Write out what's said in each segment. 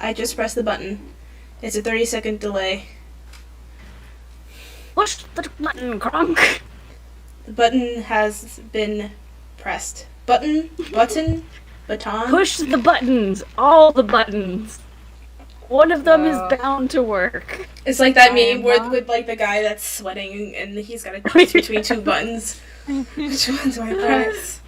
I just pressed the button. It's a 30-second delay. Push the button, Kronk. The button has been pressed. Button, baton. Push the buttons, all the buttons. One of them is bound to work. It's like that meme with like the guy that's sweating and he's got to choose between two buttons. Which one do I press?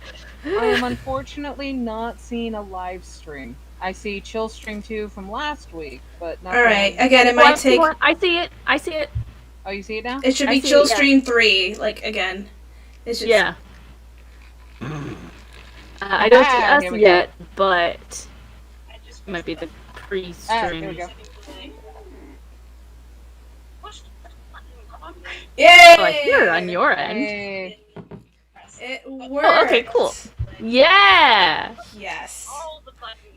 I am unfortunately not seeing a live stream. I see Chill Stream 2 from last week, but not. Alright, again, it might take... I see it. Oh, you see it now? It should be Chill Stream 3, like, again. It's just... Yeah. I don't see us yet, but it might be the pre-stream. Here we go. Yay! Oh, I hear it on your end. Hey. It worked. Oh, okay, cool. Yeah! Yes.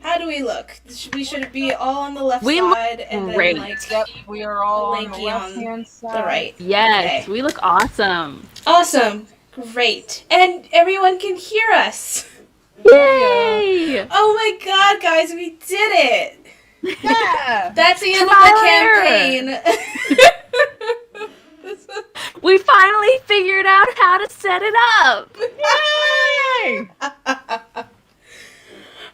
How do we look? We should be all on the left We side look and then great. like Yep, we are all on the lanky left-hand side. the right. Yes, Okay. we look awesome. Awesome. Great. And everyone can hear us. Yay! Oh my god, guys, we did it! Yeah! That's the end Tyler! of the campaign. We finally figured out how to set it up. Yay!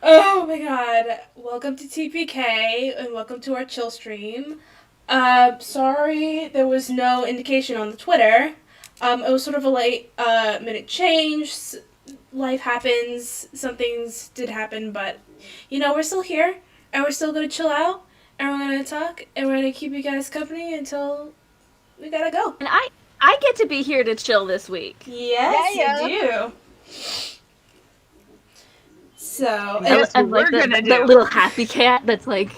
Oh my god. Welcome to TPK and welcome to our chill stream. Sorry there was no indication on the Twitter. It was sort of a late minute change. Life happens. Some things did happen, but you know, we're still here and we're still gonna chill out and we're gonna talk and we're gonna keep you guys company until we gotta go. And I get to be here to chill this week. Yes, Yeah. you do. So, That's And what like we're gonna that do. little happy cat that's like,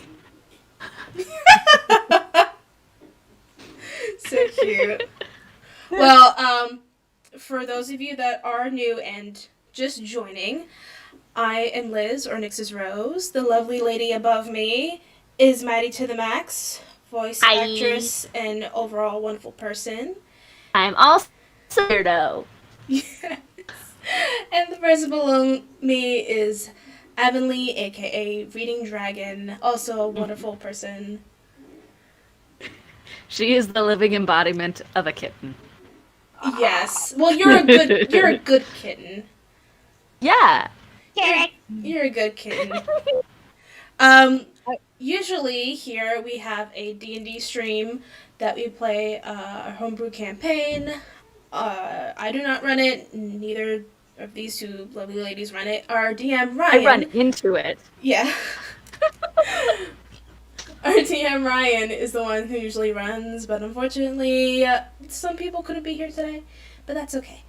so cute. Well, for those of you that are new and just joining, I am Liz, or Nix's Rose. The lovely lady above me is Madi to the max, voice Hi. actress and overall wonderful person. I'm also weirdo. Yes. And the person below me is Avonlea, aka Reading Dragon, also a wonderful person. She is the living embodiment of a kitten. Yes. Well, you're a good kitten. Yeah. You're a good kitten. Usually here we have a D&D stream that we play a homebrew campaign. I do not run it. Neither of these two lovely ladies run it. Our DM Ryan. I run into it. Yeah. Our DM Ryan is the one who usually runs, but unfortunately, some people couldn't be here today, but that's okay.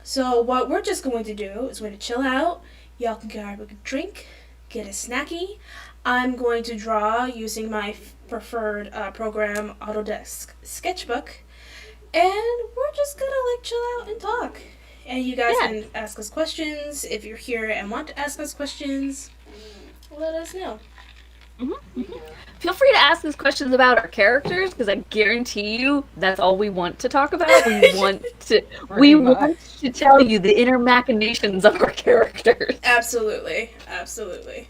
So what we're just going to do is we're going to chill out. Y'all can grab a drink, get a snacky. I'm going to draw using my preferred program, Autodesk Sketchbook, and we're just gonna like chill out and talk. And you guys can ask us questions. If you're here and want to ask us questions, let us know. Feel free to ask us questions about our characters, because I guarantee you that's all we want to talk about. We want to tell you the inner machinations of our characters. Absolutely. Absolutely.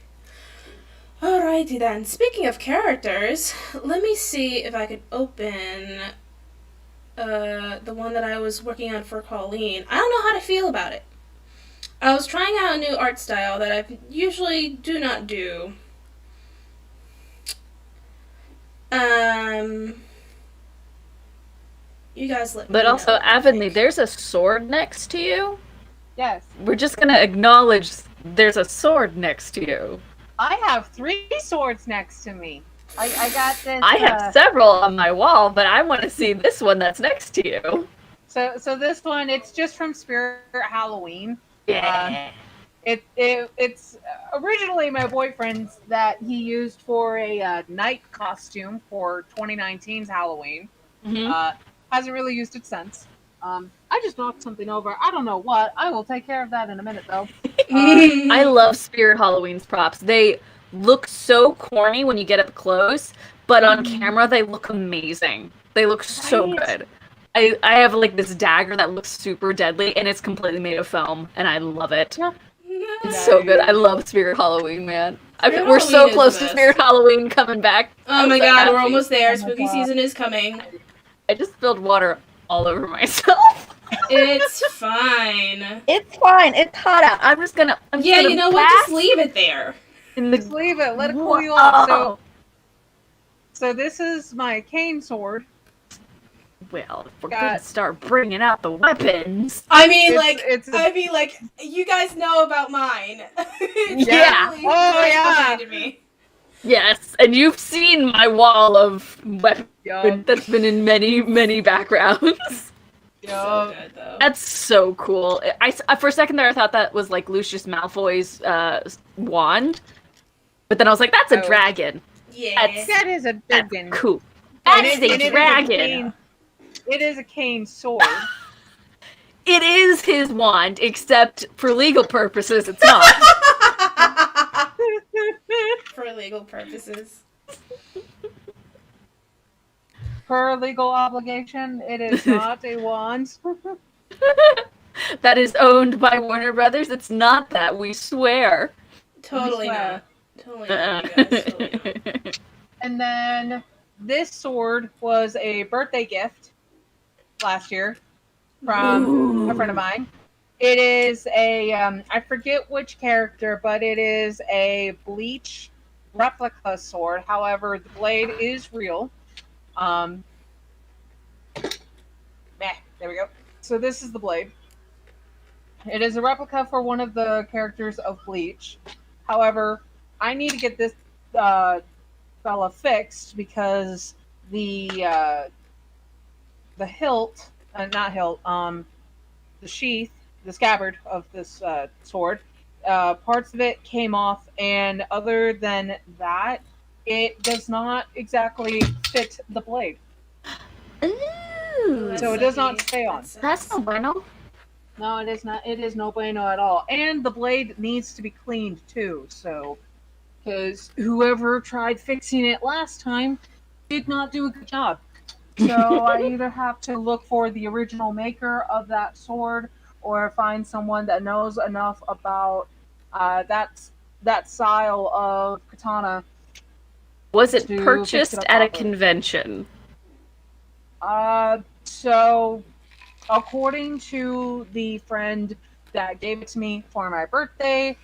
Alrighty then. Speaking of characters, let me see if I could open the one that I was working on for Colleen. I don't know how to feel about it. I was trying out a new art style that I usually do not do. You guys let me But know also, what you Avonlea, think. there's a sword next to you. Yes. We're just gonna acknowledge there's a sword next to you. I have 3 swords next to me. I got this. I have several on my wall, but I want to see this one that's next to you. So this one, it's just from Spirit Halloween. Yeah. It's originally my boyfriend's that he used for a night costume for 2019's Halloween. Hasn't really used it since. I just knocked something over. I don't know what. I will take care of that in a minute, though. I love Spirit Halloween's props. They look so corny when you get up close, but on camera they look amazing. They look so good. I have like this dagger that looks super deadly, and it's completely made of foam, and I love it. Yeah. It's so good. I love Spirit Halloween, man. We're so Halloween is close the to best. Spirit Halloween coming back. Oh I'm my so god, happy. we're almost there. Oh my Spooky God. season is coming. I just spilled water all over myself. It's fine. It's fine. It's hot out. I'm just gonna. Yeah, you know what? Just leave it there. Just leave it. Let it cool you off. Oh. So this is my cane sword. Well, if we're gonna start bringing out the weapons. I mean, It's you guys know about mine. It's Yeah. definitely Oh, right yeah. behind me. Yes, and you've seen my wall of weapons Yup. that's been in many, many backgrounds. So good, though. That's so cool. For a second there, I thought that was like Lucius Malfoy's wand, but then I was like, "That's a dragon. Yeah. That is a That's dragon. cool. And That's it a is dragon." It is a cane sword. It is his wand, except for legal purposes, it's not. For legal purposes. Per legal obligation, it is not a wand. That is owned by Warner Brothers. It's not that, we swear. Totally swear. not. Totally not, you guys. Totally not. And then this sword was a birthday gift last year from a friend of mine. It is a, I forget which character, but it is a Bleach replica sword. However, the blade is real. There we go. So this is the blade. It is a replica for one of the characters of Bleach. However, I need to get this fella fixed because the hilt, the sheath, the scabbard of this sword, parts of it came off, and other than that, it does not exactly fit the blade. Ooh. So it does not stay on. That's no bueno. No, it is not. It is no bueno at all. And the blade needs to be cleaned too. So, because whoever tried fixing it last time did not do a good job. So I either have to look for the original maker of that sword, or find someone that knows enough about that style of katana. Was it To purchased fix it up at a properly. convention? So according to the friend that gave it to me for my birthday,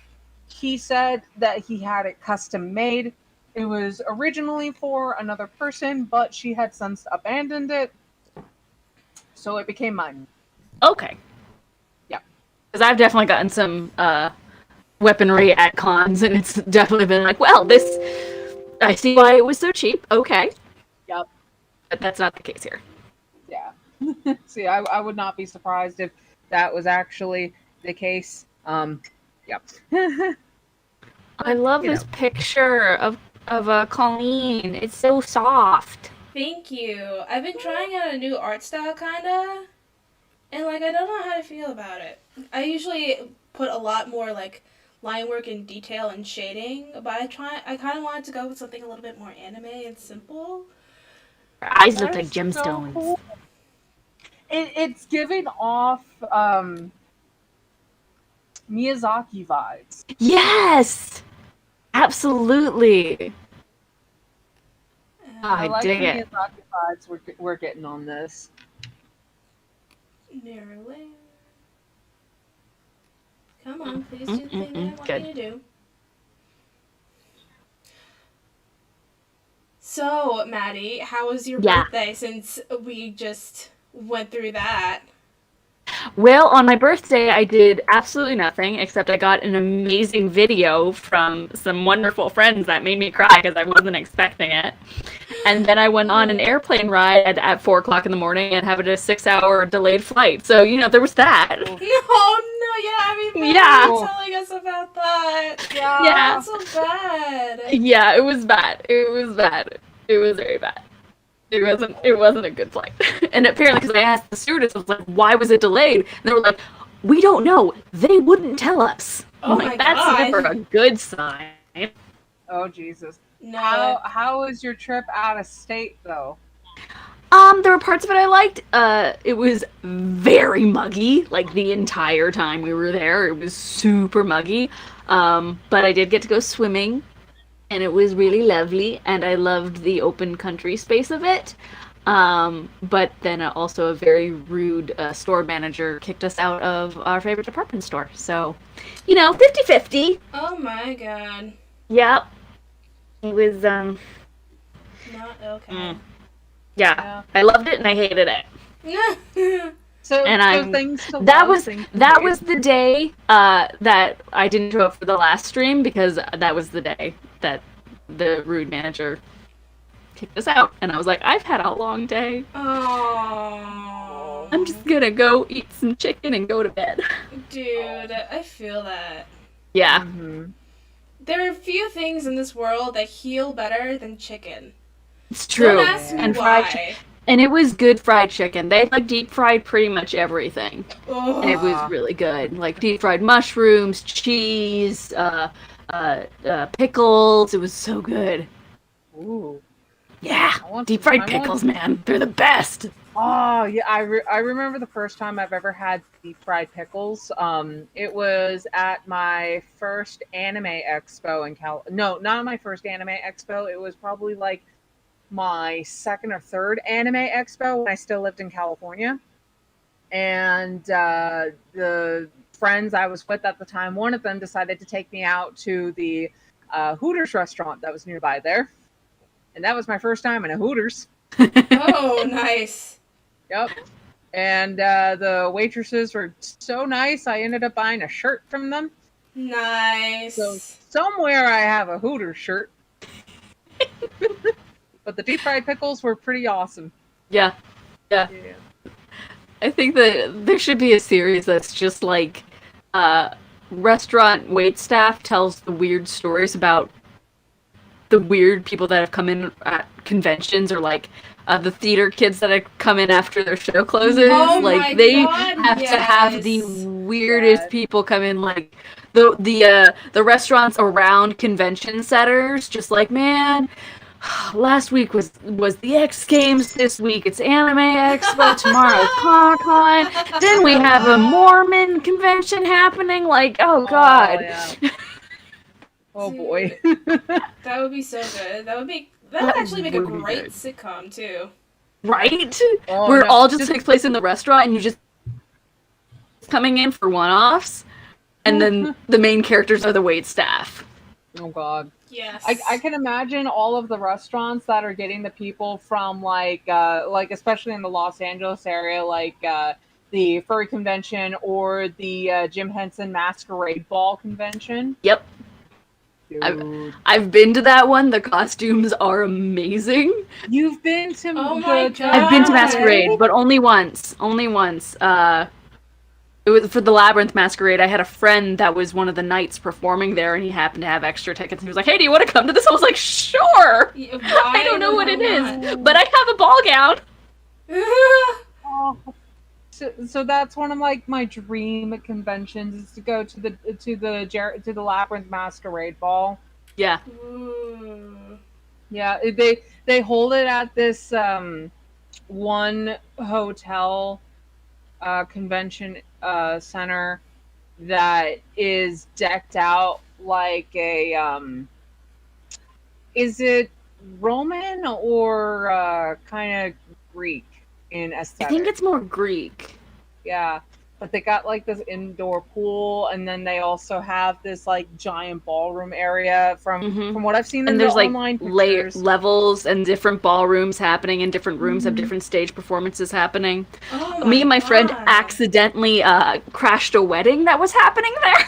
he said that he had it custom made. It was originally for another person, but she had since abandoned it, so it became mine. Okay. Yeah. Because I've definitely gotten some weaponry at cons, and it's definitely been like, well, this... I see why it was so cheap. Okay. Yep. But that's not the case here. Yeah. See, I would not be surprised if that was actually the case. Yep. I love this picture of Colleen. It's so soft. Thank you. I've been trying out a new art style, kinda, and I don't know how to feel about it. I usually put a lot more line work and detail and shading, but I kind of wanted to go with something a little bit more anime and simple. Her eyes look That like is so gemstones. cool. It's giving off Miyazaki vibes. Yes! Absolutely. I like dig the it. Miyazaki vibes we're getting on this. Narrow layer. Come on, please do the thing that I want Good. you to do. So, Maddie, how was your Yeah. birthday since we just went through that? Well, on my birthday, I did absolutely nothing, except I got an amazing video from some wonderful friends that made me cry because I wasn't expecting it. And then I went on an airplane ride at 4 o'clock in the morning and had a 6-hour delayed flight. So, there was that. No, I mean, Yeah. you telling us about that. Yeah. That's so bad. Yeah, it was bad. It was bad. It was very bad. It wasn't a good flight. And apparently, because I asked the stewardess, I was like, why was it delayed? And they were like, we don't know. They wouldn't tell us. Oh I'm my like, that's God. never a good sign. Oh Jesus! No. How was your trip out of state though? There were parts of it I liked. It was very muggy, like the entire time we were there. It was super muggy. But I did get to go swimming and it was really lovely, and I loved the open country space of it. But then also a very rude store manager kicked us out of our favorite department store. So, 50-50. Oh my god. Yep. It was, Not okay. yeah. I loved it and I hated it. So, And things to that love, was things to that hate. was the day that I didn't show up for the last stream, because that was the day that the rude manager kicked us out, and I was like, I've had a long day. Oh. I'm just gonna go eat some chicken and go to bed. Dude, I feel that. Yeah. Mhm. There are few things in this world that heal better than chicken. It's true. Don't ask me And why. and it was good fried chicken. They like deep fried pretty much everything. Oh. And it was really good. Like deep fried mushrooms, cheese, pickles. It was so good. Ooh. Yeah. I want Deep some- fried I want- pickles, man. They're the best. Oh yeah, I remember the first time I've ever had deep fried pickles. It was at my first anime expo in No, not my first anime expo. It was probably like my second or third anime expo when I still lived in California. And the friends I was with at the time, one of them decided to take me out to the Hooters restaurant that was nearby there, and that was my first time in a Hooters. Oh, nice. Yep. And the waitresses were so nice, I ended up buying a shirt from them. Nice. So somewhere I have a Hooters shirt. But the deep fried pickles were pretty awesome. Yeah. Yeah. I think that there should be a series that's just like restaurant waitstaff tells the weird stories about the weird people that have come in at conventions, or like the theater kids that have come in after their show closes. Oh like my they God, have to have the yes. weirdest Yes. people come in, like the restaurants around convention centers, just like, man, last week was the X Games, this week it's Anime Expo, tomorrow's Comic-Con, then we have a Mormon convention happening, like, oh god. Yeah. Oh boy. That would be so good. That would That actually make a would be great good. sitcom too. Right? Oh, Where it no, all just takes place in the restaurant and you just coming in for one-offs, and then the main characters are the wait staff. Oh god. Yes. I can imagine all of the restaurants that are getting the people from like especially in the Los Angeles area, like the furry convention or the Jim Henson Masquerade Ball convention. Yep. Dude. I've been to that one. The costumes are amazing. You've been to Oh my the God. I've been to Masquerade, but only once. Only once. It was for the Labyrinth Masquerade. I had a friend that was one of the knights performing there, and he happened to have extra tickets. And he was like, "Hey, do you want to come to this?" I was like, "Sure." Yeah, I don't know why what it not? is, but I have a ball gown. Oh. So that's one of like my dream conventions is to go to the Labyrinth Masquerade Ball. Yeah. Ooh. Yeah, they hold it at this one hotel convention center that is decked out like a is it Roman or kind of Greek in I aesthetic? think it's more Greek. Yeah, but they got like this indoor pool, and then they also have this like giant ballroom area from what I've seen in And the there's like online pictures. levels and different ballrooms happening, and different rooms have different stage performances happening. Oh Me and my friend God. accidentally crashed a wedding that was happening there.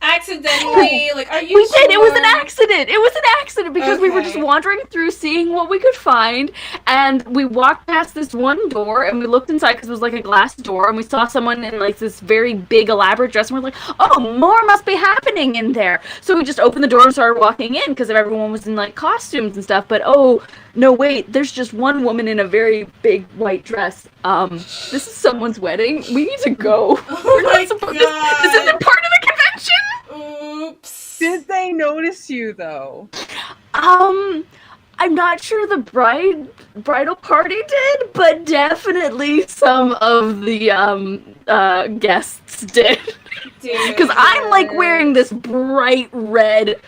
Accidentally, like, are you We did. It was an sure? accident. It was an accident because we were just Okay. wandering through, seeing what we could find, and we walked past this one door, and we looked inside because it was like a glass door, and we saw someone in like this very big elaborate dress, and we're like, "Oh, more must be happening in there." So we just opened the door and started walking in because everyone was in like costumes and stuff. But oh no, wait! There's just one woman in a very big white dress. This is someone's wedding. We need to go. Oh my supposed- God. This isn't part of the convention. Oops. Did they notice you though? I'm not sure the bridal party did, but definitely some of the guests did. Dude. Because I'm like wearing this bright red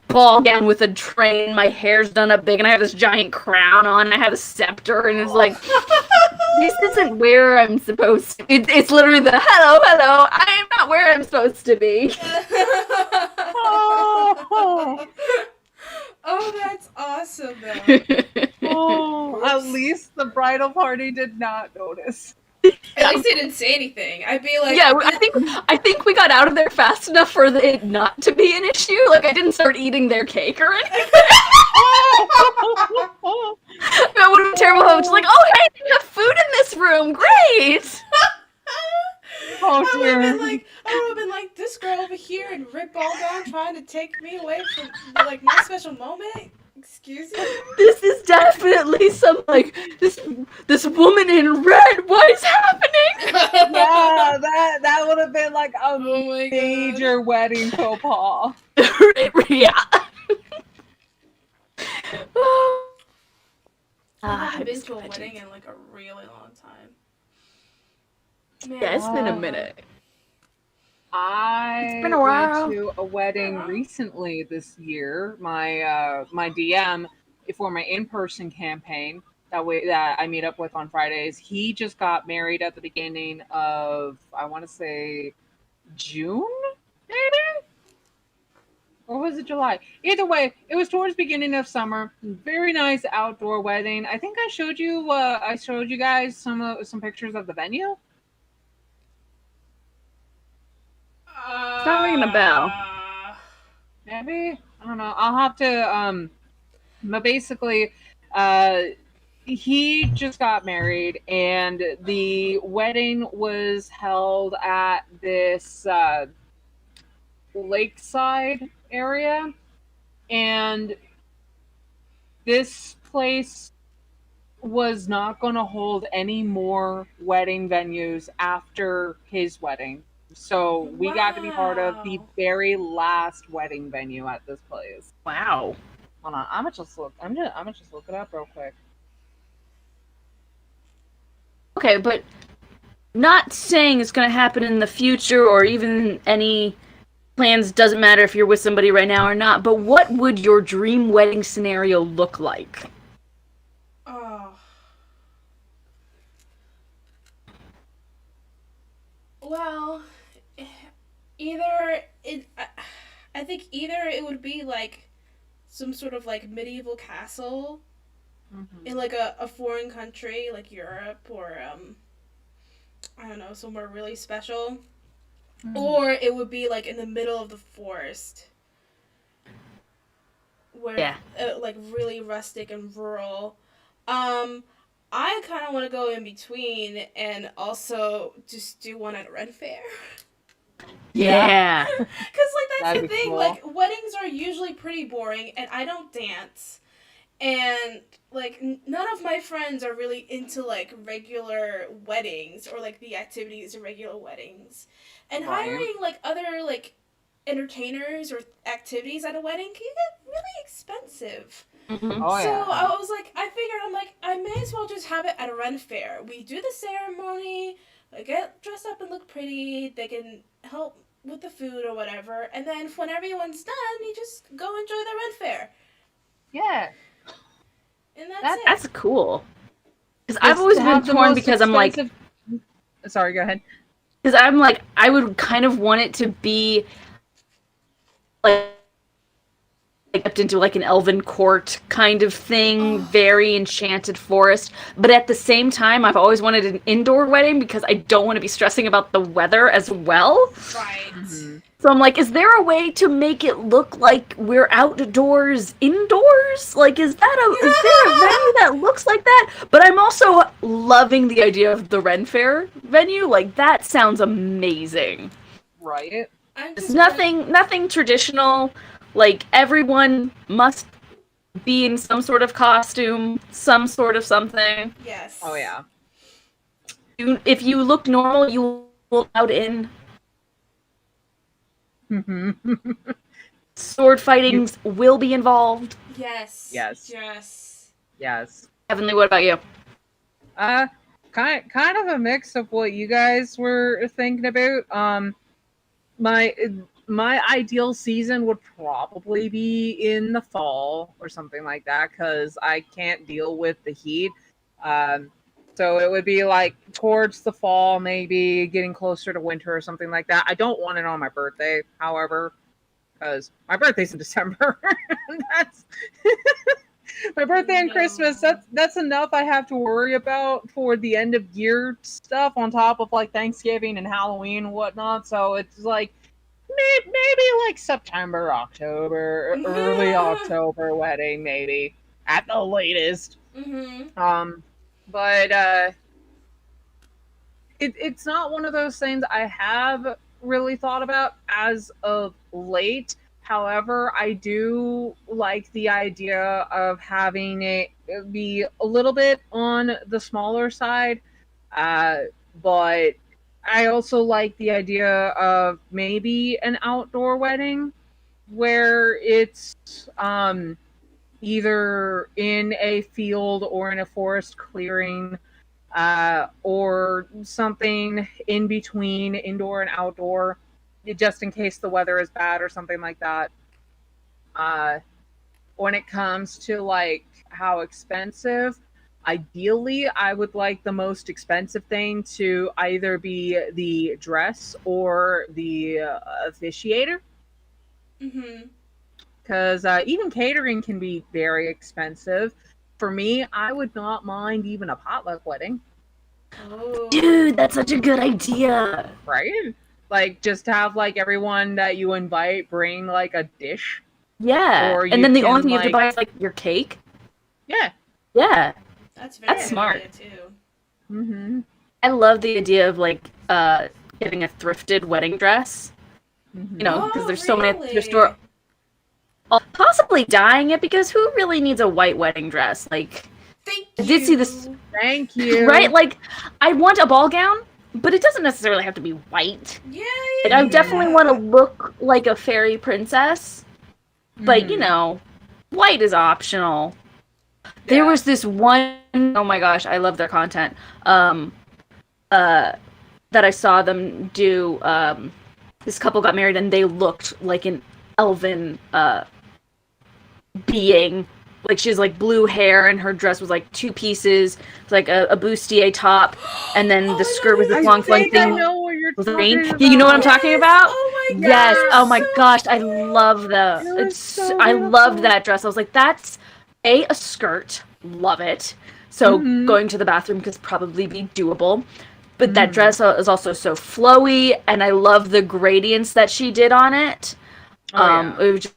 ball gown with a train. My hair's done up big, and I have this giant crown on. I have a scepter, and it's like, this isn't where I'm supposed to. It's literally the hello. I am not where I'm supposed to be. Oh, that's awesome, though. At least the bridal party did not notice. At least they didn't say anything. I'd be like, yeah, I think we got out of there fast enough for it not to be an issue. Like, I didn't start eating their cake or anything. That would have been terrible. I was just like, oh, hey, they have food in this room. Great. Oh, I dear. would have been like, this girl over here in red ball gown trying to take me away from, like, my special moment. Excuse me? This is definitely some, like, this woman in red. What is happening? Yeah, that would have been like a Oh my major wedding faux pas. Yeah. I haven't been to a wedding in, like, a really long time. Man. Yeah, it's been a minute. I been a while. went to a wedding recently this year. My my DM for my in-person campaign that I meet up with on Fridays. He just got married at the beginning of, I want to say, June, maybe, or was it July? Either way, it was towards the beginning of summer. Very nice outdoor wedding. I think I showed you guys some pictures of the venue. It's not ringing a bell. Maybe, I don't know. I'll have to. But basically, he just got married, and the wedding was held at this lakeside area, and this place was not going to hold any more wedding venues after his wedding. So we got to be part of the very last wedding venue at this place. Wow. Hold on, I'm gonna just look it up real quick. Okay, but not saying it's going to happen in the future or even any plans, doesn't matter if you're with somebody right now or not, but what would your dream wedding scenario look like? Oh. Well, I think either it would be like some sort of like medieval castle in like a foreign country like Europe or I don't know, somewhere really special, or it would be like in the middle of the forest where like really rustic and rural. I kind of want to go in between and also just do one at a Red Fair. Yeah. Because, like, that's the thing. Cool. Like, weddings are usually pretty boring, and I don't dance. And, like, none of my friends are really into, like, regular weddings or, like, the activities of regular weddings. And hiring, like, other, like, entertainers or activities at a wedding can get really expensive. Mm-hmm. Oh, So yeah. I was like, I'm like, I may as well just have it at a Ren Fair. We do the ceremony, I get dressed up and look pretty, they can help with the food or whatever, and then when everyone's done, you just go enjoy the Ren Fair. Yeah. And that's it. That's cool. Because I've always been torn because I'm like... Sorry, go ahead. Because I'm like, I would kind of want it to be like up into like an elven court kind of thing, very enchanted forest. But at the same time, I've always wanted an indoor wedding because I don't want to be stressing about the weather as well. Right. Mm-hmm. So I'm like, is there a way to make it look like we're outdoors, indoors? Like, is there a venue that looks like that? But I'm also loving the idea of the Ren Fair venue. Like, that sounds amazing. Right. It's nothing traditional. Like, everyone must be in some sort of costume, some sort of something. Yes. Oh, yeah. If you look normal, you will out in. Sword fightings will be involved. Yes. Yes. Yes. Yes. Heavenly, what about you? Kind of a mix of what you guys were thinking about. my ideal season would probably be in the fall or something like that because I can't deal with the heat. So it would be like towards the fall, maybe getting closer to winter or something like that. I don't want it on my birthday, however, because my birthday's in December. That's my birthday and Christmas. That's enough I have to worry about for the end of year stuff on top of like Thanksgiving and Halloween and whatnot. So it's like maybe like September, October, early October wedding, maybe at the latest. But it's not one of those things I have really thought about as of late. However, I do like the idea of having it be a little bit on the smaller side. But I also like the idea of maybe an outdoor wedding where it's either in a field or in a forest clearing, or something in between indoor and outdoor, just in case the weather is bad or something like that. When it comes to like how expensive, ideally I would like the most expensive thing to either be the dress or the officiator. Because even catering can be very expensive. For me, I would not mind even a potluck wedding. Oh. Dude, that's such a good idea. Right? Like, just have, like, everyone that you invite bring, like, a dish. Yeah. Or and then the can, only thing you have to like- buy is, like, your cake. Yeah. Yeah. That's That's smart. good idea, too. Mm-hmm. I love the idea of, like, getting a thrifted wedding dress. Mm-hmm. You know, because there's so many at the thrift really? store. Possibly dyeing it, because who really needs a white wedding dress? Like, Thank I you. did see this, Thank you. right? Like, I want a ball gown, but it doesn't necessarily have to be white. Yeah. Like, I definitely want to look like a fairy princess, but, you know, white is optional. There was this one, oh my gosh, I love their content, that I saw them do. This couple got married and they looked like an elven being. Like, she has like blue hair and her dress was like two pieces. It's like a bustier top, and then Oh the my skirt was God, this I long flowing think I thing. know what you're Was talking it about. you know what I'm talking about? Oh my god. Yes. Oh my so gosh, I cute. love the. It was It's so I loved beautiful. that dress. I was like, that's a skirt. Love it. So Mhm. going to the bathroom could probably be doable. But that dress is also so flowy, and I love the gradients that she did on it. It was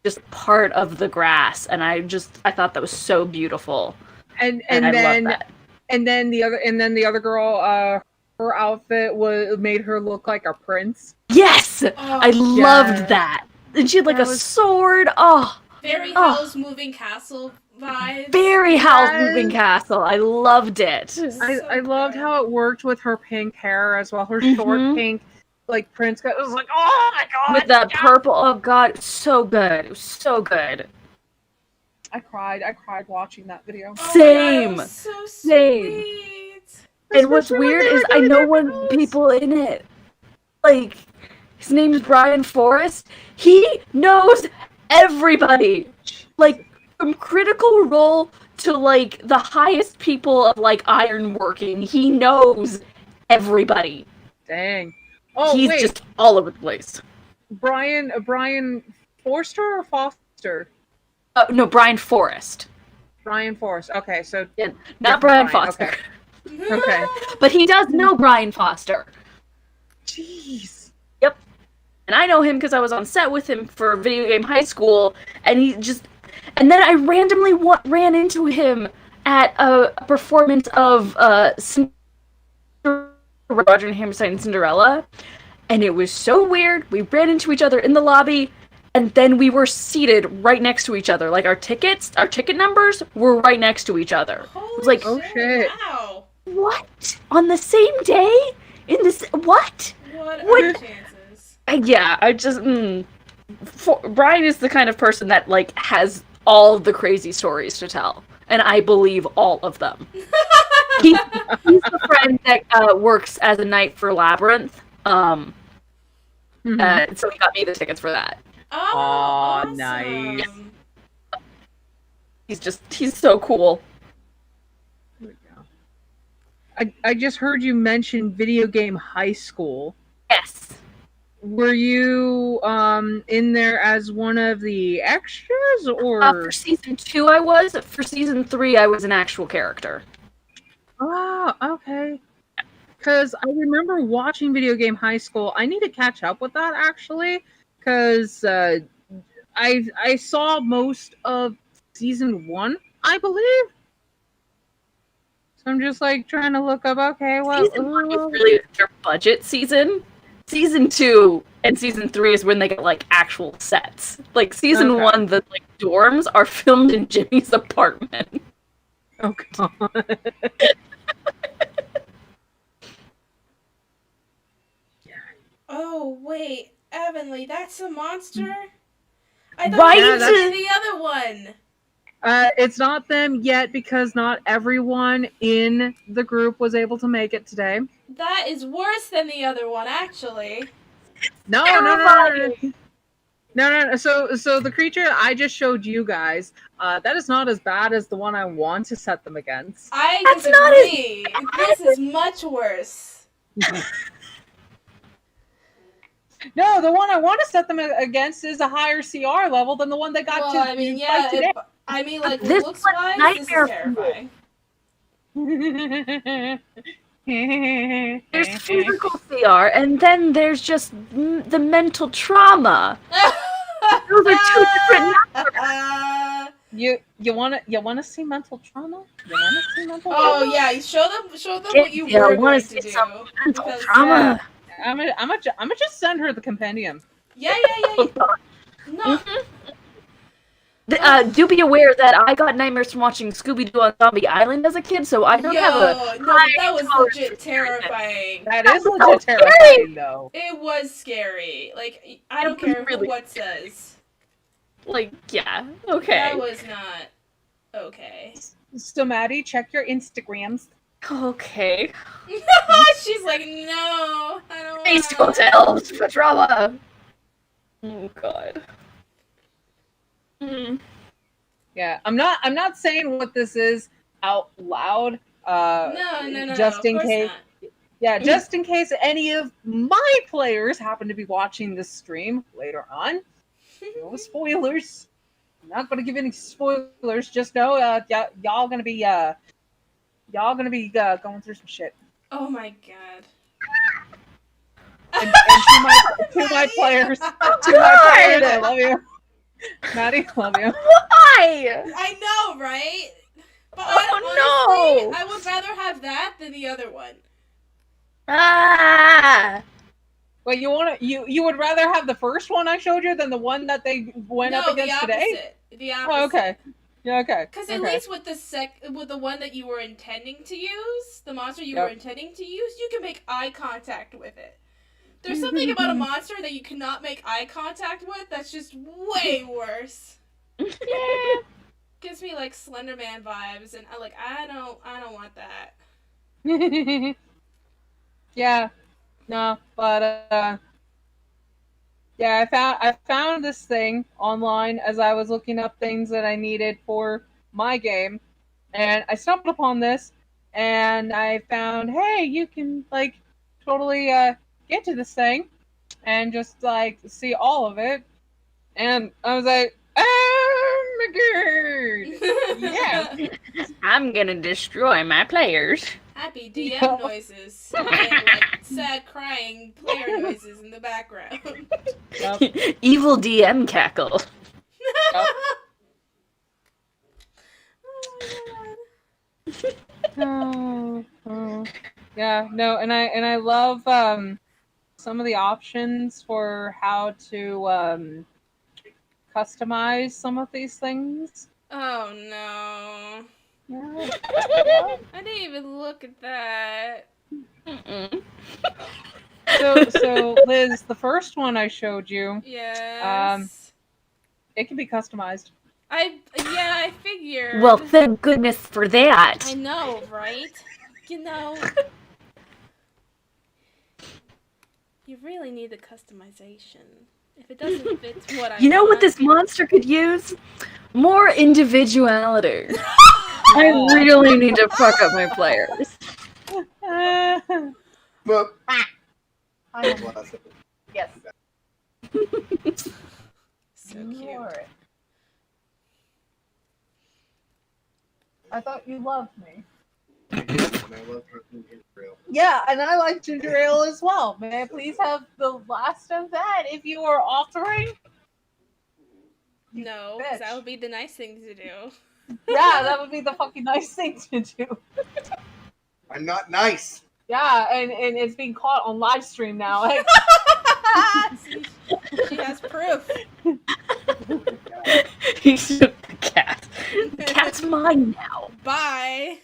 just part of the grass, and I thought that was so beautiful. And I love then that. and then the other girl, her outfit made her look like a prince. Yes, I loved yes. that. And she had like That a was- sword. Oh, Very Oh. Howl's Moving Castle vibes. very Howl's Yes. Moving Castle. I loved it. I loved how it worked with her pink hair as well. Her short Mhm. pink like prince cut. It was like, oh my god! With that purple. Oh god, so good. It was so good. I cried watching that video. Oh my God, it Same. was so Same. sweet. And what's Especially when weird they were is I doing know their one vows. people in it. Like, his name is Brian Forrest. He knows everybody. Like, from Critical Role to, like, the highest people of, like, ironworking. He knows everybody. Dang. Oh He's wait, just all over the place. Brian Forster or Foster? No, Brian Forrest. Brian Forrest. Okay, so Yeah, Yeah, not Brian Brian, Foster. okay. Okay. But he does know Brian Foster. Jeez. And I know him because I was on set with him for Video Game High School, and and then I randomly ran into him at a performance of Roger and Hammerstein and Cinderella, and it was so weird. We ran into each other in the lobby, and then we were seated right next to each other. Like, our ticket numbers were right next to each other. Holy was like, oh, shit. Wow. What? On the same day? What? What are What? the chances? Yeah, I just Brian is the kind of person that like has all of the crazy stories to tell, and I believe all of them. he's the friend that works as a knight for Labyrinth. So he got me the tickets for that. Oh, Aw, awesome. nice. He's so cool. There we go. I just heard you mention Video Game High School. Yes. Were you in there as one of the extras, or? For season 2 I was. For season 3 I was an actual character. Oh, okay. Because I remember watching Video Game High School. I need to catch up with that, actually, because I saw most of season 1, I believe. So I'm just like trying to look up. Okay, well, Season 1 was really their budget season. Season 2 and season 3 is when they get like actual sets. Like season 1, the like dorms are filmed in Jimmy's apartment. Oh god. Oh, wait. Avonlea, that's a monster? I thought Right? it was the other one. It's not them yet because not everyone in the group was able to make it today. That is worse than the other one, actually. No. So the creature I just showed you guys, that is not as bad as the one I want to set them against. I That's disagree. This is much worse. No, the one I want to set them against is a higher CR level than the one they got to I mean, fight today. like, This looks-wise, this is terrifying. There's physical CR, and then there's just the mental trauma. Those are two different numbers. You wanna see mental trauma? You wanna see mental trauma? Oh yeah, show them what you were going to do. Mental Because, trauma. I'm gonna just send her the compendium. Yeah. No. Do be aware that I got nightmares from watching Scooby-Doo on Zombie Island as a kid, so I don't have a... No, that was legit terrifying. That is legit terrifying, though. It was scary. Like, I don't care what says. Like, yeah, okay. That was not okay. So, Maddie, check your Instagrams. Okay. She's like, no, I don't want Face hotels for trauma. Oh god. Yeah, I'm not saying what this is out loud. No. Just in of course case. not. Yeah, just in case any of my players happen to be watching this stream later on. No spoilers. I'm not gonna give any spoilers. Just know, y'all gonna be going through some shit. Oh my god. And to my players, I love you. Maddie, love you. Why? I know, right? But Oh, honestly, I would rather have that than the other one. Ah! Well, you would rather have the first one I showed you than the one that they went up against today? The opposite. Oh, okay. Yeah, okay. Because at least with the one that you were intending to use, the monster you were intending to use, you can make eye contact with it. There's something about a monster that you cannot make eye contact with that's just way worse. Yeah. Gives me like Slender Man vibes, and I don't want that. Yeah. No, but yeah, I found this thing online as I was looking up things that I needed for my game, and I stumbled upon this, and I found, hey, you can like totally get to this thing and just like see all of it, and I was like, oh my god, yeah, I'm gonna destroy my players. Happy DM noises and like sad crying player noises in the background. Yep. Evil DM cackle. Yep. Oh my god. Yeah, no, and I love some of the options for how to customize some of these things. Oh no. Yeah. I didn't even look at that. So Liz, the first one I showed you, Yes. it can be customized. I figured. Well, thank goodness for that. I know, right? You know. You really need the customization. If it doesn't fit what I You know what want... this monster could use? More individuality. I really need to fuck up my players. But Yes. So cute. Alright. I thought you loved me. I love drinking ginger ale. Yeah, and I like ginger ale as well. May I please have the last of that if you are offering? No, bitch. because that would be the nice thing to do. Yeah, that would be the fucking nice thing to do. I'm not nice. Yeah, and it's being caught on live stream now. Hey, See, she has proof. He shook the cat. The cat's mine now. Bye.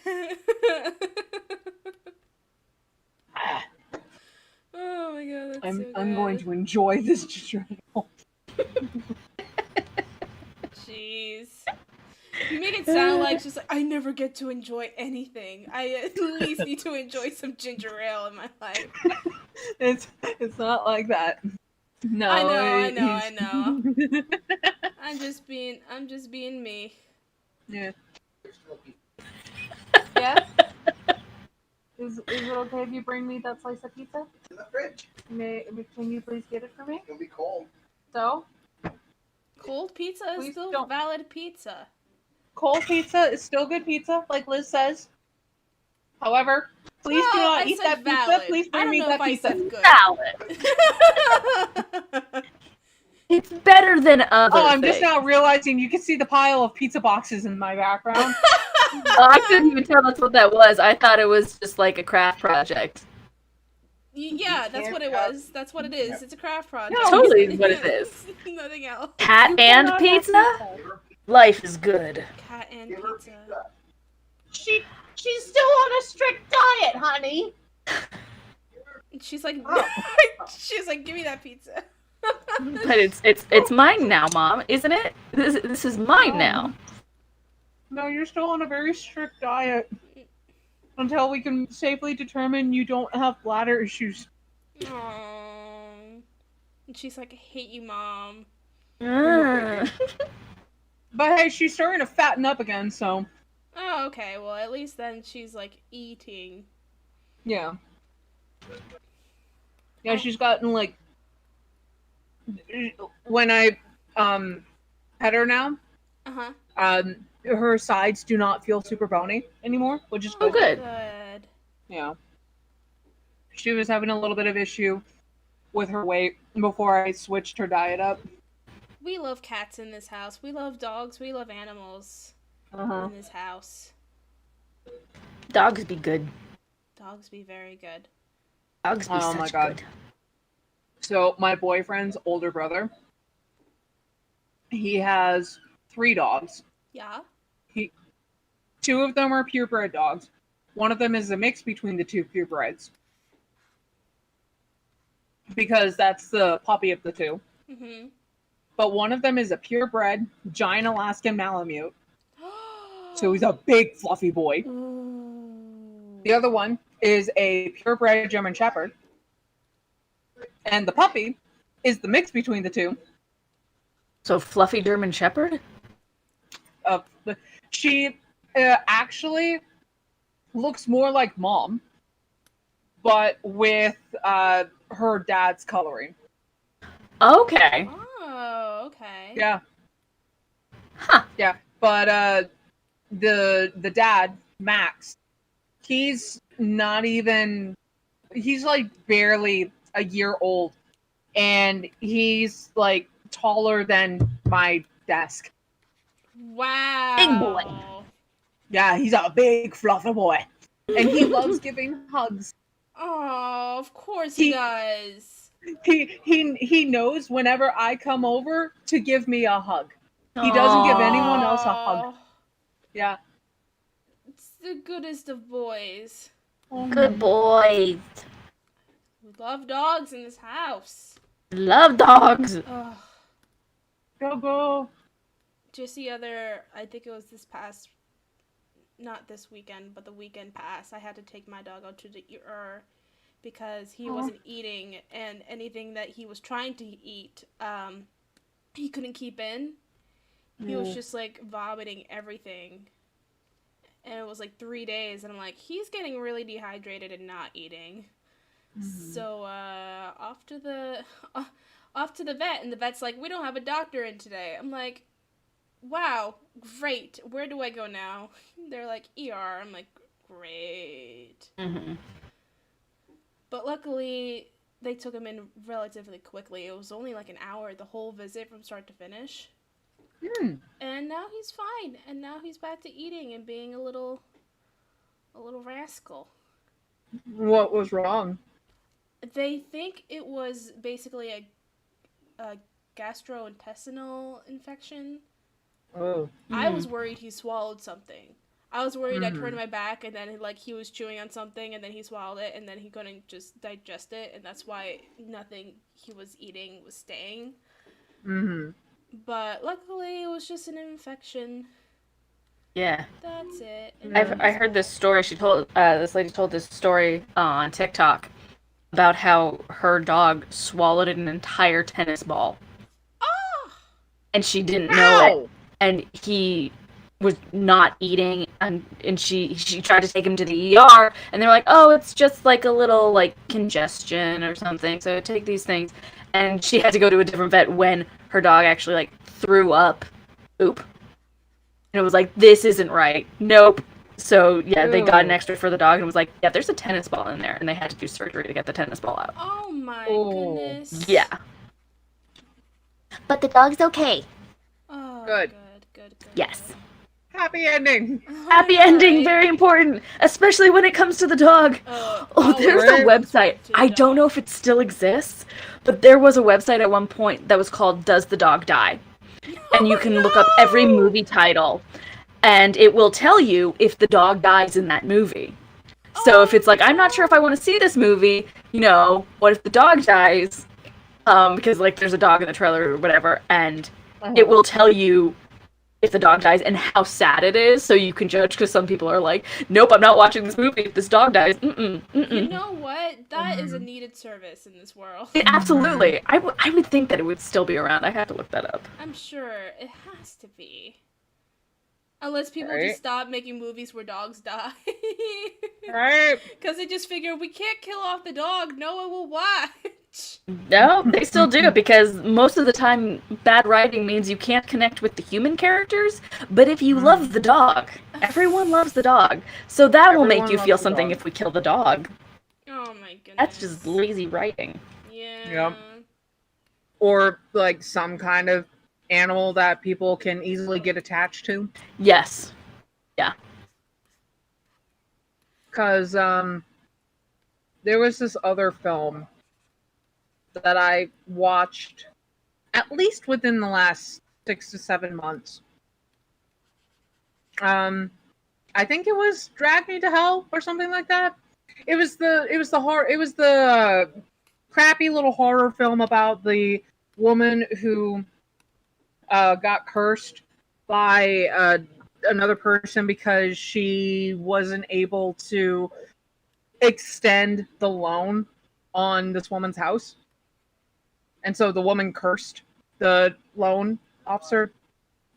Oh my god, that's so I'm going good. to enjoy this ginger ale. Jeez. You make it sound like just like I never get to enjoy anything. I at least need to enjoy some ginger ale in my life. It's not like that. No, I know. I'm just being me. Yeah. Yeah. Is it okay if you bring me that slice of pizza? In the fridge. Can you please get it for me? It's gonna be cold. So, Cold pizza is Please still don't. valid pizza. cold pizza is still good pizza, like Liz says. However, please do Well, not I eat said that valid. pizza. Please I bring don't me know that if I pizza. said good. Valid. It's better than other Oh, I'm just things. now realizing you can see the pile of pizza boxes in my background. Oh, I couldn't even tell that's what that was. I thought it was just like a craft project. Yeah, that's what it was. That's what it is. Yeah. It's a craft project. No, Totally is what it is. Nothing else. Cat You and cannot have pizza? Life is good. Cat and Give her pizza. pizza. She's still on a strict diet, honey. She's like, Oh. she's like, give me that pizza. But it's mine now, Mom, isn't it? This is mine now. No, you're still on a very strict diet until we can safely determine you don't have bladder issues. Aww. And she's like, I hate you, Mom. Ah. But hey, she's starting to fatten up again, so Oh, okay. Well, at least then she's like eating. yeah. Yeah, she's gotten like when I pet her now, Uh-huh. her sides do not feel super bony anymore, which is Oh, good. good. Good. Yeah. She was having a little bit of issue with her weight before I switched her diet up. We love cats in this house. We love dogs. We love animals in this house. Dogs be good. Dogs be very good. Dogs be Oh such my God. good. So my boyfriend's older brother, he has 3 dogs. Yeah. 2 of them are purebred dogs. One of them is a mix between the 2 purebreds. Because that's the puppy of the 2. Mm-hmm. But one of them is a purebred giant Alaskan Malamute. So he's a big fluffy boy. Ooh. The other one is a purebred German Shepherd. And the puppy is the mix between the 2. So fluffy German Shepherd? She actually looks more like Mom, but with her dad's coloring. Okay. Oh, okay. Yeah. Huh. Yeah, but the dad, Max, he's not even. He's like barely a year old, and he's like taller than my desk. Wow. Big boy. Yeah, he's a big fluffy boy, and he loves giving hugs. Oh, of course he He- does. He knows whenever I come over to give me a hug. He doesn't give anyone else a hug. Aw. Yeah. It's the goodest of boys. Good boy. We love dogs in this house. Love dogs. Ugh. Go. Just I think it was this past, not this weekend, but the weekend past, I had to take my dog out to the because he wasn't eating, and anything that he was trying to eat, he couldn't keep in. He was just like vomiting everything. And it was like 3 days, and I'm like, he's getting really dehydrated and not eating. So off to the vet, and the vet's like, we don't have a doctor in today. I'm like, wow, great. Where do I go now? They're like, ER. I'm like, great. But luckily, they took him in relatively quickly. It was only like an hour, the whole visit from start to finish. And now he's fine. And now he's back to eating and being a little rascal. What was wrong? They think it was basically a gastrointestinal infection. Oh. I was worried he swallowed something. I was worried I turned my back and then like he was chewing on something and then he swallowed it and then he couldn't just digest it, and that's why nothing he was eating was staying. But luckily it was just an infection. Yeah. That's it. I heard this story. This lady told this story on TikTok about how her dog swallowed an entire tennis ball. Oh! And she didn't know it. And he was not eating, and she tried to take him to the ER, and they're like, oh, it's just like a little like congestion or something, so take these things. And she had to go to a different vet when her dog actually like threw up poop. And it was like, this isn't right. Nope. So yeah, they got an extra for the dog and was like, yeah, there's a tennis ball in there, and they had to do surgery to get the tennis ball out. Oh my goodness. Yeah. But the dog's okay. Oh, Good. Good. Yes. Happy ending. Happy ending, very important, especially when it comes to the dog. There's a website. I don't know if it still exists, but there was a website at one point that was called Does the Dog Die? And you can look up every movie title, and it will tell you if the dog dies in that movie. So if it's like, I'm not sure if I want to see this movie, what if the dog dies? Because like there's a dog in the trailer or whatever, and it will tell you if the dog dies and how sad it is, so you can judge, because some people are like, nope, I'm not watching this movie if this dog dies. You know what? That is a needed service in this world. Absolutely. I would think that it would still be around. I have to look that up. I'm sure it has to be. Unless people Right. just stop making movies where dogs die. Right. Because they just figure, we can't kill off the dog, no one will watch. No, they still do, because most of the time bad writing means you can't connect with the human characters, but if you love the dog, everyone loves the dog, so that will make you feel something if we kill the dog. Oh my goodness. That's just lazy writing. Yeah. Yep. Or like some kind of animal that people can easily get attached to. Yes. Yeah. Because there was this other film that I watched at least within the last 6 to 7 months. I think it was Drag Me to Hell or something like that. It was the crappy little horror film about the woman who got cursed by another person because she wasn't able to extend the loan on this woman's house. And so the woman cursed the loan officer.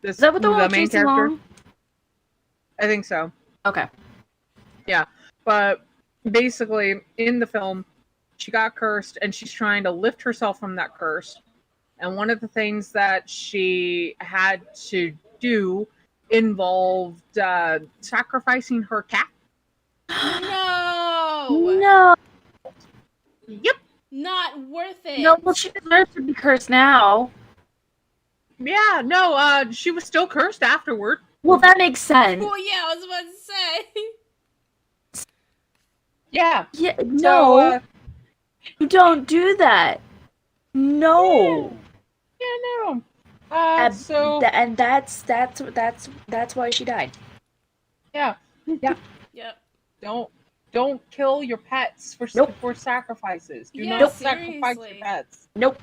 Is that what the main character? Long? I think so. Okay. Yeah. But basically, in the film, she got cursed and she's trying to lift herself from that curse. And one of the things that she had to do involved sacrificing her cat. No! No. Yep. Not worth it. No, well, she deserves to be cursed now. Yeah, no, she was still cursed afterward. Well, that makes sense. Well, yeah, I was about to say. Yeah. Yeah, So, no. You don't do that. No. Yeah, no. And that's why she died. Yeah. Yep. Don't kill your pets for sacrifices. Do Yeah, not sacrifice seriously. your pets. Nope.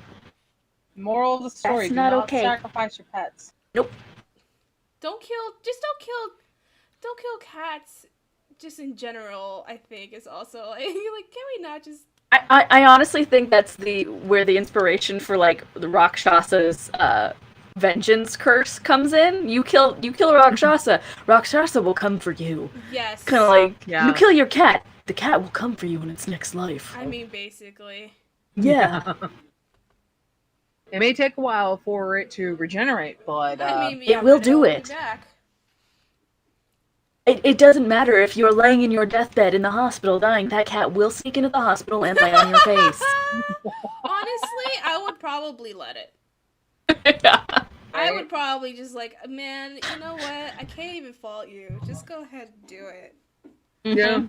Moral of the story: That's do not not okay. sacrifice your pets. Nope. Don't kill cats. Just in general, I think is also like can we not just I honestly think that's where the inspiration for like the Rakshasa's vengeance curse comes in. You kill Rakshasa, Rakshasa will come for you. Yes. Kind of like Yeah. you kill your cat, the cat will come for you in its next life. I mean, basically. Yeah. It may take a while for it to regenerate, but I mean, it will but do it'll be it. back. It doesn't matter if you're laying in your deathbed in the hospital dying, that cat will sneak into the hospital and lay on your face. Honestly, I would probably let it. I would probably just like, man, you know what? I can't even fault you. Just go ahead and do it. Yeah.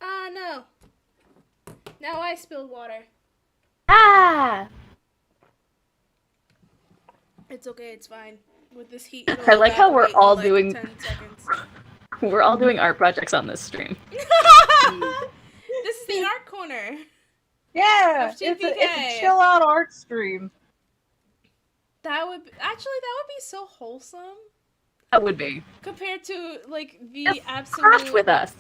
Ah, no. Now I spilled water. Ah! It's okay, it's fine. With this heat, it'll I like how we're evaporate in, all like, doing 10 seconds. we're all doing art projects on this stream. This is the art corner. Yeah, Of it's GPK. a chill out art stream. That would be so wholesome That would be. compared to like the Just absolute craft with us.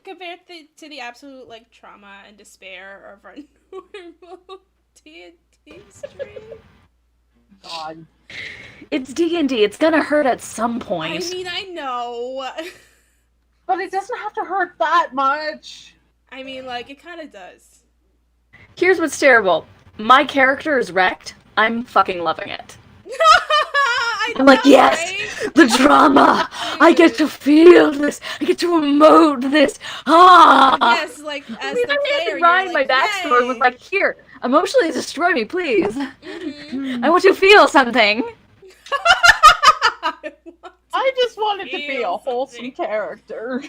compared to the absolute like trauma and despair of our normal D&D stream. God. It's D&D. It's gonna hurt at some point. I mean, I know. But it doesn't have to hurt that much. I mean, like, it kind of does. Here's what's terrible. My character is wrecked. I'm fucking loving it. I'm like, yes, right? the drama. I get to feel this. I get to emote this. Ah. Yes, like as I mean, the I player, had you're Ryan like, my backstory and was "Yay!" like, here, emotionally destroy me, please. Mhm. I want to feel something. I just wanted to be a Feel wholesome something. character.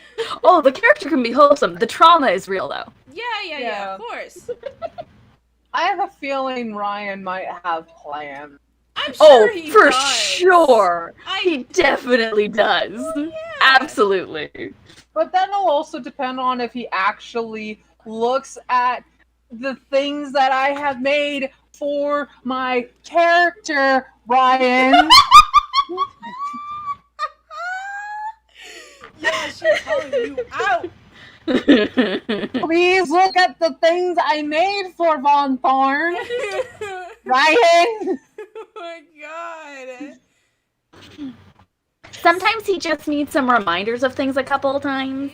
Oh, the character can be wholesome. The trauma is real, though. Yeah, of course. I have a feeling Ryan might have plans. I'm sure he for does. sure. He definitely does. Yeah. Absolutely. But then it'll also depend on if he actually looks at the things that I have made for my character, Ryan. Yeah, she's calling you out. Please look at the things I made for Von Thorn, Oh Ryan. my god. Sometimes he just needs some reminders of things a couple of times.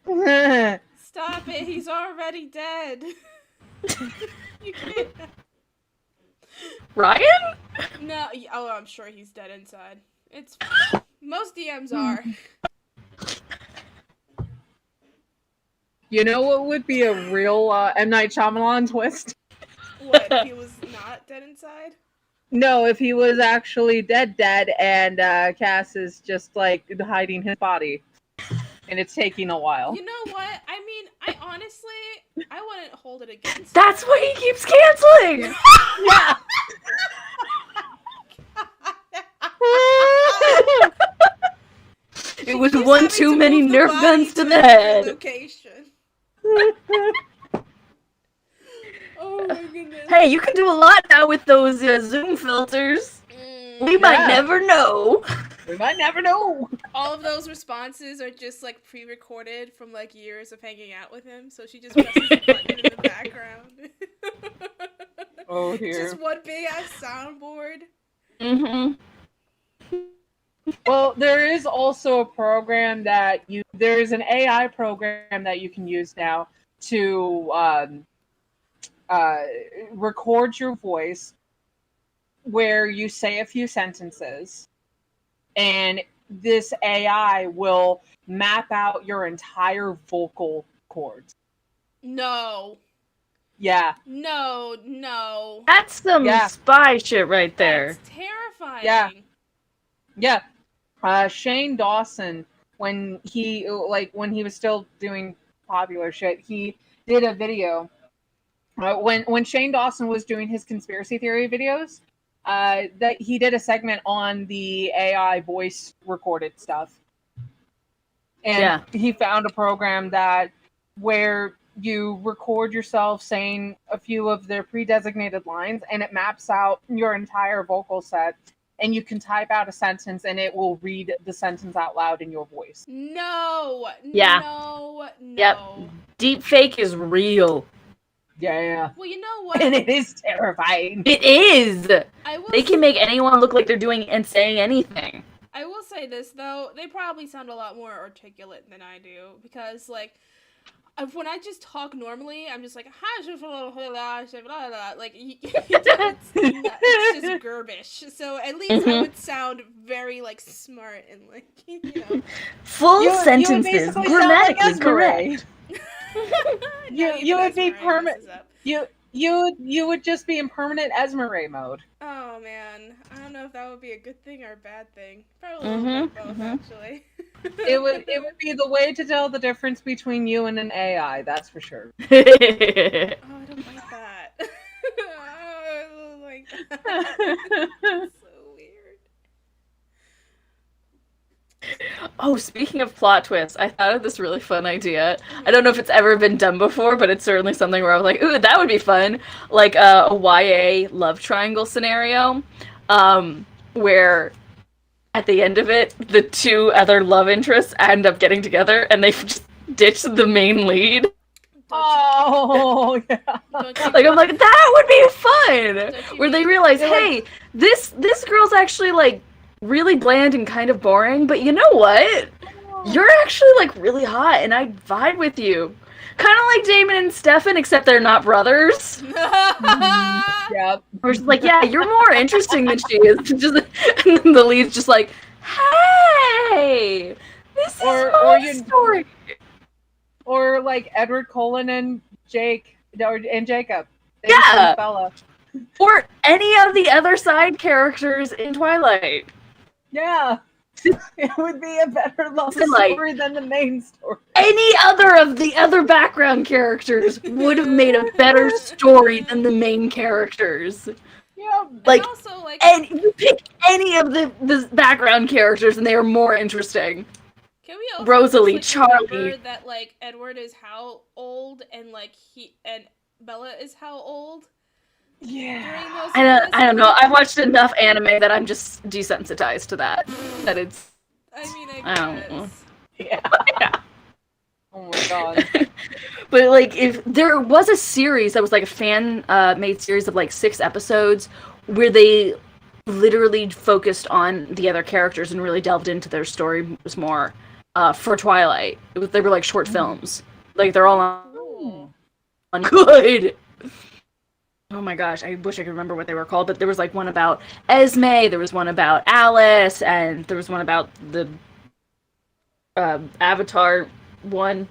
Stop it, he's already dead. You can't. Ryan? No, oh, I'm sure he's dead inside. It's fine. Most DMs are. You know what would be a real M. Night Shyamalan twist? What, if he was not dead inside? No, if he was actually dead, and Cass is just like hiding his body, and it's taking a while. You know what? I mean, I honestly, I wouldn't hold it against That's him. why he keeps canceling. Yeah. It was He's one having too to many move the Nerf body guns to a the different head. Location. Oh my goodness. Hey, you can do a lot now with those Zoom filters. We might Yeah. never know. We might never know. All of those responses are just like pre-recorded from like years of hanging out with him, so she just presses the button in the background. Oh dear. Just one big ass soundboard. Mm-hmm. Well, there is also a program that there is an AI program that you can use now to record your voice where you say a few sentences, and this AI will map out your entire vocal cords. No. Yeah. No. That's some Yeah. spy shit right there. That's terrifying. Yeah. Yeah. Shane Dawson, when he was still doing popular shit, he did a video. When Shane Dawson was doing his conspiracy theory videos, that he did a segment on the AI voice recorded stuff, and he found a program where you record yourself saying a few of their pre-designated lines, and it maps out your entire vocal set and you can type out a sentence, and it will read the sentence out loud in your voice. No. Yeah. No. Yep. Deep fake is real. Yeah. Well, you know what? And it is terrifying. It is. I will They can make anyone look like they're doing and saying anything. I will say this though, they probably sound a lot more articulate than I do because like when I just talk normally, I'm just like like it's just Gerbish. So at least I would sound very like smart and like full You would sentences, basically sound like grammatically correct. You would be permanent. You would just be in permanent Esmeralda mode. Oh man, I don't know if that would be a good thing or a bad thing. Probably a little bit both, actually. It would be the way to tell the difference between you and an AI. That's for sure. Oh, I don't like that. I don't like that. So weird. Oh, speaking of plot twists, I thought of this really fun idea. I don't know if it's ever been done before, but it's certainly something where I was like, ooh, that would be fun. Like a YA love triangle scenario, where at the end of it, the two other love interests end up getting together and they just ditch the main lead. Oh, yeah. Like, I'm like, that would be fun! Where they realize, hey, this girl's actually, like, really bland and kind of boring, but you know what? You're actually, like, really hot, and I vibe with you. Kind of like Damon and Stefan, except they're not brothers. Yep. We're just like, yeah, you're more interesting than she is. Just, and then the lead's just like, hey, this is my story. Or like Edward Cullen and Jacob. Yeah. Bella. Or any of the other side characters in Twilight. Yeah. It would be a better love story than the main story. Any other of the other background characters would have made a better story than the main characters. Yeah. Like, also, and you pick any of the background characters and they are more interesting. Can we also Rosalie, just, like, Charlie. remember that like Edward is how old and like and Bella is how old? Yeah. I don't know. I've watched enough anime that I'm just desensitized to that. That it's. I mean, I don't know. Yeah. Yeah. Oh my god. But like, if there was a series that was like a fan made series of like 6 episodes where they literally focused on the other characters and really delved into their story more for Twilight. They were like short films. Like they're all on good. Oh my gosh, I wish I could remember what they were called, but there was like one about Esme, there was one about Alice, and there was one about the Avatar one.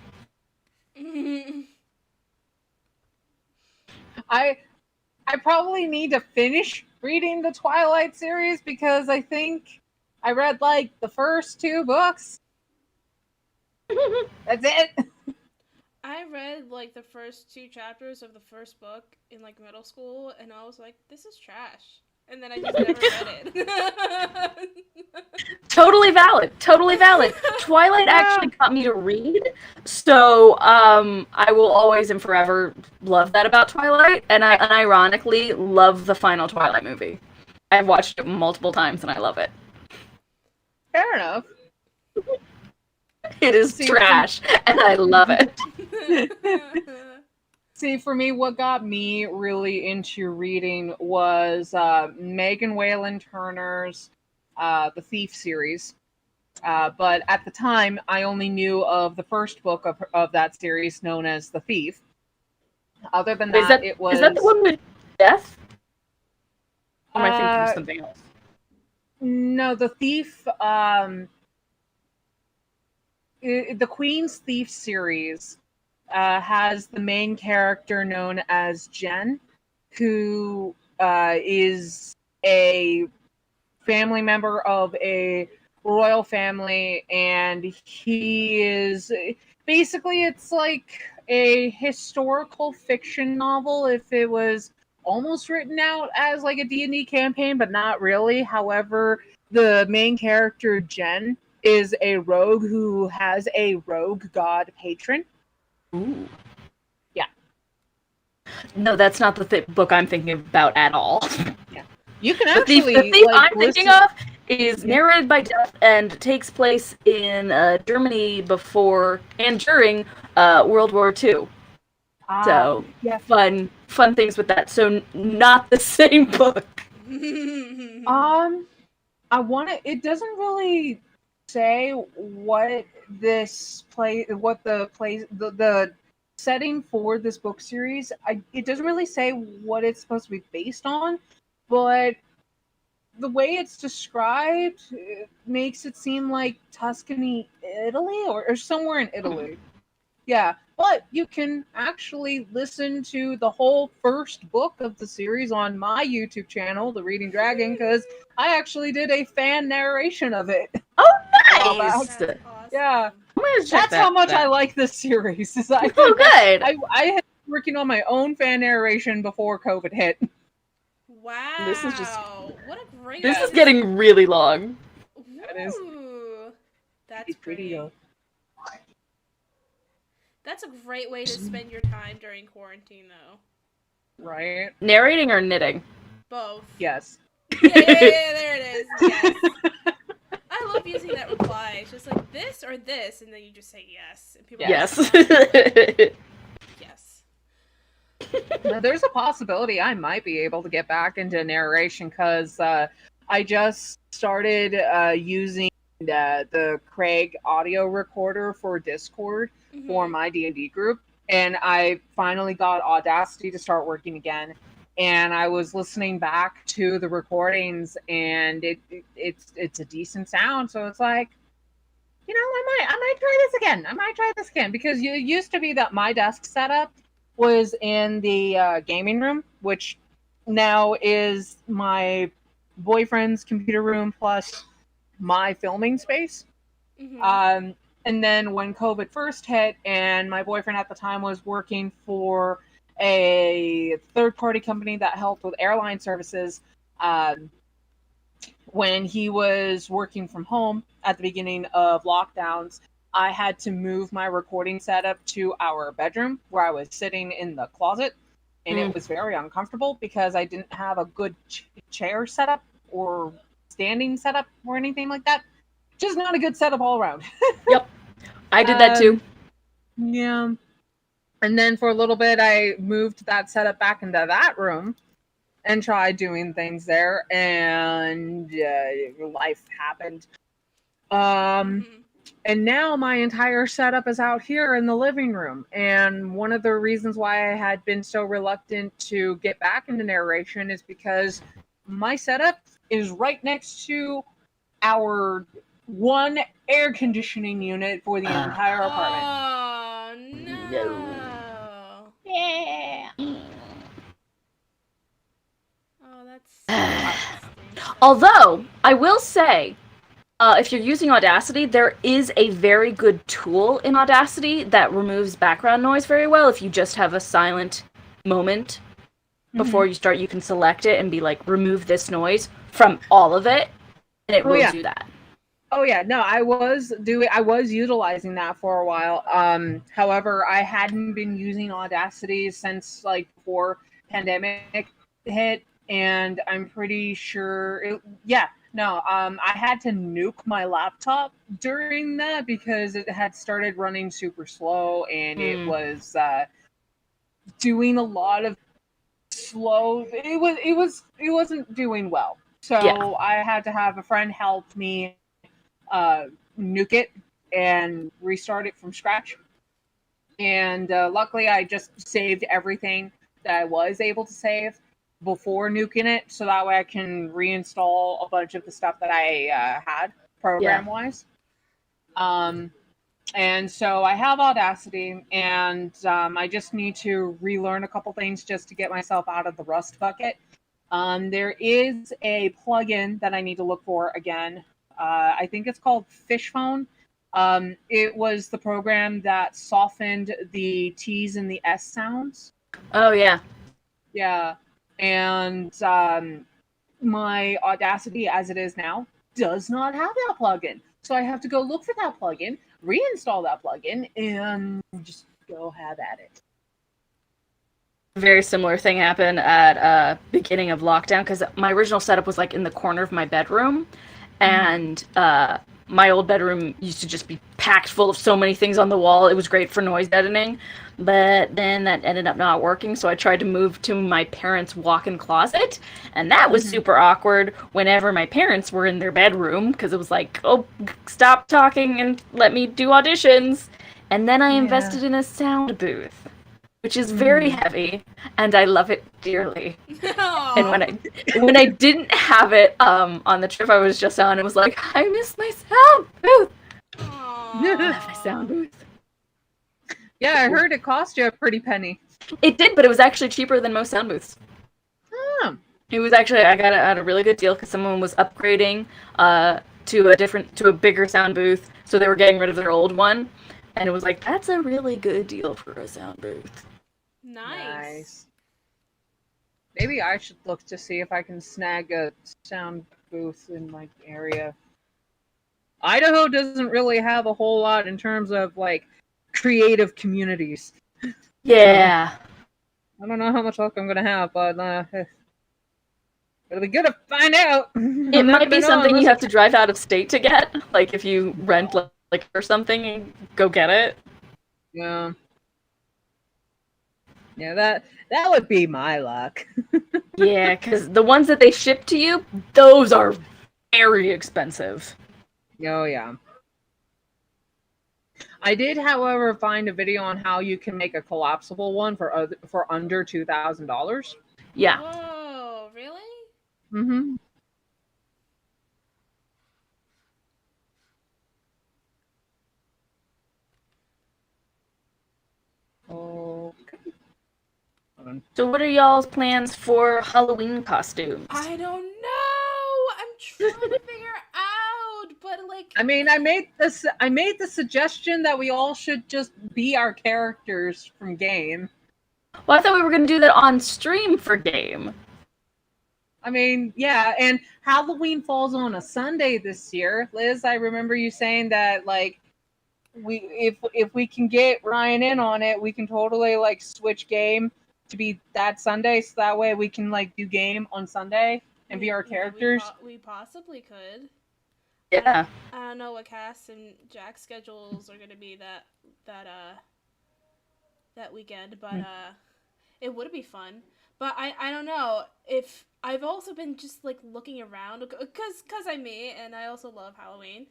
I probably need to finish reading the Twilight series because I think I read like the first 2 books. That's it. I read like the first 2 chapters of the first book in like middle school, and I was like, "This is trash," and then I just never read it. Totally valid. Totally valid. Twilight actually got me to read, so I will always and forever love that about Twilight, and I unironically love the final Twilight movie. I've watched it multiple times and I love it. Fair enough. It is trash, and I love it. See, for me, what got me really into reading was Megan Whalen Turner's The Thief series. But at the time, I only knew of the first book of that series, known as The Thief. Other than that, it was... Is that the one with death? Or am I thinking of something else? No, The Thief... the Queen's Thief series has the main character known as Jen, who is a family member of a royal family, and he is basically, it's like a historical fiction novel if it was almost written out as like a D&D campaign, but not really. However, the main character Jen is a rogue who has a rogue god patron. Ooh. Yeah. No, that's not the book I'm thinking about at all. Yeah. You can But the actually thing like I'm thinking listen. of is narrated by Death and takes place in Germany before and during World War II. So Yeah. fun things with that. So not the same book. I want to. It doesn't really say what the setting for this book series. It doesn't really say what it's supposed to be based on, but the way it's described makes it seem like Tuscany, Italy, or somewhere in Italy. Yeah, but you can actually listen to the whole first book of the series on my YouTube channel, The Reading Dragon, because I actually did a fan narration of it. Oh, while back. nice! That's awesome. Yeah, I'm gonna check that's how much I that. like this series. Is Oh, good. I had been working on my own fan narration before COVID hit. Wow. This is just- what a great. This way is to- getting really long. That is- Ooh, that's It's pretty pretty. That's a great way to spend your time during quarantine, though. Right? Narrating or knitting? Both. Yes. Yeah, there it is. Yes. I love using that reply. It's just like this or this, and then you just say yes. And people are Yes. like, yes. Now, there's a possibility I might be able to get back into narration because I just started using the Craig audio recorder for Discord for my D&D group, and I finally got Audacity to start working again. And I was listening back to the recordings, and it's a decent sound. So it's like, you know, I might try this again. I might try this again because it used to be that my desk setup was in the gaming room, which now is my boyfriend's computer room plus my filming space. And then when COVID first hit, and my boyfriend at the time was working for a third-party company that helped with airline services, when he was working from home at the beginning of lockdowns, I had to move my recording setup to our bedroom where I was sitting in the closet. And it was very uncomfortable because I didn't have a good chair setup or standing setup or anything like that. Just not a good setup all around. Yep. I did that too. Yeah. And then for a little bit, I moved that setup back into that room and tried doing things there, and life happened. And now my entire setup is out here in the living room. And one of the reasons why I had been so reluctant to get back into narration is because my setup is right next to our one air conditioning unit for the entire apartment. Oh, no. Yeah. Oh, that's Although, I will say, if you're using Audacity, there is a very good tool in Audacity that removes background noise very well. If you just have a silent moment before you start, you can select it and be like, remove this noise from all of it, and it will do that. Oh yeah, no, I was utilizing that for a while. However, I hadn't been using Audacity since like before pandemic hit, and I'm pretty sure I had to nuke my laptop during that because it had started running super slow and it was doing a lot of slow. It wasn't doing well. So I had to have a friend help me nuke it and restart it from scratch. And luckily, I just saved everything that I was able to save before nuking it, so that way I can reinstall a bunch of the stuff that I had program-wise. And so I have Audacity, and I just need to relearn a couple things just to get myself out of the rust bucket. There is a plugin that I need to look for again. I think it's called Fishphone. It was the program that softened the T's and the S sounds. Oh, yeah. Yeah. And my Audacity, as it is now, does not have that plugin. So I have to go look for that plugin, reinstall that plugin, and just go have at it. very similar thing happened at beginning of lockdown because my original setup was like in the corner of my bedroom, and my old bedroom used to just be packed full of so many things on the wall. It was great for noise editing, but then that ended up not working, so I tried to move to my parents' walk-in closet, and that was super awkward whenever my parents were in their bedroom because it was like, oh, stop talking and let me do auditions. And then I invested in a sound booth, which is very heavy, and I love it dearly. And when I didn't have it on the trip I was just on, it was like, I miss my sound booth. I love my sound booth. Yeah, I heard it cost you a pretty penny. It did, but it was actually cheaper than most sound booths. Oh. It was actually, I got it at a really good deal because someone was upgrading to a bigger sound booth, so they were getting rid of their old one, and it was like, that's a really good deal for a sound booth. Nice. Maybe I should look to see if I can snag a sound booth in my area. Idaho doesn't really have a whole lot in terms of like creative communities. Yeah. I don't know how much luck I'm gonna have, but it'll be good to find out. It might be something you have to drive out of state to get, like if you rent like or something and go get it. Yeah. Yeah, that would be my luck. Yeah, because the ones that they ship to you, those are very expensive. Oh, yeah. I did, however, find a video on how you can make a collapsible one for under $2,000. Yeah. Whoa, really? Mm-hmm. Okay. So what are y'all's plans for Halloween costumes? I don't know. I'm trying to figure out, but like, I mean, I made the suggestion that we all should just be our characters from game. Well, I thought we were going to do that on stream for game. I mean, yeah, and Halloween falls on a Sunday this year. Liz, I remember you saying that like if we can get Ryan in on it, we can totally like switch game to be that Sunday, so that way we can like do game on Sunday and be our characters. We possibly could. Yeah. I don't know what Cass and Jack's schedules are gonna be that weekend, but it would be fun. But I don't know if I've also been just like looking around because I'm me and I also love Halloween.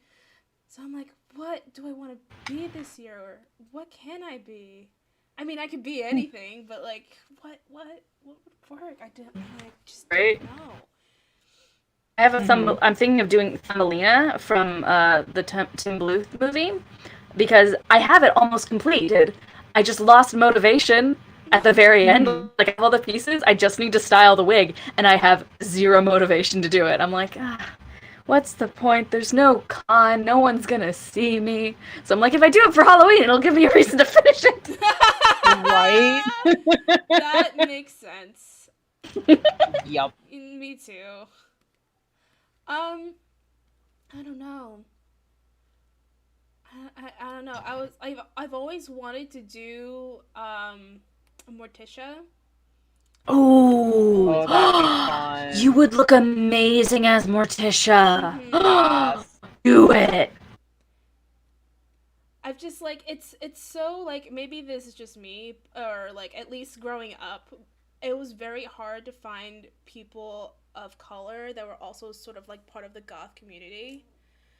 So I'm like, what do I want to be this year, or what can I be? I mean, I could be anything, but like, what would work? I just don't know. I have I'm thinking of doing Thumbelina from the Tim Bluth movie because I have it almost completed. I just lost motivation at the very end. Like, I have all the pieces. I just need to style the wig, and I have zero motivation to do it. I'm like, what's the point? There's no con. No one's gonna see me. So I'm like, if I do it for Halloween, it'll give me a reason to finish it. Right? That makes sense. Yup. Me too. I don't know. I don't know. I've always wanted to do Morticia. Oh, that'd be fun. You would look amazing as Morticia. Yes. Do it. I've just like it's so like maybe this is just me, or like at least growing up, it was very hard to find people of color that were also sort of like part of the goth community.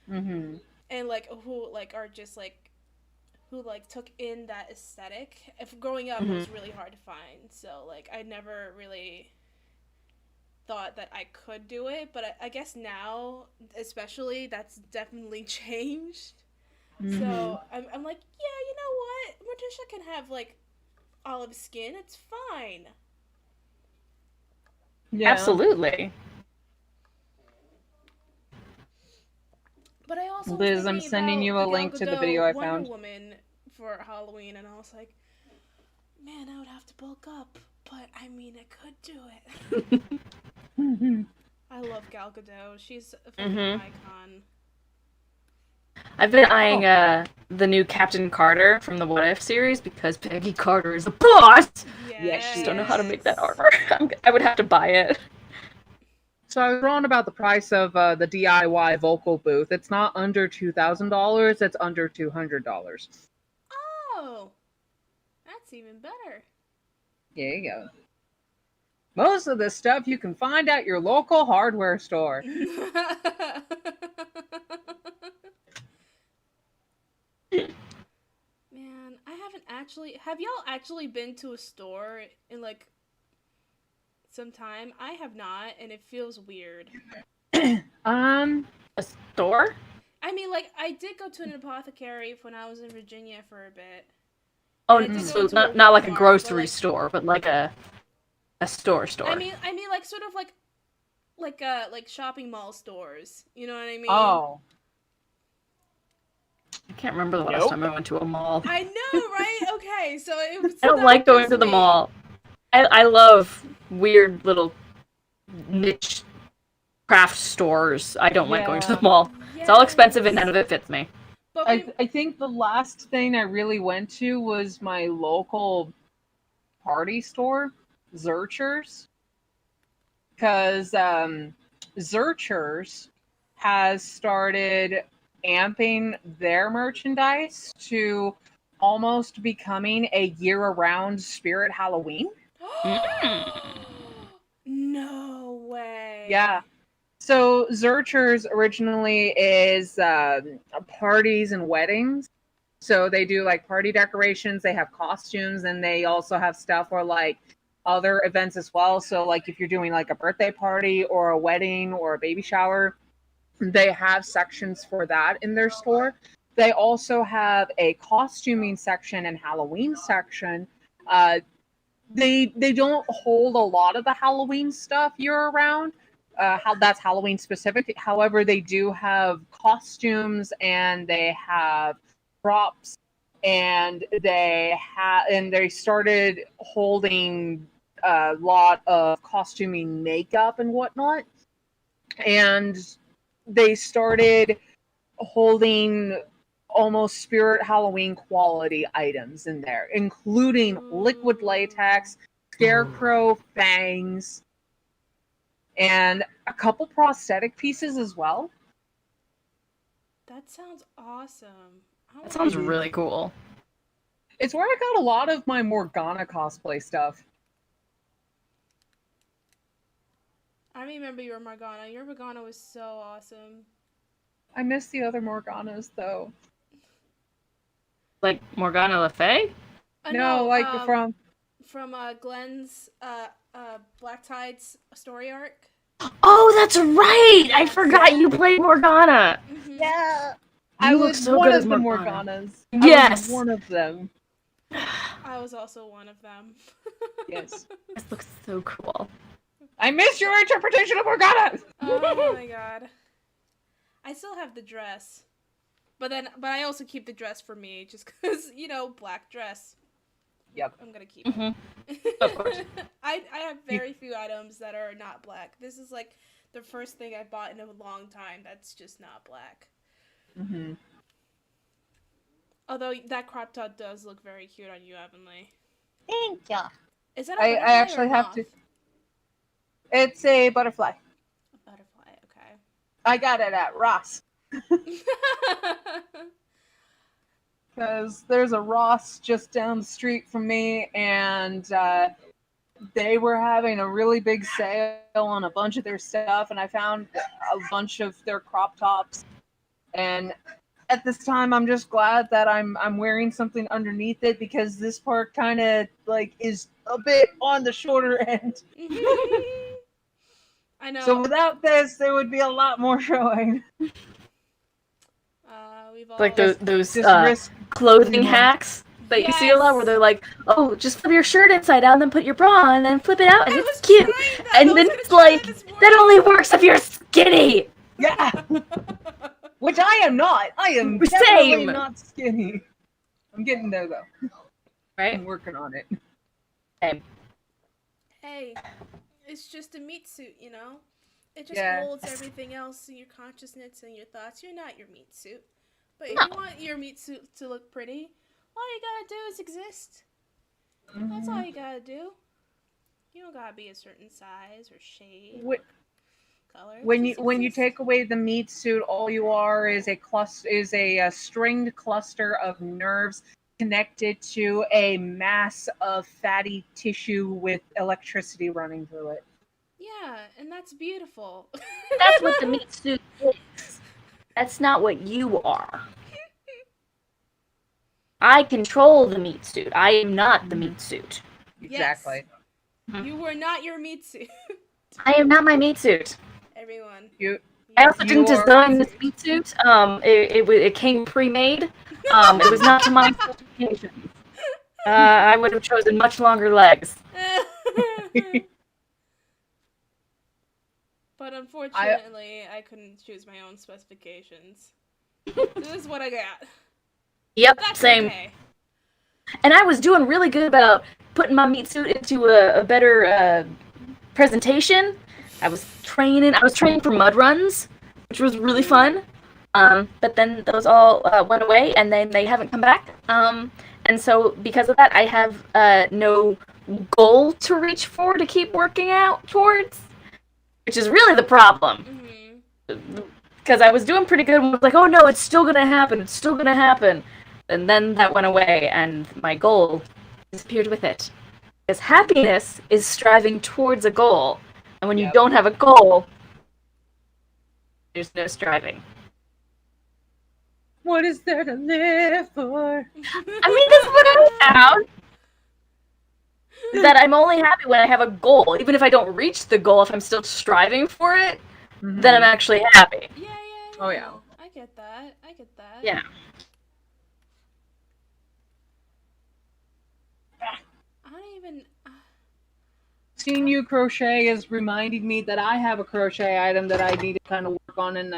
Mm-hmm. And like who like are just like who like took in that aesthetic. If growing up, it was really hard to find. So like I never really thought that I could do it, but I guess now, especially, that's definitely changed. So I'm like, yeah, you know what? Morticia can have like olive skin. It's fine. Yeah. Absolutely. But I also Liz, I'm sending you a link to the video I found. Wonder Woman for Halloween, and I was like, man, I would have to bulk up, but I mean, I could do it. I love Gal Gadot. She's a fucking icon. I've been eyeing the new Captain Carter from the What If series because Peggy Carter is a boss. Yes, she Just don't know how to make that Yes. armor. I would have to buy it. So I was wrong about the price of the DIY vocal booth. It's not under $2,000. It's under $200. Oh, that's even better. There you go. Most of this stuff you can find at your local hardware store. Man, I haven't actually. Have y'all actually been to a store in like some time? I have not, and it feels weird. A store? I mean, like, I did go to an apothecary when I was in Virginia for a bit. Oh, I did so go to a not like a Walmart, grocery but, like, store, but like a store. I mean, like, sort of like shopping mall stores. You know what I mean? Oh. I can't remember the last time I went to a mall. I know, right? Okay, so it was. I don't that like was going to the me. mall. I love weird little niche craft stores. I don't like going to the mall. It's all expensive and none of it fits me. But I think the last thing I really went to was my local party store, Zurcher's. Because Zurcher's has started amping their merchandise to almost becoming a year-round Spirit Halloween. No way. Yeah. So Zurcher's originally is parties and weddings. So they do like party decorations, they have costumes, and they also have stuff for like other events as well. So like if you're doing like a birthday party or a wedding or a baby shower, they have sections for that in their store. They also have a costuming section and Halloween section. They don't hold a lot of the Halloween stuff year round. How that's Halloween specific. However, they do have costumes and they have props, and they started holding a lot of costuming makeup and whatnot, and they started holding almost Spirit Halloween quality items in there, including liquid latex, scarecrow fangs, and a couple prosthetic pieces as well. That sounds awesome. That sounds really cool. It's where I got a lot of my Morgana cosplay stuff. I remember your Morgana. Your Morgana was so awesome. I miss the other Morganas though. Like Morgana Le Fay? No, like from Glenn's Black Tide's story arc. Oh, that's right! I Yes. forgot you played Morgana! Mm-hmm. Yeah. You I look was so one good of as the Morgana. Morganas. Yes! I was one of them. I was also one of them. Yes. This looks so cool. I miss your interpretation of Morgana! Oh my god. I still have the dress. But I also keep the dress for me, just because, black dress. Yep. I'm gonna keep it. Of course. I have very few items that are not black. This is like the first thing I bought in a long time that's just not black. Mm-hmm. Although that crop top does look very cute on you, Avonlea. Thank you. Is that a I butterfly actually or a have moth? to. It's a butterfly. A butterfly, okay. I got it at Ross. Because there's a Ross just down the street from me, and they were having a really big sale on a bunch of their stuff, and I found a bunch of their crop tops. And at this time, I'm just glad that I'm wearing something underneath it, because this part kind of like is a bit on the shorter end. I know. So without this, there would be a lot more showing. We've all Like those risk clothing hacks that you see a lot, where they're like, "Oh, just flip your shirt inside out and then put your bra on and then flip it out and it's cute." And then it's like, that only works if you're skinny. Yeah. Which I am not. I am Same. definitely not skinny. I'm getting there though. Right? I'm working on it. Hey, it's just a meat suit, It just Yeah. holds everything else in your consciousness and your thoughts. You're not your meat suit. But if No. you want your meat suit to look pretty, all you gotta do is exist. That's all you gotta do. You don't gotta be a certain size or shade or color. When Just you exist. take away the meat suit, all you are is a stringed cluster of nerves connected to a mass of fatty tissue with electricity running through it. Yeah, and that's beautiful. That's what the meat suit is. That's not what you are. I control the meat suit. I am not the meat suit. Exactly. You were not your meat suit. I am not my meat suit. Everyone. I also You didn't are- design this meat suit. It came pre-made. It was not to my specifications. I would have chosen much longer legs. But unfortunately, I couldn't choose my own specifications. This is what I got. Yep, That's same. okay. And I was doing really good about putting my meat suit into a better presentation. I was training for mud runs, which was really fun. But then those all went away, and then they haven't come back. And so because of that, I have no goal to reach for to keep working out towards, which is really the problem. Because I was doing pretty good and was like, oh no, it's still gonna happen, it's still gonna happen. And then that went away, and my goal disappeared with it. Because happiness is striving towards a goal. And when you don't have a goal, there's no striving. What is there to live for? I mean, that's what I found. That I'm only happy when I have a goal. Even if I don't reach the goal, if I'm still striving for it, then I'm actually happy. Yeah. Oh, yeah. I get that. Yeah. I don't even... Seeing you crochet is reminding me that I have a crochet item that I need to kind of work on, and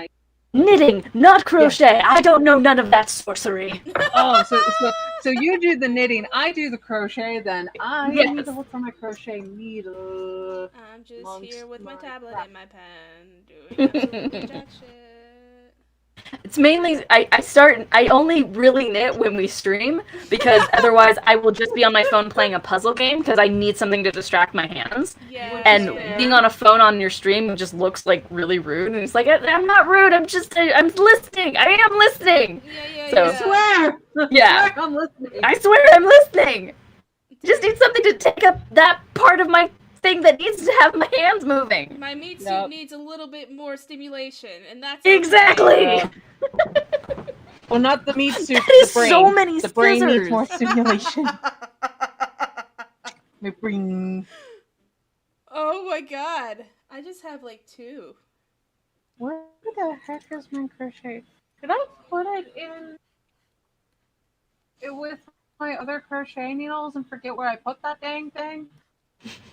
Knitting, not crochet. I don't know none of that sorcery. So you do the knitting, I do the crochet, then I need to look for my crochet needle. I'm just here with my tablet and my pen, doing absolutely jack shit. It's mainly I only really knit when we stream, because otherwise I will just be on my phone playing a puzzle game because I need something to distract my hands. Yeah. And being on a phone on your stream just looks like really rude, and it's like, I'm not rude, I'm listening. I am listening. Yeah. So- I swear! Yeah. I'm listening. I swear I'm listening. Just need something to take up that part of my thing that needs to have my hands moving. My meat suit Yep. needs a little bit more stimulation, and that's Exactly. Well, not the meat suit, That is the brain. so many The brain scissors. needs more stimulation. My brain. Oh my god. I just have like 2. Where the heck is my crochet? Did I put it in with my other crochet needles and forget where I put that dang thing?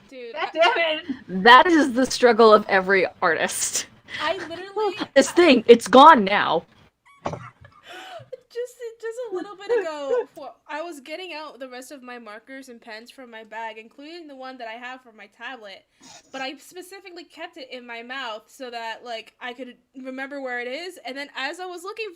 Dude, God damn it! That is the struggle of every artist. I literally This thing, it's gone now. just a little bit ago, I was getting out the rest of my markers and pens from my bag, including the one that I have for my tablet. But I specifically kept it in my mouth so that like I could remember where it is. And then as I was looking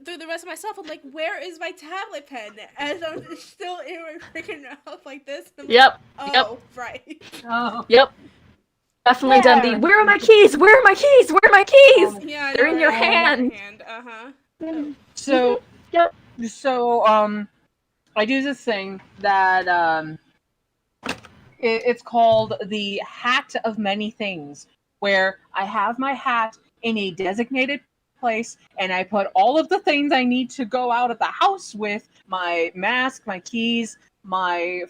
through the rest of my stuff, I'm like, where is my tablet pen? As I'm still in my freaking mouth like this. And I'm Yep. like, Yep. oh, right. Oh. Yep. Definitely done the, where are my keys? Where are my keys? Where are my keys? Yeah, I They're know, in your right? hand. Uh-huh. So, Yep. I do this thing that, it's called the Hat of Many Things, where I have my hat in a designated place, and I put all of the things I need to go out of the house with, my mask, my keys, my,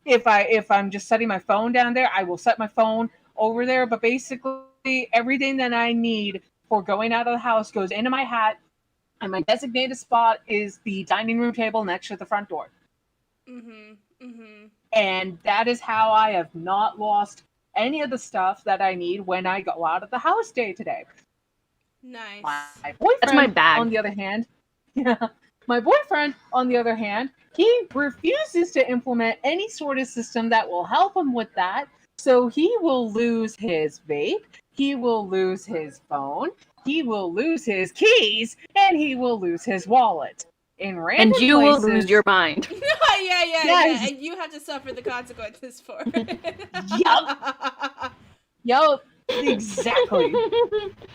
if I'm just setting my phone down there, I will set my phone over there, but basically everything that I need for going out of the house goes into my hat, and my designated spot is the dining room table next to the front door. And that is how I have not lost any of the stuff that I need when I go out of the house day to day. Nice. My boyfriend, That's my bag. on the other hand, my boyfriend, on the other hand, he refuses to implement any sort of system that will help him with that. So he will lose his vape, he will lose his phone, he will lose his keys and he will lose his wallet. In random And you places, will lose your mind. yeah. Yes. And you have to suffer the consequences for Yup, exactly.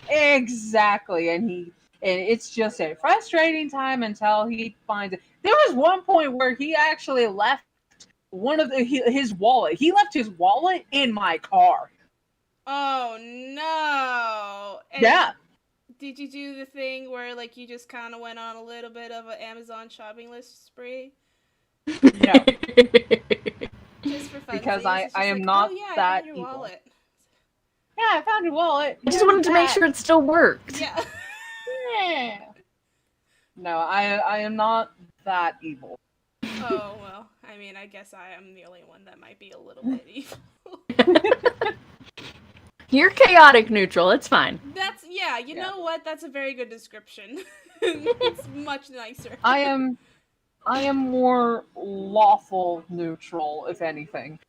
Exactly. And it's just a frustrating time until he finds it. There was one point where he actually left his wallet. He left his wallet in my car. Oh no. And Yeah. did you do the thing where like you just kind of went on a little bit of an Amazon shopping list spree? No. Just for fun. Because I am not I that found your evil. wallet. Yeah, I found your wallet. I just wanted to make sure it still worked. Yeah. Yeah. No, I am not that evil. Oh well. I mean, I guess I am the only one that might be a little bit evil. You're chaotic neutral. It's fine. That's You know what? That's a very good description. It's much nicer. I am more lawful neutral, if anything.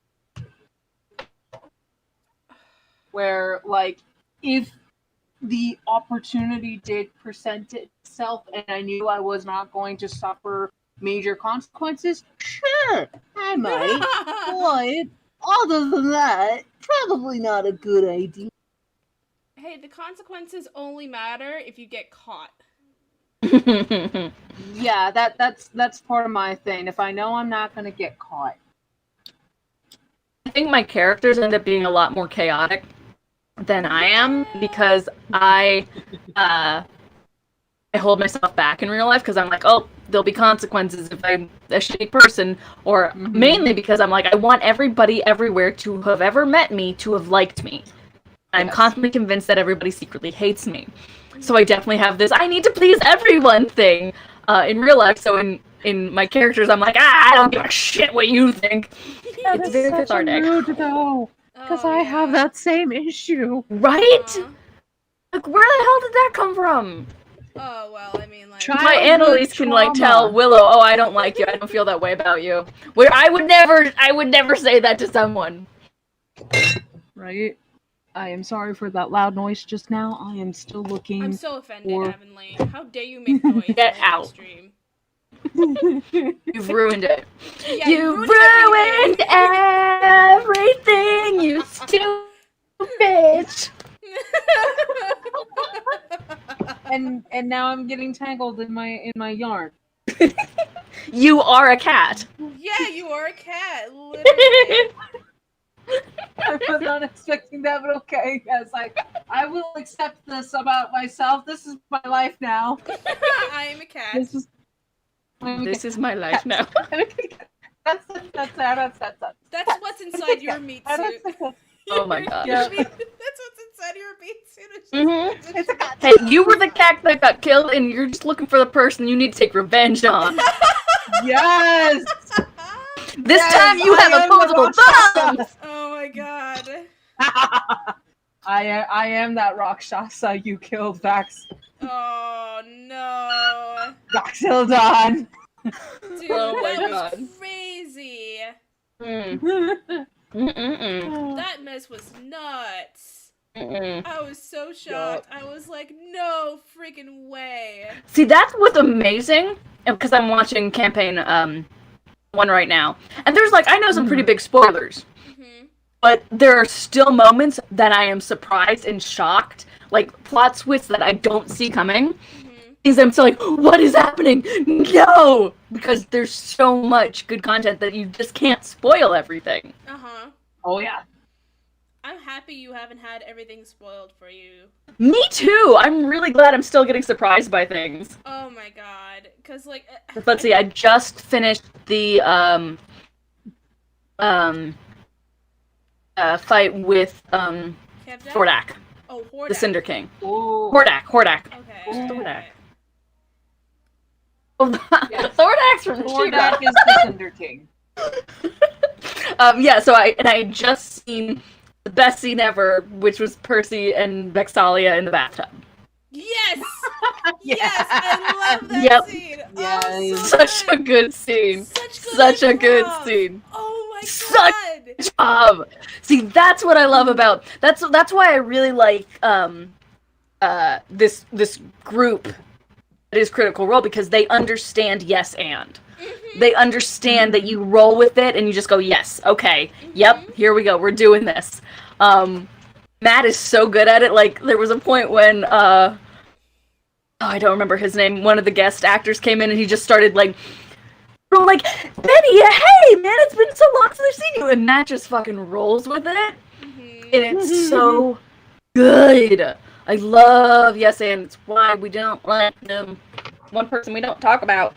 Where, like, if the opportunity did present itself and I knew I was not going to suffer major consequences, sure, I might. But other than that, probably not a good idea. Hey, the consequences only matter if you get caught. Yeah, that's part of my thing. If I know I'm not gonna get caught. I think my characters end up being a lot more chaotic than I am because I hold myself back in real life because I'm like, oh, there'll be consequences if I'm a shitty person, or mainly because I'm like, I want everybody everywhere to have ever met me to have liked me. I'm constantly convinced that everybody secretly hates me. So I definitely have this I need to please everyone thing in real life. So in my characters, I'm like, I don't give a shit what you think. It's very cathartic. Because I have that same issue. Right? Aw. Like, where the hell did that come from? Oh well, I mean, like. Try- My Annalise can like tell Willow, oh, I don't like you. I don't feel that way about you. Where I would never say that to someone. Right? I am sorry for that loud noise just now. I am still looking. I'm so offended, or- Avonlane. How dare you make noise Get on the out. stream? You've ruined it. Yeah, You ruined everything, you stupid bitch. and now I'm getting tangled in my yarn. You are a cat. Yeah, you are a cat, literally. I was not expecting that, but okay. Yes, I will accept this about myself. This is my life now. I am a cat. This is my life now. That's That's what's inside your meat suit. Oh my god. Yeah. That's what's inside your meat suit. It's a cat. Hey, you were the cat that got killed, and you're just looking for the person you need to take revenge on. Yes. This Yes, time you I have am the opposable Rakshasa. thumbs! Oh my god. I am that Rakshasa you killed, Vax. Oh no. Vaxildon. Dude, Oh my that God. was crazy. Mm. That mess was nuts. I was so shocked. I was like, no freaking way. See, that's what's amazing, because I'm watching campaign 1 right now, and there's like, I know some pretty big spoilers, but there are still moments that I am surprised and shocked, like plot twists that I don't see coming. Is I'm still like, what is happening? No! Because there's so much good content that you just can't spoil everything. Uh-huh. Oh yeah. I'm happy you haven't had everything spoiled for you. Me too! I'm really glad I'm still getting surprised by things. Oh my god. Cause like... Let's see, I just finished the, fight with, Kevdak? Hordak, Oh, Hordak. the Cinder King. Ooh. Hordak. Okay. Hordak. okay. Oh, Thordak's from Hordak She-Ra. is the Cinder King. Yeah, so I had just seen the best scene ever, which was Percy and Vexalia in the bathtub. Yes! Yes! I love that Yep. scene! Yes. Oh, so Such a good scene. Such a good improv. scene. Oh my Such- god! See, that's what I love about that's why I really like this group that is Critical Role because they understand yes and. They understand that you roll with it and you just go, yes, okay, yep, here we go, we're doing this. Matt is so good at it. Like, there was a point when, I don't remember his name, one of the guest actors came in and he just started, like, Benny, hey, man, it's been so long since I've seen you. And Matt just fucking rolls with it. And it's so good. I love yes and. It's why we don't like one person we don't talk about.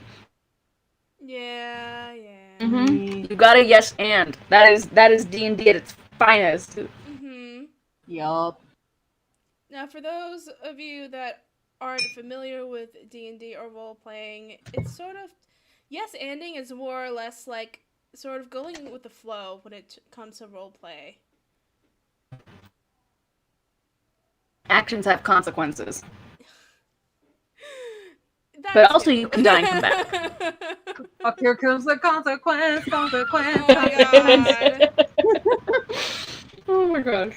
Yeah. You gotta yes and. That is D&D at its finest. Yup. Now, for those of you that aren't familiar with D&D or role-playing, it's sort of... Yes, anding is more or less like sort of going with the flow when it comes to roleplay. Actions have consequences. But also you can die and come back. Fuck, here comes the consequence. Oh my god. Oh my god.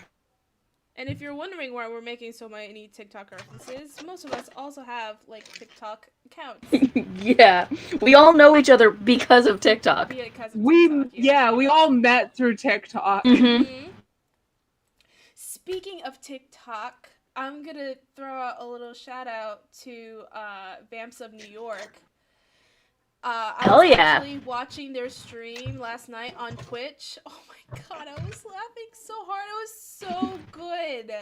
And if you're wondering why we're making so many TikTok references, most of us also have, like, TikTok accounts. Yeah. We all know each other because of TikTok. Yeah, because of TikTok, we all met through TikTok. Speaking of TikTok, I'm gonna throw out a little shout out to Vamps of New York. I was actually watching their stream last night on Twitch. Oh my god, I was laughing so hard. It was so good.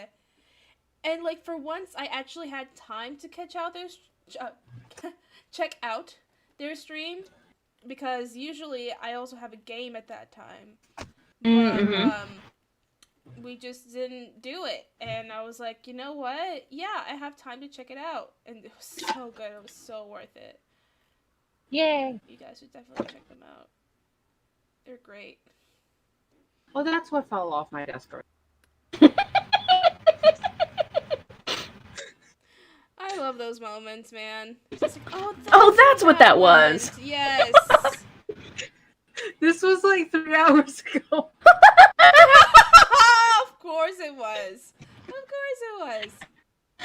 And like for once, I actually had time to check out their stream because usually I also have a game at that time. But, we just didn't do it, and I was like, you know what? Yeah, I have time to check it out, and it was so good. It was so worth it. Yay! You guys should definitely check them out. They're great. Well, that's what fell off my desk. I love those moments, man. Just like, that's what that was. Yes. This was like 3 hours ago. Of course it was. Of course it was.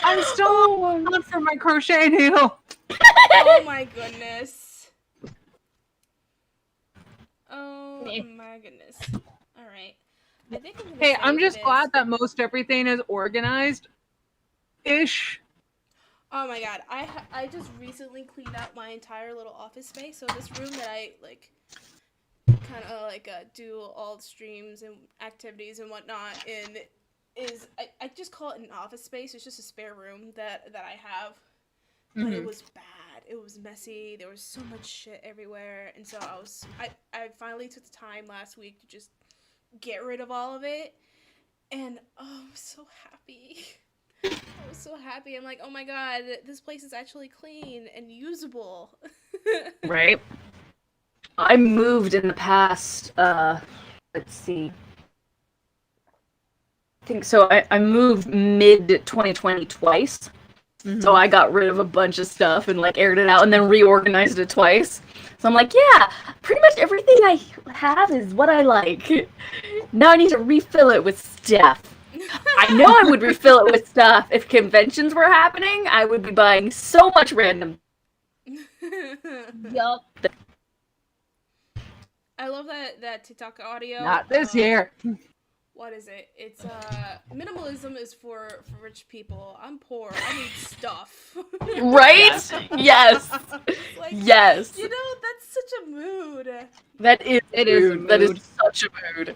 I'm still on for my crochet needle. Oh my goodness. Oh my goodness. All right. I think I'm just glad that most everything is organized. Ish. Oh my god. I just recently cleaned out my entire little office space. So this room that I like kind of like do all the streams and activities and whatnot in is I just call it an office space. It's just a spare room that I have. But it was bad. It was messy. There was so much shit everywhere. And so I finally took the time last week to just get rid of all of it. And I was so happy. I was so happy. I'm like, oh my god, this place is actually clean and usable. Right? I moved in the past, let's see. I think so. I moved mid-2020 twice. So I got rid of a bunch of stuff and like aired it out and then reorganized it twice. So I'm like, yeah, pretty much everything I have is what I like. Now I need to refill it with stuff. I know I would refill it with stuff if conventions were happening. I would be buying so much random. Yup. I love that TikTok audio. Not this year. What is it? It's minimalism is for rich people. I'm poor. I need stuff. Right? Yes. Like, yes. You know, that's such a mood. That is It a is a mood. That is mood. such a mood.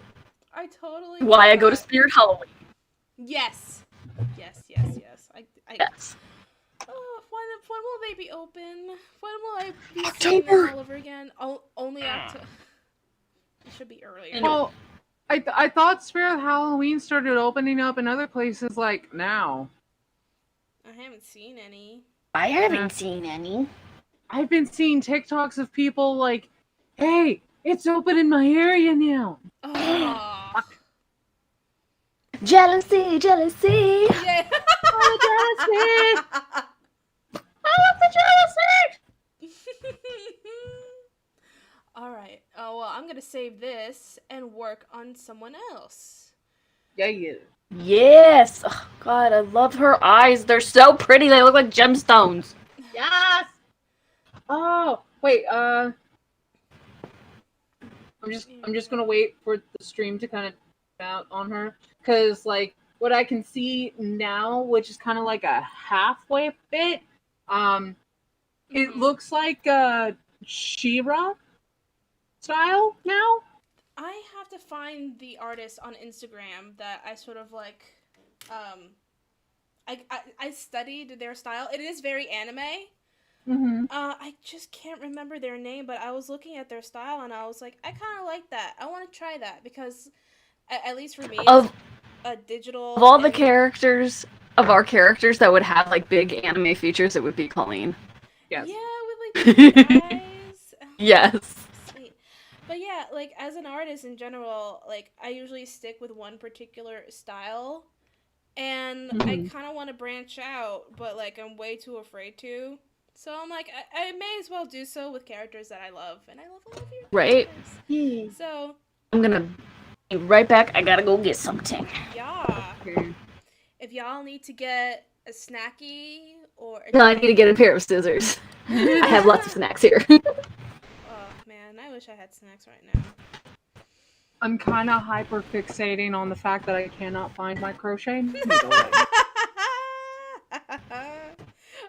I totally. Why I get go to that. Spirit Halloween. Yes. I Yes. Oh, when will they be open? When will I be seeing October. them all over again? Only October. It should be earlier. Well, I thought Spirit Halloween started opening up in other places like now. I haven't seen any. I haven't seen any. I've been seeing TikToks of people like, hey, it's open in my area now. Oh. Jealousy, jealousy. Yeah. Oh, jealousy. I love the jealousy. All right. Oh well, I'm gonna save this and work on someone else. Yeah. Yes! Oh, God, I love her eyes. They're so pretty. They look like gemstones. Yes. Oh wait. I'm just gonna wait for the stream to kind of out on her, because like what I can see now, which is kind of like a halfway bit, it looks like She-Ra style now. I have to find the artist on Instagram that I sort of like. I studied their style. It is very anime. Mm-hmm. I just can't remember their name, but I was looking at their style and I was like, I kind of like that. I want to try that because, at least for me, Of a digital. all the characters, of our characters that would have like big anime features, it would be Colleen. Yes. Yeah, with like big eyes. Yes. Sweet. But yeah, like as an artist in general, like I usually stick with one particular style. And I kind of want to branch out, but like I'm way too afraid to. So I'm like, I may as well do so with characters that I love, and I love all of your characters. Right. So I'm gonna be right back. I gotta go get something. yeah, if y'all need to get a snacky or No, I need to get a pair of scissors. I have lots of snacks here. Oh man, I wish I had snacks right now. I'm kind of hyper fixating on the fact that I cannot find my crochet needle.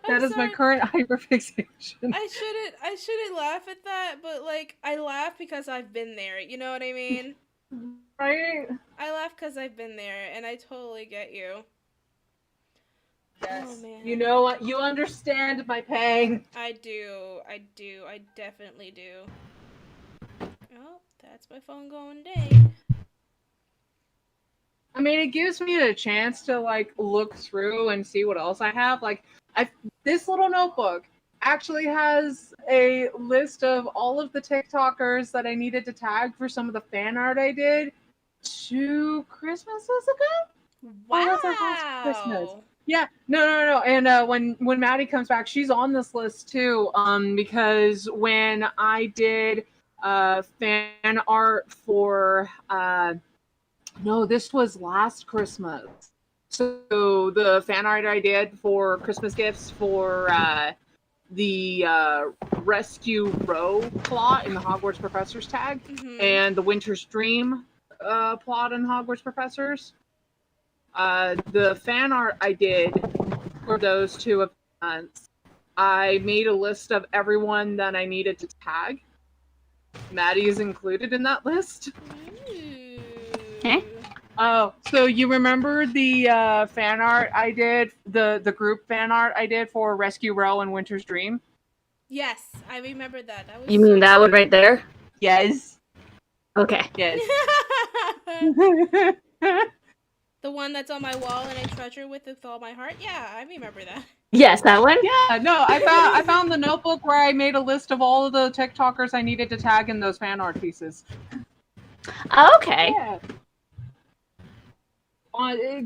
That is my current hyper fixation. I shouldn't laugh at that, but like I laugh because I've been there. You know what I mean? Right? I laugh because I've been there, and I totally get you. Yes. Oh man. You know what? You understand my pain. I do. I definitely do. Oh, that's my phone going ding. I mean, it gives me a chance to like look through and see what else I have. Like, this little notebook actually has a list of all of the TikTokers that I needed to tag for some of the fan art I did 2 Christmases ago. Wow. Or was it last Christmas? Yeah, no. And when Maddie comes back, she's on this list too. Because when I did fan art for no, this was last Christmas. So the fan art I did for Christmas gifts for the Rescue Row plot in the Hogwarts Professors tag, and the Winter's Dream plot in Hogwarts Professors. The fan art I did for those 2 events, I made a list of everyone that I needed to tag. Maddie is included in that list. Okay. Oh, so you remember the fan art I did, the group fan art I did for Rescue Row and Winter's Dream? Yes, I remember that. That was You mean that one right there? Yes. Okay. Yes. The one that's on my wall and I treasure with all my heart? Yeah, I remember that. Yes, that one? Yeah, no, I found the notebook where I made a list of all of the TikTokers I needed to tag in those fan art pieces. Okay. Yeah.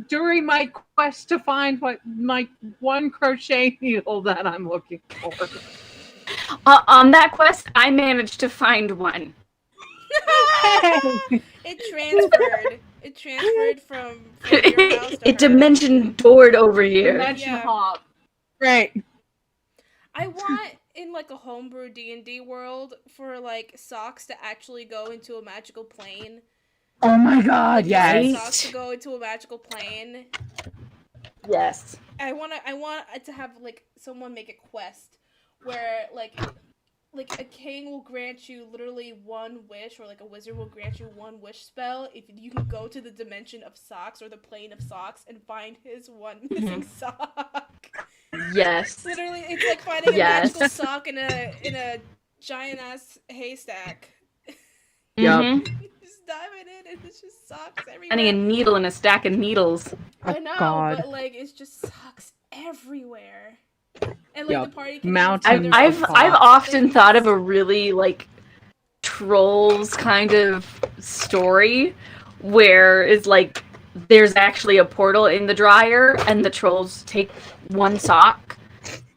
During my quest to find my one crochet needle that I'm looking for. On that quest, I managed to find one. It transferred. It transferred from your house to It dimension doored over here. Dimension hop. Great. I want in like a homebrew D&D world for like socks to actually go into a magical plane. Oh my god, like, yes. Socks to go into a magical plane. Yes. I want to have like someone make a quest where like a king will grant you literally one wish, or like a wizard will grant you one wish spell if you can go to the dimension of socks or the plane of socks and find his one missing sock. Yes. Literally, it's like finding a magical sock in a giant ass haystack. Yep. Just diving in and it's just socks everywhere. Finding a needle in a stack of needles. I know, but like it's just socks everywhere. And like the party can I've often thought of a really like Trolls kind of story where is like there's actually a portal in the dryer and the trolls take one sock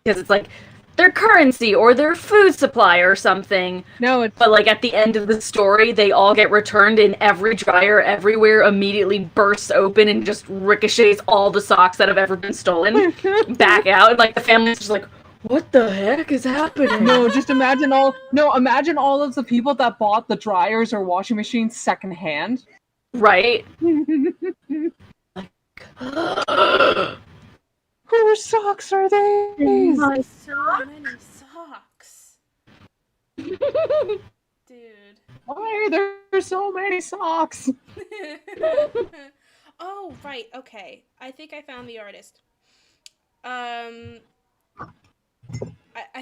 because it's like their currency or their food supply or something. No, it's But like at the end of the story, they all get returned, and every dryer everywhere immediately bursts open and just ricochets all the socks that have ever been stolen back out. And like the family's just like, what the heck is happening? no. Just imagine all. No, imagine all of the people that bought the dryers or washing machines secondhand. Right? Whose socks are these? My So many socks. Dude. Why are there so many socks? Oh, right. Okay. I think I found the artist. I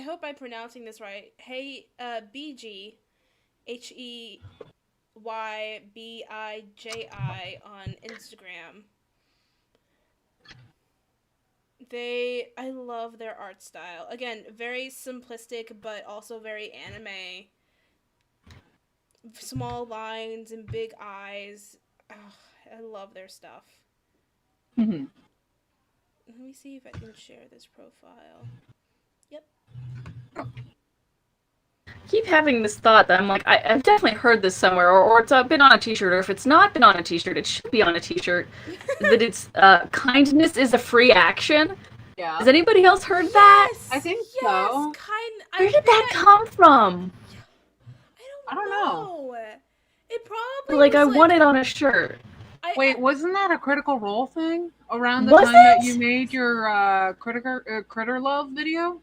hope I'm pronouncing this right. Hey, BG, HEYBIJI on Instagram. I love their art style. Again, very simplistic, but also very anime. Small lines and big eyes. Ugh, I love their stuff. Mhm. Let me see if I can share this profile. Yep. Keep having this thought that I'm like, I've definitely heard this somewhere, or it's been on a t-shirt, or if it's not been on a t-shirt, it should be on a t-shirt, that it's, kindness is a free action. Yeah. Has anybody else heard that? Yes, I think yes, so. Where did that come from? I don't know. It probably Like, was I want it on a shirt. Wait, wasn't that a Critical Role thing around the Was time that it? you made your Critter Love video?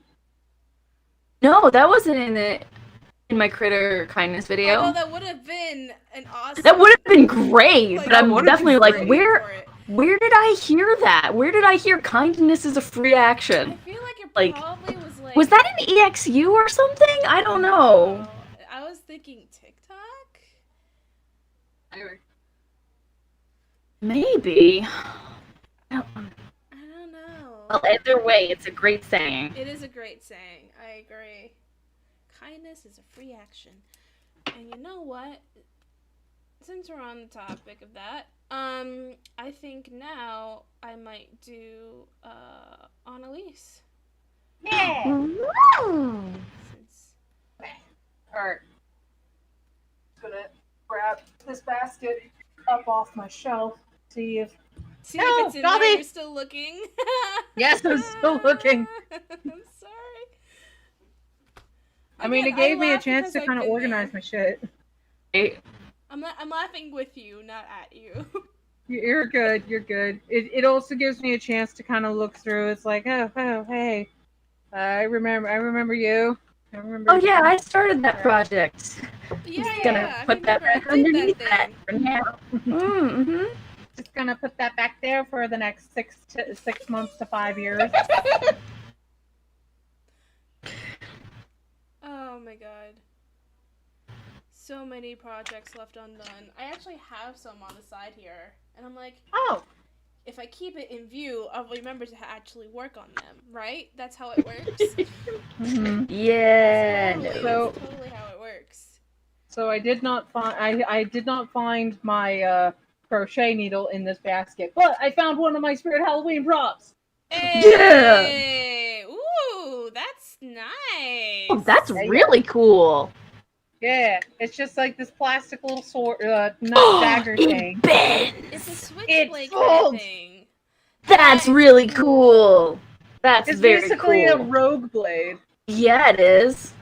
No, that wasn't in my critter kindness video. Although that would have been an awesome. That would have been great, Like, but I'm that would've definitely been like, great where did I hear that? Where did I hear kindness is a free I action? feel like it like, probably was like. Was that an EXU or something? I don't know. I was thinking TikTok. Anyway. Maybe. I don't I don't know. Well, either way, it's a great saying. It is a great saying. I agree. Kindness is a free action. And you know what? Since we're on the topic of that, I think now I might do Annalise. Yeah. Since Alright. Just gonna grab this basket up off my shelf. See if if it's in Dobby! there, you're still looking. Yes, I'm still looking. I'm sorry. I mean, it Again, gave me a laugh chance because to I've kind of been organize there. my shit. I'm laughing with you, not at you. You're good. You're good. It also gives me a chance to kind of look through. It's like, oh, hey, I remember you. I remember. Oh yeah, I started that project. Yeah, Just gonna yeah. put that back I did underneath that that thing. for now. Mm-hmm. Just gonna put that back there for the next 6 months to 5 years. Oh my god. So many projects left undone. I actually have some on the side here. And I'm like, Oh, if I keep it in view, I'll remember to actually work on them, right? That's how it works. Yeah. Totally, So- that's totally how it works. so I did not find I did not find my crochet needle in this basket, but I found one of my Spirit Halloween props. Hey! Ooh, that's nice. Oh, that's really cool. Yeah, it's just like this plastic little sword, not dagger thing. Ben! It's a switchblade It kind of folds. thing. That's really cool. That's It's very basically cool. a rogue blade. Yeah, it is.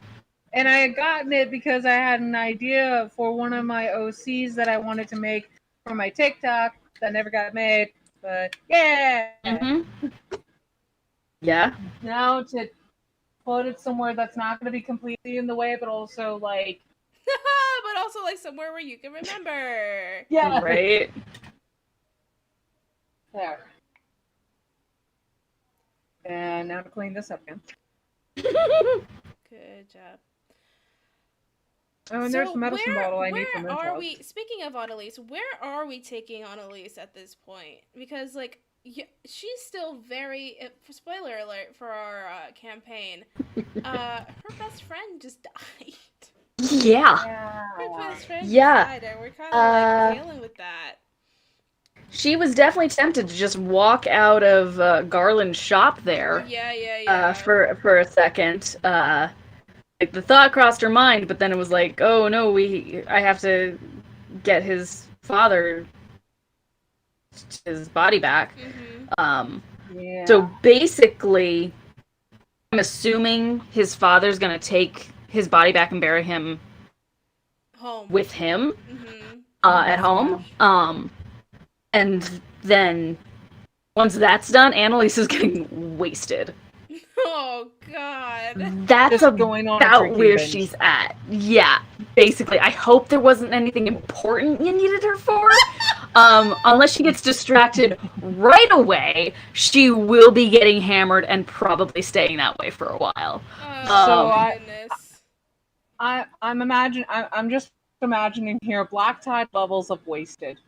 And I had gotten it because I had an idea for one of my OCs that I wanted to make for my TikTok that never got made. But yeah, Mm-hmm. Yeah. now to put it somewhere that's not going to be completely in the way, but also like But also like somewhere where you can remember. yeah, Right. there. And now to clean this up again. Good job. Oh, and there's the medicine bottle I need from Where are Mentos. we? Speaking of Annalise, where are we taking Annalise at this point? Because like, she's still very. Spoiler alert for our campaign. Her best friend just died. Yeah. Her best friend Yeah. just died, and we're kind of like dealing with that. she was definitely tempted to just walk out of Garland's shop there. Yeah. For a second. Like the thought crossed her mind, but then it was like, oh no, I have to get his father his body back. Yeah. So basically, I'm assuming his father's gonna take his body back and bury him Home. with him Mm-hmm. at home. And then once that's done, Annalise is getting wasted. Oh God. That's Just going on a about drinking where binge. she's at. Yeah, basically. I hope there wasn't anything important you needed her for. Unless she gets distracted right away, she will be getting hammered and probably staying that way for a while. Oh So goodness. I'm just imagining here black tide levels of wasted.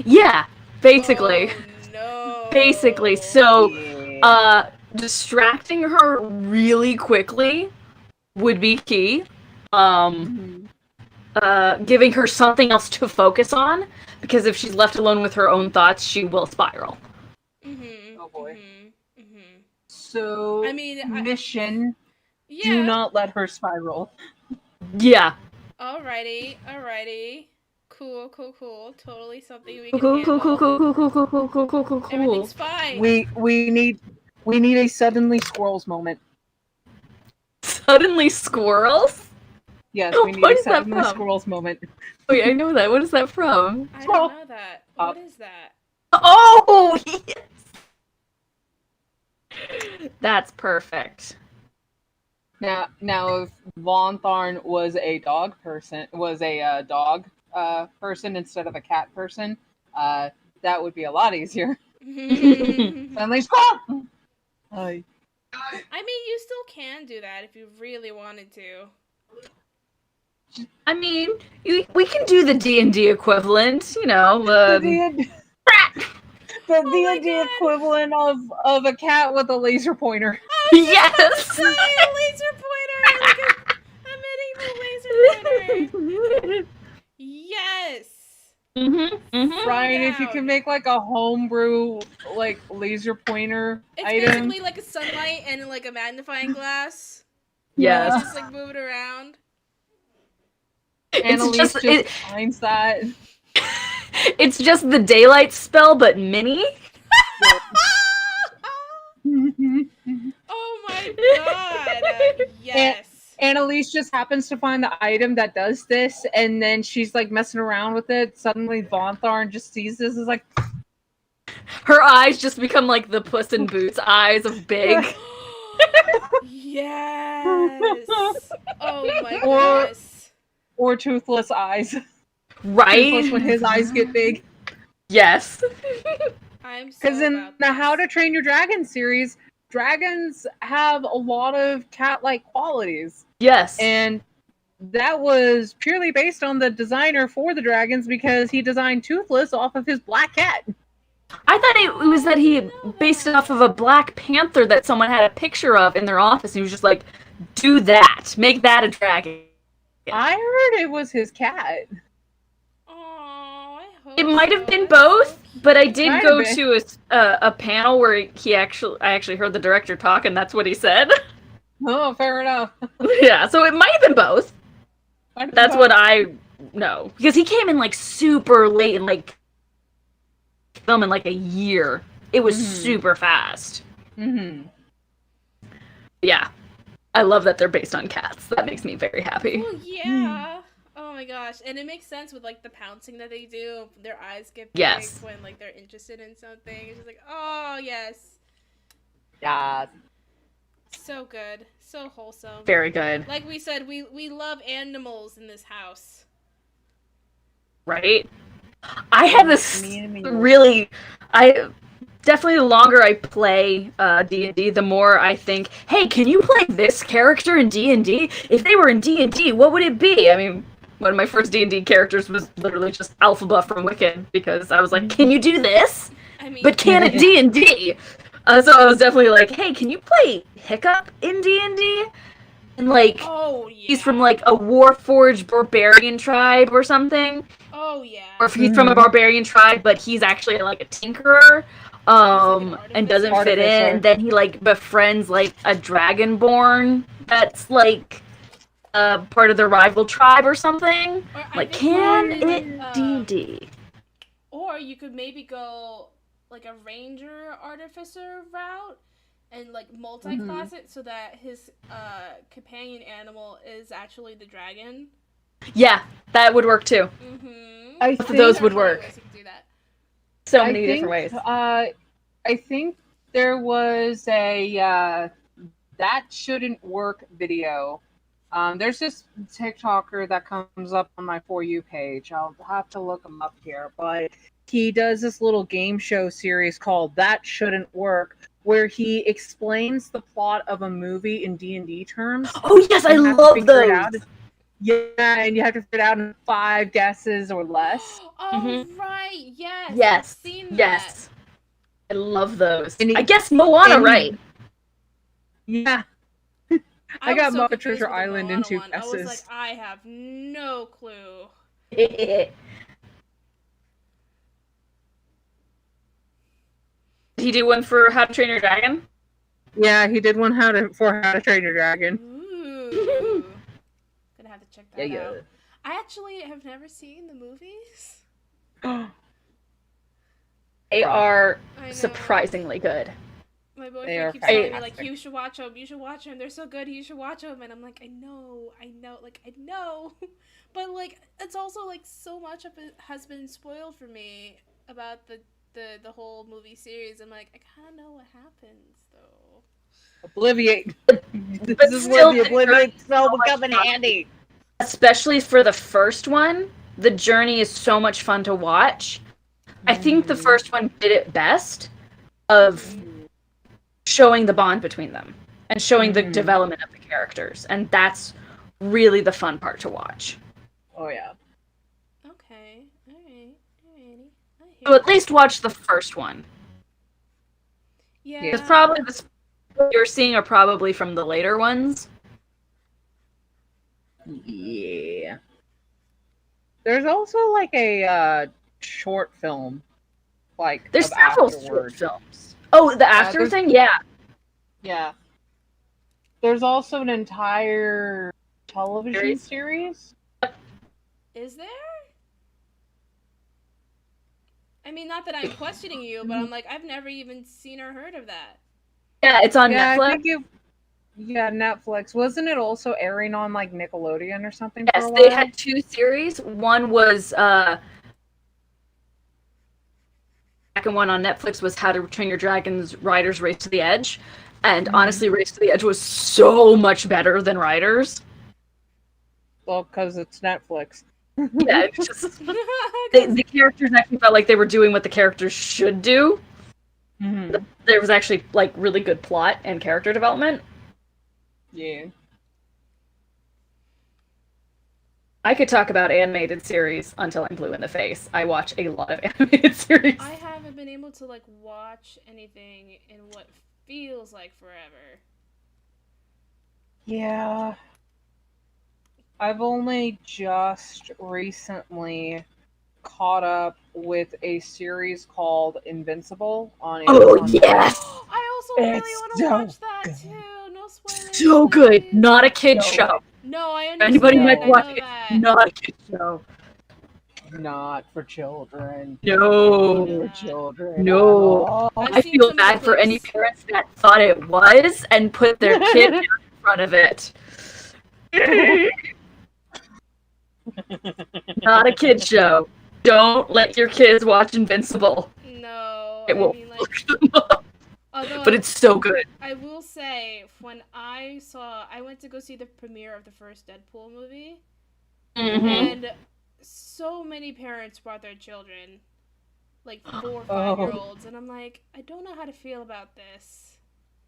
Yeah, basically. Oh, no. Basically. So, Yeah. distracting her really quickly would be key. Giving her something else to focus on, because if she's left alone with her own thoughts, she will spiral. Mm-hmm. Oh, boy. Mm-hmm. So I mean, mission: Yeah. do not let her spiral. Yeah. Alrighty. Cool. Totally something we can Cool. handle. Everything's fine. We need a suddenly squirrels moment. Suddenly squirrels? Yes, we need What a is that suddenly from? squirrels moment. Wait, I know that. What is that from? I don't know that. What is that? Oh, yes! That's perfect. Now, if Von Tharn was a dog person instead of a cat person, that would be a lot easier. Suddenly squirrel. I mean, you still can do that if you really wanted to. I mean, we can do the D&D equivalent, you know. The my D&D God. equivalent of a cat with a laser pointer. Yes! Say a laser pointer! I'm hitting the laser pointer! Yes! Ryan, if you Down. can make like a homebrew like laser pointer It's item. basically like a sunlight and like a magnifying glass. Yes. You just like move it around. Annalise just finds that. It's just the daylight spell, but mini. Oh my God! Yes. Annalise just happens to find the item that does this, and then she's like messing around with it. Suddenly, Von Tharn just sees this. Is like, Her eyes just become like the Puss in Boots eyes of Big. Yes. Oh my goodness. or toothless eyes. Right? Toothless when his eyes get big. Yes. I'm so Because in about the this. How to Train Your Dragon series, dragons have a lot of cat-like qualities. Yes. And that was purely based on the designer for the dragons because he designed Toothless off of his black cat. I thought it was that he based it off of a Black Panther that someone had a picture of in their office, and he was just like, do that. Make that a dragon. I heard it was his cat. Aw, I hope It might have so. been That's so both, but I did Might go have to a panel where I actually heard the director talk, and that's what he said. Oh, fair enough. Yeah, so it might have been both. Might have That's been what I know. Because he came in like super late and like film in like a year. It was super fast. Mm-hmm. Yeah. I love that they're based on cats. That makes me very happy. Well, yeah. Oh my gosh, and it makes sense with like the pouncing that they do. Their eyes get big Yes. when like they're interested in something. It's just like, oh yes, Yeah. so good, so wholesome. Very good. Like we said, we love animals in this house. Right? I had this Me. really... Definitely the longer I play D&D, the more I think, hey, can you play this character in D&D? If they were in D&D, what would it be? I mean, one of my first D&D characters was literally just Alphaba from Wicked, because I was like, can you do this? I mean, But can it D&D? So I was definitely like, hey, can you play Hiccup in D&D? And like, oh yeah, he's from like a Warforged barbarian tribe or something. Oh yeah. Or if he's from a barbarian tribe, but he's actually like a tinkerer, and doesn't fit in. Then he like befriends like a dragonborn that's like part of the rival tribe or something. Or Like, can it D&D? Or you could maybe go like a ranger artificer route and like multi-class it so that his companion animal is actually the dragon. Yeah, that would work too. Mm-hmm. Both of those would work. You can do that. So many different ways. I think there was a that shouldn't work video. There's this TikToker that comes up on my For You page. I'll have to look him up here, but he does this little game show series called That Shouldn't Work, where he explains the plot of a movie in D&D terms. Oh yes, I love those. Yeah, and you have to figure it out in 5 guesses or less. Oh right, yes. Yes. I've seen that. Yes. I love those. And I guess Moana, right? Yeah. I got Muppet Treasure Island in 2 guesses. I was like, I have no clue. Did he do one for How to Train Your Dragon? Yeah, he did one for How to Train Your Dragon. Ooh. Gonna have to check that Yeah. out. I actually have never seen the movies. They are I know. surprisingly good. My They boyfriend are keeps telling me, fantastic. like, you should watch them, they're so good, you should watch them, and I'm like, I know, but, like, it's also, like, so much of it has been spoiled for me about the whole movie series. I'm like, I kind of know what happens, though. Obliviate. But This is still, where the Obliviate spell will come in handy. especially for the first one, the journey is so much fun to watch. I think the first one did it best of showing the bond between them and showing the development of the characters, and that's really the fun part to watch. Oh yeah. Okay, alrighty. So at least watch the first one. Yeah. Because probably the spoilers you're seeing are probably from the later ones. Yeah. There's also like a short film, like There's of several short afterward. films. Oh, the after there's- thing? Yeah. Yeah. There's also an entire television series. Is there? I mean, not that I'm questioning you, but I'm like, I've never even seen or heard of that. Yeah, it's on Yeah, Netflix. I think Netflix. Wasn't it also airing on like Nickelodeon or something Yes, for a while? they had 2 series. One was second one on Netflix was How to Train Your Dragon's Riders Race to the Edge. And honestly, Race to the Edge was so much better than Riders. Well, because it's Netflix. Yeah, it's just the characters actually felt like they were doing what the characters should do. There was actually like really good plot and character development. Yeah. I could talk about animated series until I'm blue in the face. I watch a lot of animated series. I haven't been able to, like, watch anything in what feels like forever. Yeah. I've only just recently caught up with a series called Invincible on Oh, Amazon. yes! I also really It's want to so watch that, good. too. No spoilers. So good. please. Not a kid's So show. No, I understand. Anybody might I watch know it. that. Not a kid's show. Not for children. No. For children. No. at all. I've I seen feel some of the bad for any clips. parents that thought it was and put their kid in front of it. Not a kid's show. Don't let your kids watch Invincible. No, It will I mean, like, fuck them up. although But it's so good. I will say, when I went to go see the premiere of the first Deadpool movie, Mm-hmm. and so many parents brought their children, like 4 or 5-year-olds, and I'm like, I don't know how to feel about this.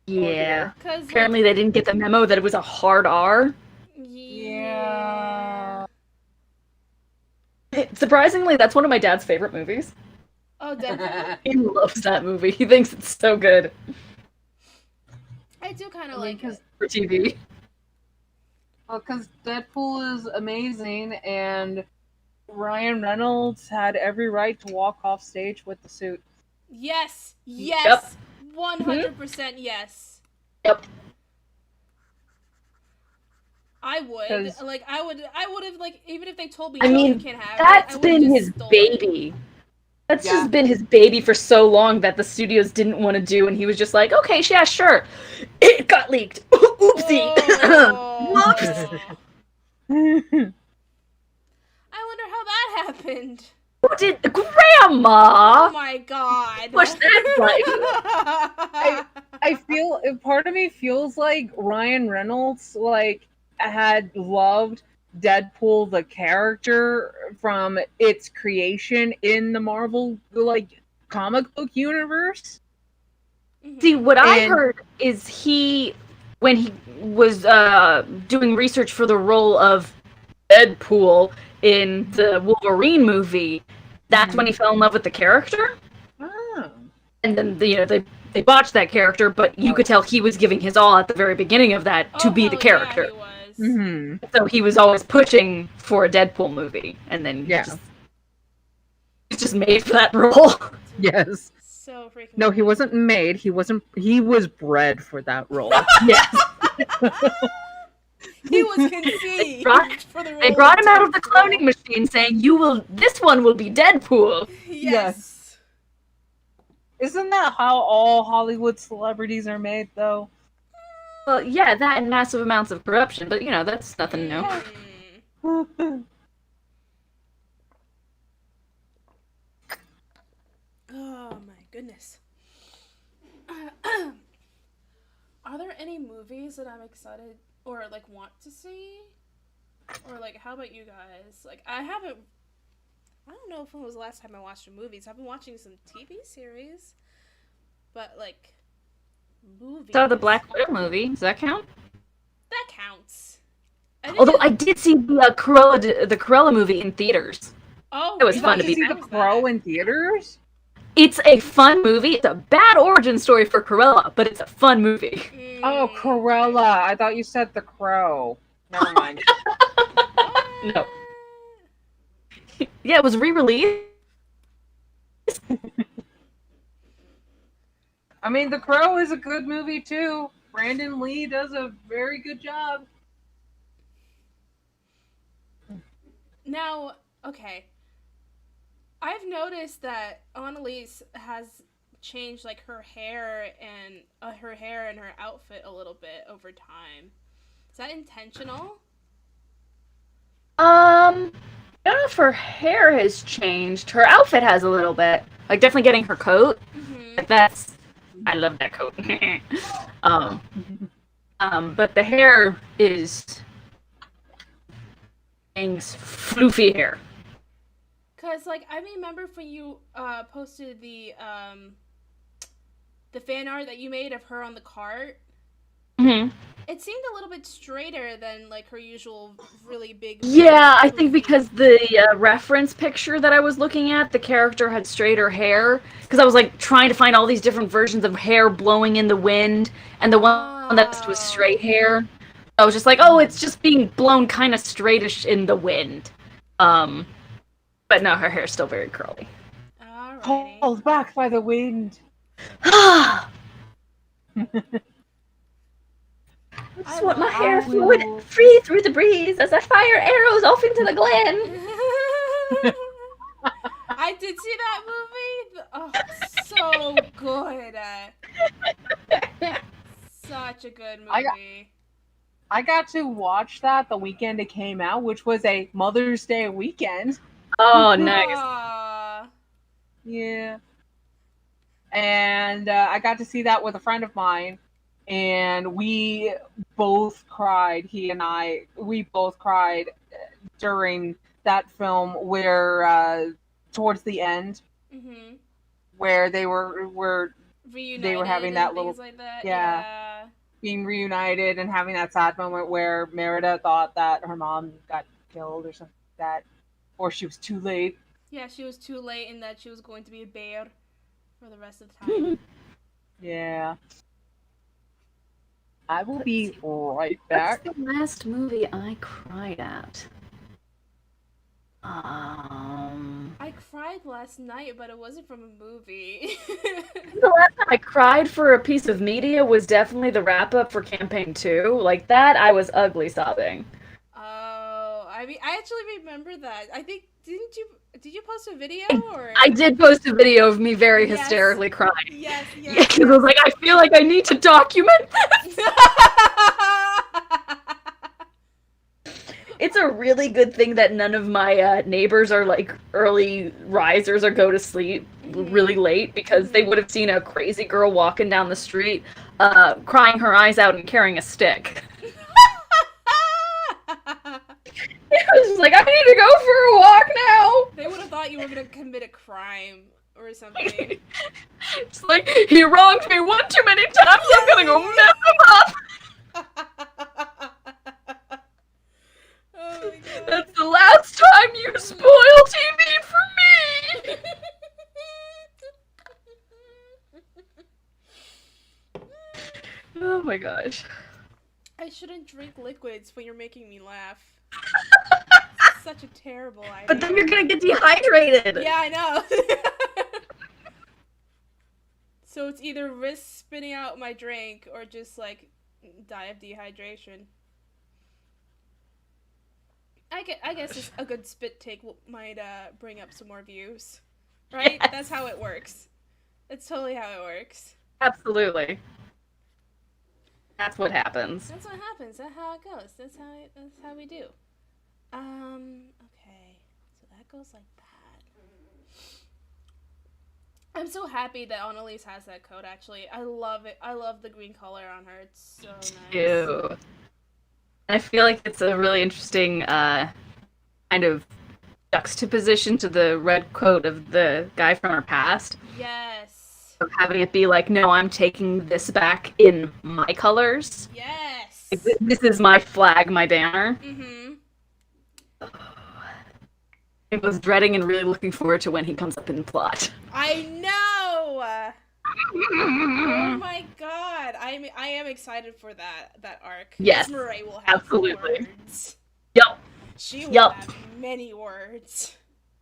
Yeah. Cause Apparently they didn't get the memo that it was a hard R. yeah. Surprisingly, that's one of my dad's favorite movies. Oh, Deadpool. He loves that movie. He thinks it's so good I do kind of like it. for TV. Well, because Deadpool is amazing, and Ryan Reynolds had every right to walk off stage with the suit. Yes, Yep. yes, 100% yes. Yep. I would 'Cause- I would have like even if they told me I no, mean, you can't have it. that's I would've been just his stolen it. baby. That's Yeah. just been his baby for so long that the studios didn't want to do, and he was just like, okay, yeah, sure. It got leaked. Oopsie. Whoops. I wonder how that happened. Who did Grandma? Oh my god. Push that button. I feel part of me feels like Ryan Reynolds had loved Deadpool the character from its creation in the Marvel comic book universe. See, what I And- heard is when he was doing research for the role of Deadpool in the Wolverine movie, that's when he fell in love with the character. Oh. And then they botched that character, but you could tell he was giving his all at the very beginning of that to be the hell character. Yeah, he was. Mm-hmm. So he was always pushing for a Deadpool movie, and then he's just made for that role. Yes. So freaking No, he good. wasn't made. He was bred for that role. Yes. He was conceived for the role. They brought him out of the Deadpool. cloning machine, saying, this one will be Deadpool." Yes. Isn't that how all Hollywood celebrities are made, though? Well, yeah, that and massive amounts of corruption, but that's nothing new. Hmm. Oh my goodness. Are there any movies that I'm excited or want to see? Or how about you guys? I don't know if it was the last time I watched a movie. So I've been watching some TV series. But movies. So the Black Widow movie, does that count? That counts. Although I did see the Cruella movie in theaters. Oh, it was You fun got to to be see How the was Crow that? in theaters? It's a fun movie. It's a bad origin story for Cruella, but it's a fun movie. Oh, Cruella. I thought you said the Crow. Never mind. No. Yeah, it was re-released. I mean, The Crow is a good movie, too. Brandon Lee does a very good job. Now, okay. I've noticed that Annalise has changed her hair and her outfit a little bit over time. Is that intentional? I don't know if her hair has changed. Her outfit has a little bit. Definitely getting her coat. Mm-hmm. I love that coat. But the hair is floofy hair. Cause I remember when you posted the fan art that you made of her on the cart. Mm-hmm. It seemed a little bit straighter than her usual really big. Yeah, I think poofy. because the reference picture that I was looking at, the character had straighter hair. Because I was trying to find all these different versions of hair blowing in the wind, and the one that was straight hair. I was just oh, it's just being blown kind of straightish in the wind. But no, her hair's still very curly. Alrighty. Pulled back by the wind. I just want my hair flowing free through the breeze as I fire arrows off into the glen. I did see that movie. Oh, so good. Such a good movie. I got to watch that the weekend it came out, which was a Mother's Day weekend. Oh, nice. Aw. Yeah. And I got to see that with a friend of mine, and we both cried. He and we both cried during that film where towards the end, Mm-hmm. where they were Reunited. They were having and that things little- like that. yeah. being reunited and having that sad moment where Merida thought that her mom got killed or something like that, or she was too late. Yeah, she was too late in that she was going to be a bear for the rest of the time. Yeah. I will be right back. What's the last movie I cried at? I cried last night, but it wasn't from a movie. The last time I cried for a piece of media was definitely the wrap up for campaign 2. Like that, I was ugly sobbing. Oh, I mean, I actually remember that. I think did you post a video or? I did post a video of me very Yes. hysterically crying. Yes, Yeah, yes. because I was like, I feel like I need to document this. It's a really good thing that none of my neighbors are like early risers or go to sleep really late, because they would have seen a crazy girl walking down the street, crying her eyes out and carrying a stick. I was just like, I need to go for a walk now. They would have thought you were gonna commit a crime or something. It's like, he wronged me one too many times, I'm gonna go mess him up. Oh my god. That's the last time you spoil TV for me. Oh my gosh. I shouldn't drink liquids when you're making me laugh. Such a terrible idea. But then you're gonna get dehydrated. Yeah, I know. So it's either risk spitting out my drink or just like die of dehydration. I guess it's a good spit take might bring up some more views, right? Yes. That's how it works. That's totally how it works. Absolutely. That's what happens. That's what happens. That's how it goes. That's how we do. Okay. So that goes like that. I'm so happy that Annalise has that coat, actually. I love it. I love the green color on her. It's so nice. Ew. I feel like it's a really interesting kind of juxtaposition to the red coat of the guy from our past. Yes. Of having it be like, no, I'm taking this back in my colors. Yes. Like, this is my flag, my banner. Mm-hmm. I was dreading and really looking forward to when he comes up in plot. I know. Oh my god. I am excited for that arc. Yes, Murray will have absolutely. words. Yup. She will Yup. have many words.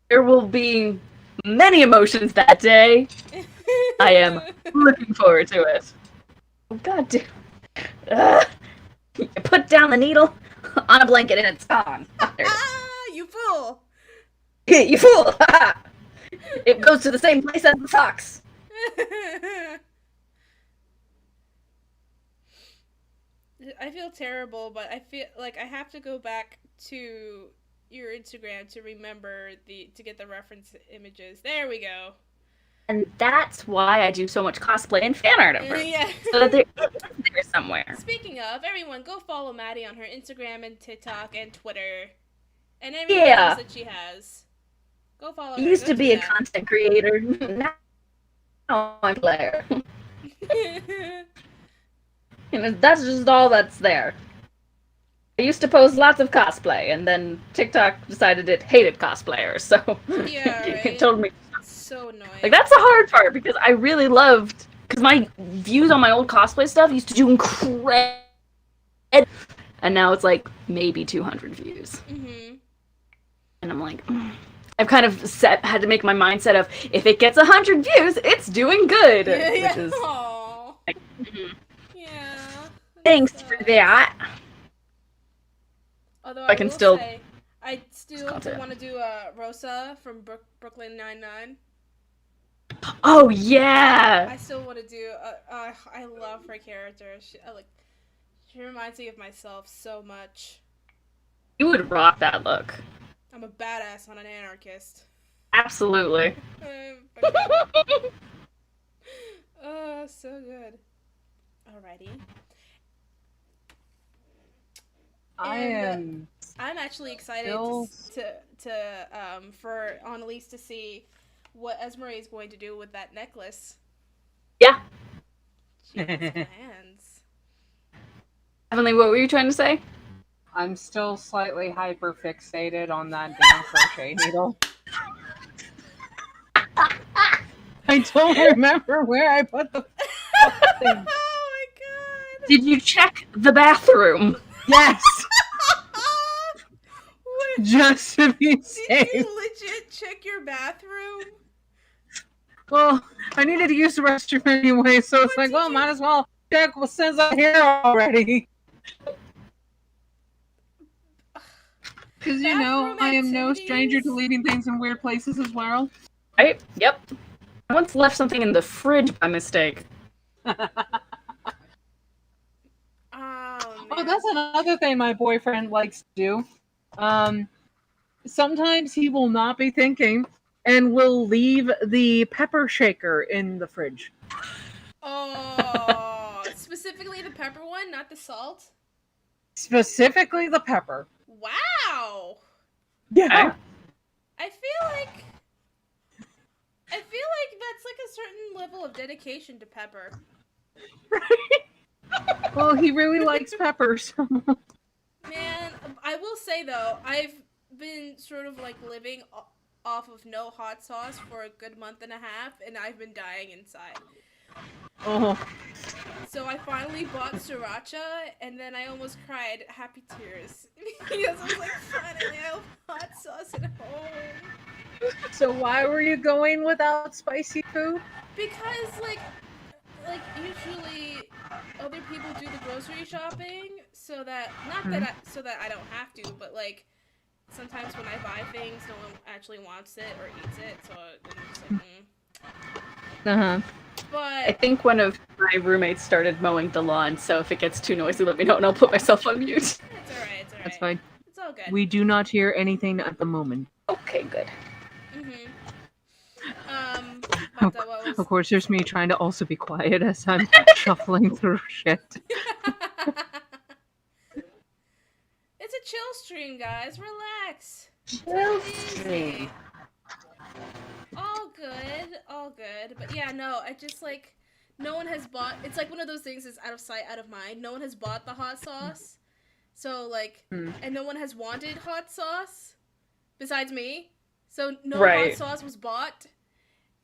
There will be many emotions that day. I am looking forward to it. Oh, god damn. You put down the needle on a blanket and it's gone. There it is. You fool! You fool! It goes to the same place as the socks. I feel terrible, but I feel like I have to go back to your Instagram to remember to get the reference images. There we go. And that's why I do so much cosplay and fan art of her. Yeah. So that they're there somewhere. Speaking of, everyone, go follow Maddie on her Instagram and TikTok and Twitter. And everything Yeah. else that she has. Go follow I her. used Go to do be a that. content creator. Now I'm a player. And that's just all that's there. I used to post lots of cosplay, and then TikTok decided it hated cosplayers, so Yeah, it right. told me. So annoying. Like, that's the hard part, because I really loved, because my views on my old cosplay stuff used to do incredible, and now it's like maybe 200 views. Mm-hmm. And I'm like, I've kind of had to make my mindset of, if it gets 100 views, it's doing good. Yeah, yeah. Which is Aw. like, Yeah. thanks That's for sad. that. Although I can will still- say, I still content. want to do Rosa from Brooklyn Nine-Nine. Oh, yeah! I still want to do. I love her character. She reminds me of myself so much. You would rock that look. I'm a badass on an anarchist. Absolutely. Oh, so good. Alrighty. I And, am I'm actually excited Still- for Annalise to see what Esmeralda is going to do with that necklace. Yeah. She has plans. Heavenly, what were you trying to say? I'm still slightly hyper fixated on that damn crochet needle. I don't remember where I put the Oh thing. my god! Did you check the bathroom? Yes. just to be Did safe. you legit check your bathroom? Well, I needed to use the restroom anyway, so it's What like, did well, you- might as well check since I'm here already. Because, you know, Bathroom I am no stranger to activities? leaving things in weird places as well. Right? Yep. I once left something in the fridge by mistake. Oh, man. Oh, that's another thing my boyfriend likes to do. Sometimes he will not be thinking and will leave the pepper shaker in the fridge. Oh, specifically the pepper one, not the salt? Specifically the pepper. Wow! Yeah. I feel like that's like a certain level of dedication to pepper. Well, he really likes peppers. Man, I will say though, I've been sort of like living off of no hot sauce for a good month and a half, and I've been dying inside. Oh. So I finally bought sriracha, and then I almost cried happy tears because I was like, finally I have hot sauce at home. So why were you going without spicy food? Because like usually other people do the grocery shopping, so that so that I don't have to, but like sometimes when I buy things, no one actually wants it or eats it, so then I'm just like, Uh-huh. I But think one of my roommates started mowing the lawn, so if it gets too noisy, let me know and I'll put myself on mute. it's alright, it's alright. That's fine. It's all good. We do not hear anything at the moment. Okay, good. But what was... Of course, there's me trying to also be quiet as I'm shuffling through shit. It's a chill stream, guys. Relax. Chill Take it stream. easy. All good, all good. But yeah, no, I just like no one has bought. It's like one of those things that's out of sight, out of mind. No one has bought the hot sauce, so like, and no one has wanted hot sauce besides me. So no Right. hot sauce was bought.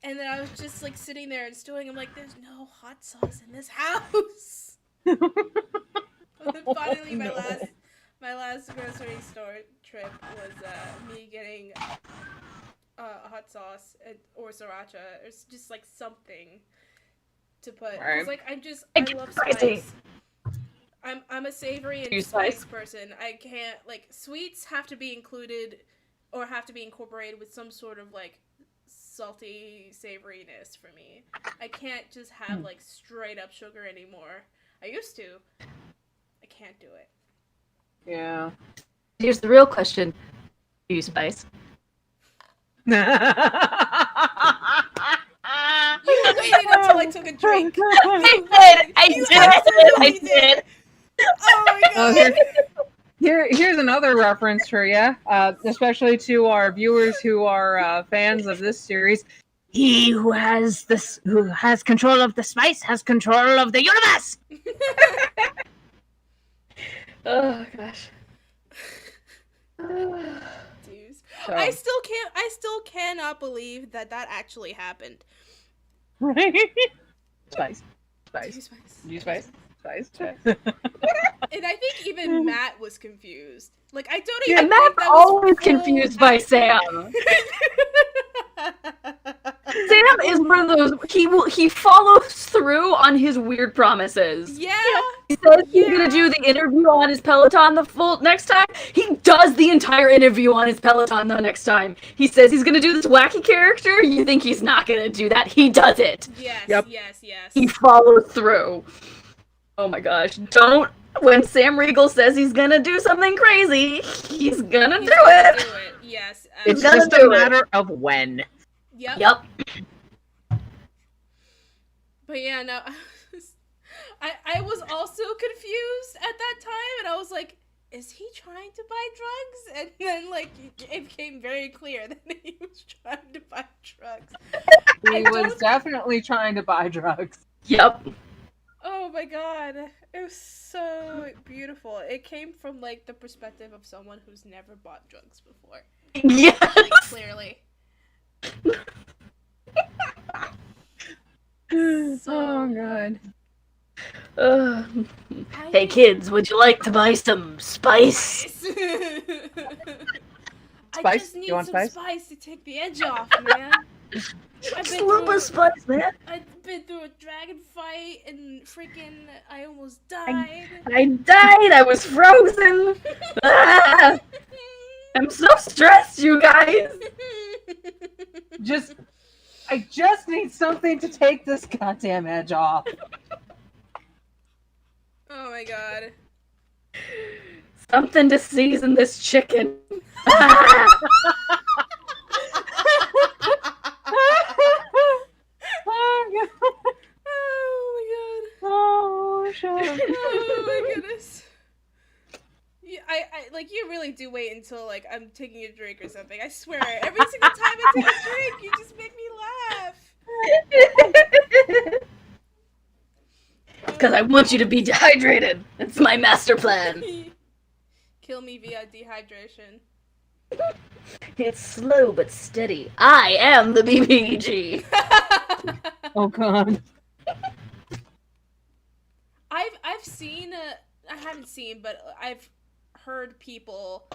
And then I was just like sitting there and stewing. I'm like, there's no hot sauce in this house. And then finally, my last grocery store trip was me getting hot sauce or sriracha or just like something to put. Right. It's like I It's love spicy. spice. I'm a savory You and spice spice? person. I can't like sweets have to be included or have to be incorporated with some sort of like salty savoriness for me. I can't just have like straight up sugar anymore. I used to. I can't do it. Yeah. Here's the real question. Do you spice? You waited until I took a drink. I did. Oh my Oh, god. here's another reference for you, especially to our viewers who are fans of this series. He who has control of the spice has control of the universe. Oh gosh. Jeez. I still cannot believe that actually happened. Right? Spice. Do Spice. you Do spice? you spice? Spice. And I think even Matt was confused. Like I don't even And think Matt's that was always full confused by Sam. Sam is one of those. He follows through on his weird promises. Yeah. He says he's gonna do the interview on his Peloton the full next time. He does the entire interview on his Peloton the next time. He says he's gonna do this wacky character. You think he's not gonna do that? He does it. Yes. Yep. Yes. Yes. He follows through. Oh my gosh! Don't. When Sam Riegel says he's gonna do something crazy, he's gonna He's do gonna it. do it. Yes. It's Gonna just a do it. matter of when. Yep. Yep. But yeah, no. I was also confused at that time, and I was like, is he trying to buy drugs? And then, like, it became very clear that he was trying to buy drugs. He was definitely trying to buy drugs. Yep. Oh my god. It was so beautiful. It came from, like, the perspective of someone who's never bought drugs before. Yes. Clearly. Oh god. Hey kids, would you like to buy some spice? spice? just need You want some spice? spice to take the edge off, man. Just a little bit of spice, man. I've been through a dragon fight and freaking I almost died. I died. I was frozen. Ah, I'm so stressed, you guys. I just need something to take this goddamn edge off. Oh my god. Something to season this chicken. Ah. Oh my god. Oh, shut up. Oh my goodness. Yeah, I like you really do wait until like I'm taking a drink or something. I swear, every single time I take a drink, you just make me laugh. Because I want you to be dehydrated. It's my master plan. Kill me via dehydration. It's slow but steady. I am the BBG. Oh god. I've seen I haven't seen, but I've heard people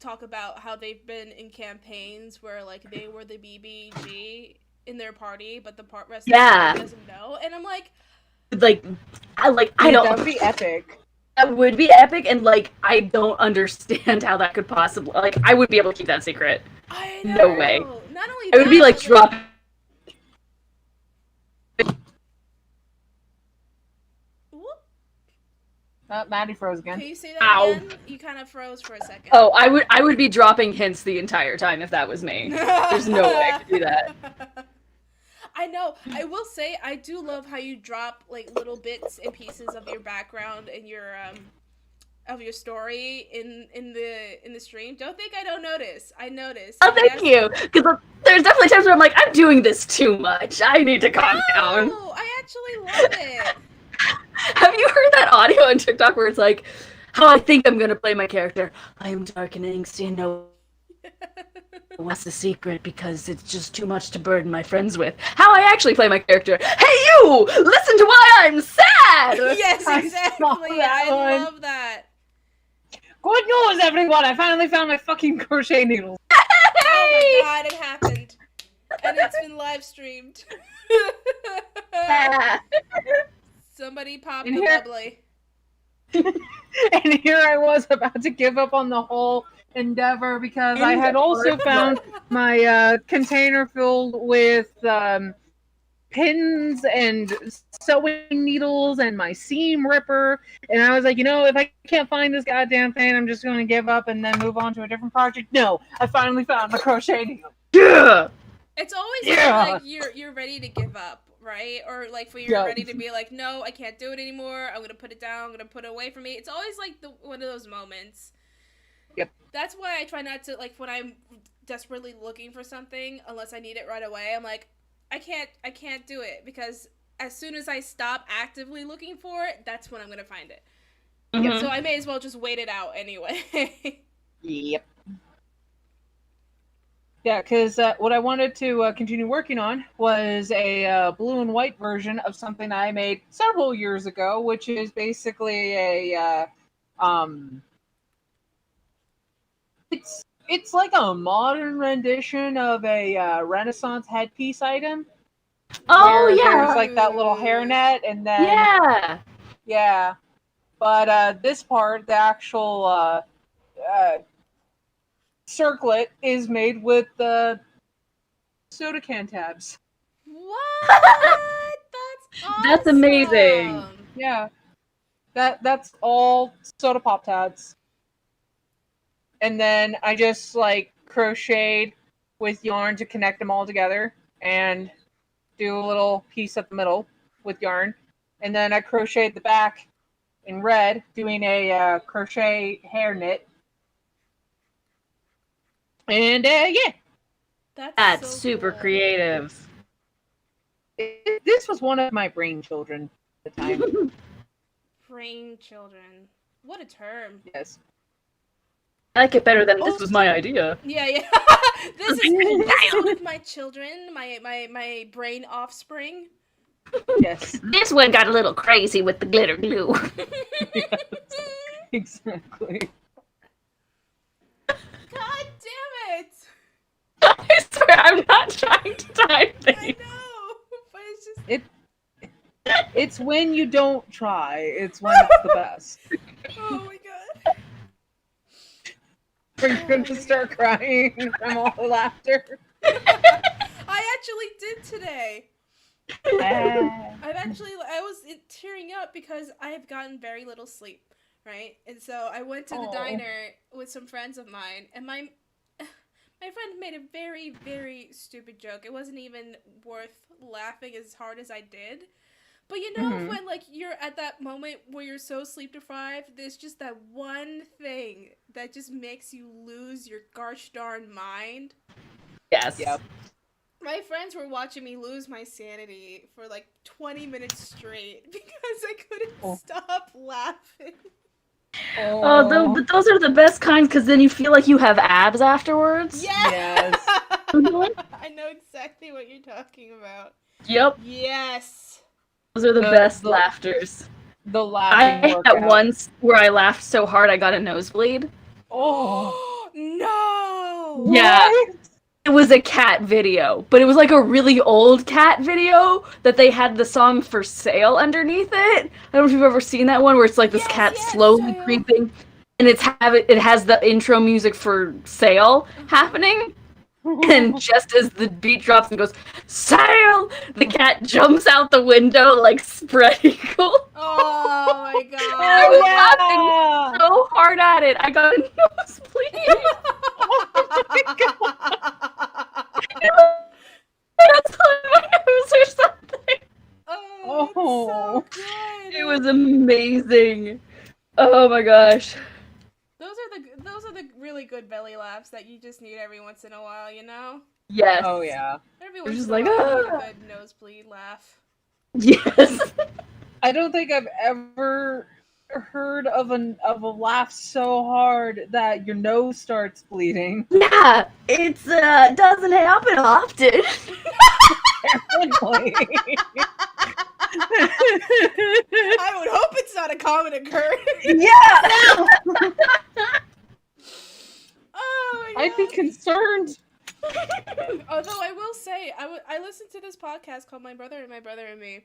talk about how they've been in campaigns where like they were the BBG in their party, but the rest of the party doesn't know, and I'm like, I don't. That would be epic. That would be epic, and like I don't understand how that could possibly I would be able to keep that secret. I know. No way. Not only I would be like drop. Maddie froze Can again. you say that Ow. again? You kind of froze for a second. Oh, I would be dropping hints the entire time if that was me. There's no way I could do that. I know. I will say I do love how you drop like little bits and pieces of your background and your of your story in the stream. Don't think I don't notice. I notice. Oh, thank you. Because there's definitely times where I'm like, I'm doing this too much. I need to calm down. Oh, I actually love it. Have you heard that audio on TikTok where it's like, how I think I'm gonna play my character? I am dark and angsty and no. What's the secret? Because it's just too much to burden my friends with. How I actually play my character. Hey you! Listen to why I'm sad! Yes, exactly. I love that. Good news, everyone! I finally found my fucking crochet needles. Oh my god, it happened. And it's been live streamed. Somebody popped the bubbly. And here I was about to give up on the whole endeavor because I had also found my container filled with pins and sewing needles and my seam ripper, and I was like, if I can't find this goddamn thing, I'm just going to give up and then move on to a different project. No, I finally found my crochet needle. Yeah! It's always like you're ready to give up, right? Or like when you're ready to be like, no, I can't do it anymore. I'm gonna put it down. I'm gonna put it away from me. It's always like one of those moments. Yep. That's why I try not to like when I'm desperately looking for something, unless I need it right away. I'm like, I can't do it because as soon as I stop actively looking for it, that's when I'm gonna find it. Mm-hmm. So I may as well just wait it out anyway. Yep. Yeah, because what I wanted to continue working on was a blue and white version of something I made several years ago, which is basically it's like a modern rendition of a Renaissance headpiece item. Oh yeah, there's like that little hairnet, and then yeah. But this part, the actual circlet is made with soda can tabs. What? That's awesome. That's amazing. Yeah, that's all soda pop tabs. And then I just like crocheted with yarn to connect them all together and do a little piece at the middle with yarn. And then I crocheted the back in red, doing a crochet hair knit. And yeah. That's so super cool. creative. This was one of my brain children at the time. Brain children. What a term. Yes. I like it better than this was my idea. Yeah. This is one of my children, my brain offspring. Yes. This one got a little crazy with the glitter glue. Yes. Exactly. God damn I'm not trying to time I things. know, but it's just. It's when you don't try. It's when it's the best. Oh my god. Are you going to start crying from all the laughter? I actually did today. I was tearing up because I have gotten very little sleep, right? And so I went to the diner with some friends of mine, and my friend made a very, very stupid joke. It wasn't even worth laughing as hard as I did. But you know, when like you're at that moment where you're so sleep deprived, there's just that one thing that just makes you lose your gosh darn mind. Yes. Yep. My friends were watching me lose my sanity for like 20 minutes straight because I couldn't stop laughing. But those are the best kinds because then you feel like you have abs afterwards. Yes. I know exactly what you're talking about. Yep. Yes. Those are the best laughters. The I laughing had workout. once where I laughed so hard I got a nosebleed. Oh. No. Yeah. What? It was a cat video, but it was like a really old cat video that they had the song For Sale underneath it. I don't know if you've ever seen that one where it's like this cat slowly creeping and it has the intro music for Sale happening. And just as the beat drops and goes, Sale! The cat jumps out the window like spread eagle. Oh my god. And I was laughing so hard at it. I got a nosebleed. Oh my god. That's on my nose or something. Oh, Oh. it's so good. It was amazing. Oh my gosh. Those are the really good belly laughs that you just need every once in a while, you know? Yes. Oh yeah. Every You're once just in a like, while, you "Ah." need a good nosebleed laugh. Yes. I don't think I've ever heard of a laugh so hard that your nose starts bleeding. Yeah, it's doesn't happen often. Apparently. I would hope it's not a common occurrence. Yeah. Oh my I'd be god. concerned. Although I will say, I listened to this podcast called My Brother and Me.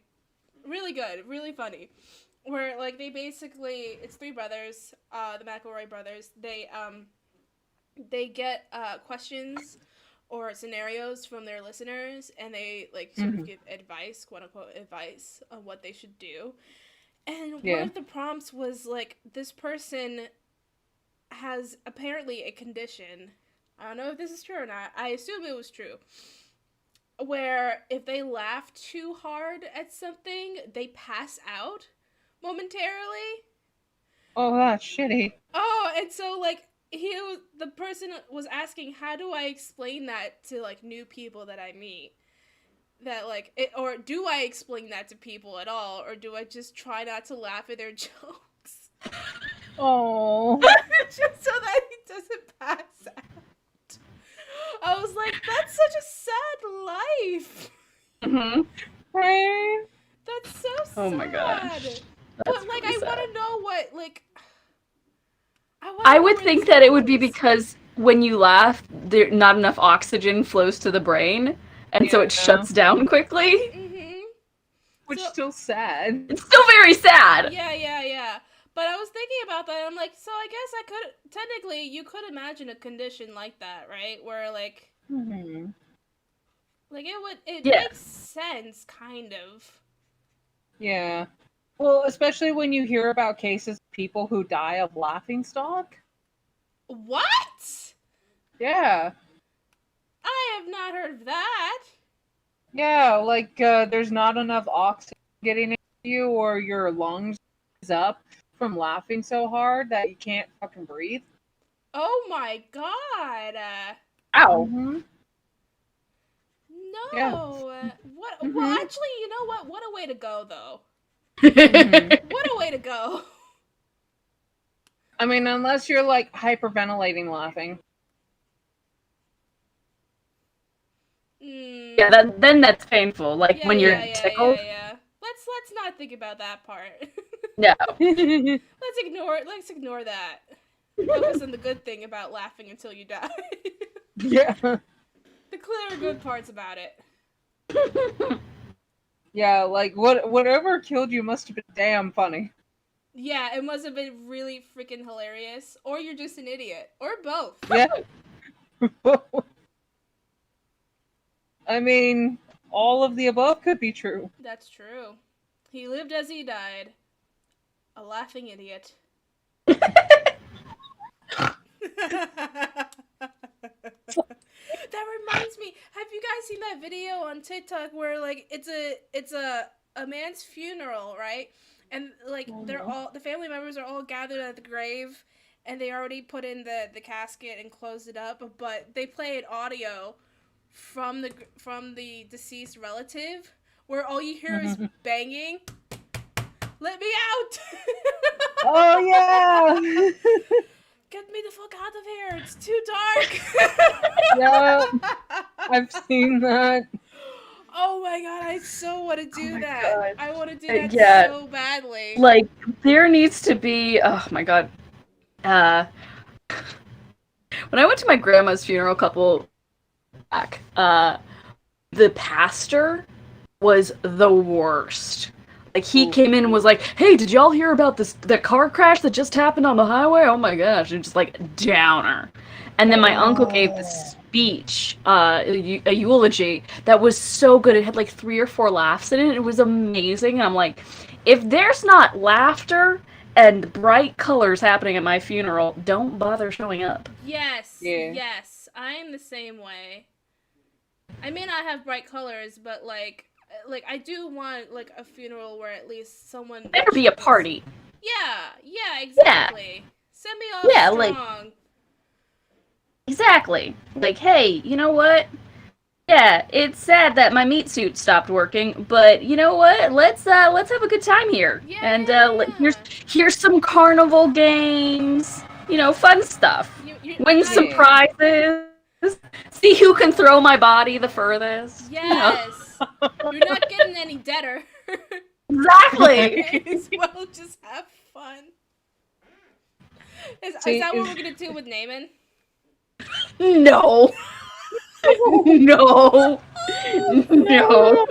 Really good, really funny. Where like they basically, it's three brothers, the McElroy brothers. They get questions or scenarios from their listeners, and they like sort of give advice, quote unquote advice, on what they should do. And one of the prompts was like, this person has apparently a condition. I don't know if this is true or not. I assume it was true. Where if they laugh too hard at something, they pass out momentarily. Oh, that's shitty. Oh, and so like the person was asking, how do I explain that to like new people that I meet? That like or do I explain that to people at all, or do I just try not to laugh at their jokes? Oh. Just so that he doesn't pass out. I was like, that's such a sad life. Right? That's so sad. Oh my gosh. But like, really I want sad. to know what like. I would think that it would be because when you laugh, there not enough oxygen flows to the brain, and so it shuts down quickly. Which is still sad. It's still very sad. Yeah. But I was thinking about that, and I'm like, so I guess I could, technically, you could imagine a condition like that, right? Where, like, like, it makes sense, kind of. Yeah. Well, especially when you hear about cases of people who die of laughingstock. What? Yeah. I have not heard of that. Yeah, like, there's not enough oxygen getting into you, or your lungs is up from laughing so hard that you can't fucking breathe. Oh my god. Ow. No. Yeah. What? Well, actually, you know what? What a way to go, though. What a way to go. I mean, unless you're, like, hyperventilating laughing. Yeah, then that's painful. Like when you're tickled. Yeah. Let's not think about that part. No. Let's ignore that. Focus on the good thing about laughing until you die. Yeah. The clear good parts about it. Yeah, like whatever killed you must have been damn funny. Yeah, it must have been really freaking hilarious. Or you're just an idiot. Or both. Yeah. I mean, all of the above could be true. That's true. He lived as he died. A laughing idiot. That reminds me. Have you guys seen that video on TikTok where like it's a man's funeral, right? And like they're all the family members are all gathered at the grave, and they already put in the casket and closed it up, but they played audio from the deceased relative where all you hear is banging. Let me out! Oh yeah. Get me the fuck out of here! It's too dark. Yeah, I've seen that. Oh my god, I so want to do that. God. I want to do that Yeah. so badly. Like, there needs to be. Oh my god. When I went to my grandma's funeral a couple back, the pastor was the worst. Like, he came in and was like, hey, did y'all hear about the car crash that just happened on the highway? Oh my gosh. And just like, downer. And then my uncle gave this speech, a eulogy, that was so good. It had like 3 or 4 laughs in it. It was amazing. And I'm like, if there's not laughter and bright colors happening at my funeral, don't bother showing up. Yes, Yeah. yes. I'm the same way. I may not have bright colors, but like I do want like a funeral where at least someone Better be a party. Yeah, exactly. Send me off Yeah, strong. like- Exactly. Like, hey, you know what? Yeah, it's sad that my meat suit stopped working, but you know what? Let's have a good time here. Yeah. And here's some carnival games. You know, fun stuff. Win some prizes. See who can throw my body the furthest. Yes. You're not getting any deader. Exactly. Might as well just have fun. Is that what we're gonna do with Naaman? No. No. No.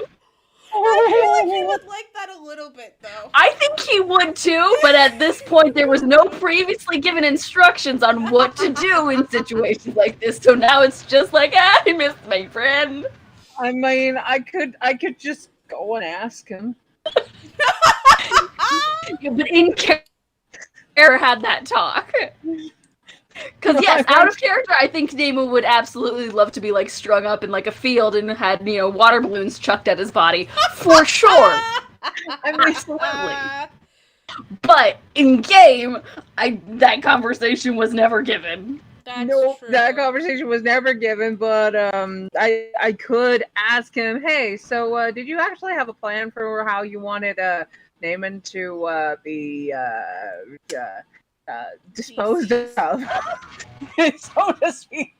I feel like he would like that a little bit, though. I think he would too, but at this point there was no previously given instructions on what to do in situations like this, so now it's just like, I missed my friend. I mean, I could just go and ask him. But in character had that talk. Because yes, out of character, I think Naaman would absolutely love to be like strung up in like a field and had, you know, water balloons chucked at his body for sure. Absolutely. But in game, that conversation was never given. That's No, true. that conversation was never given, but I could ask him, hey, so did you actually have a plan for how you wanted Naaman to be disposed of, so to speak?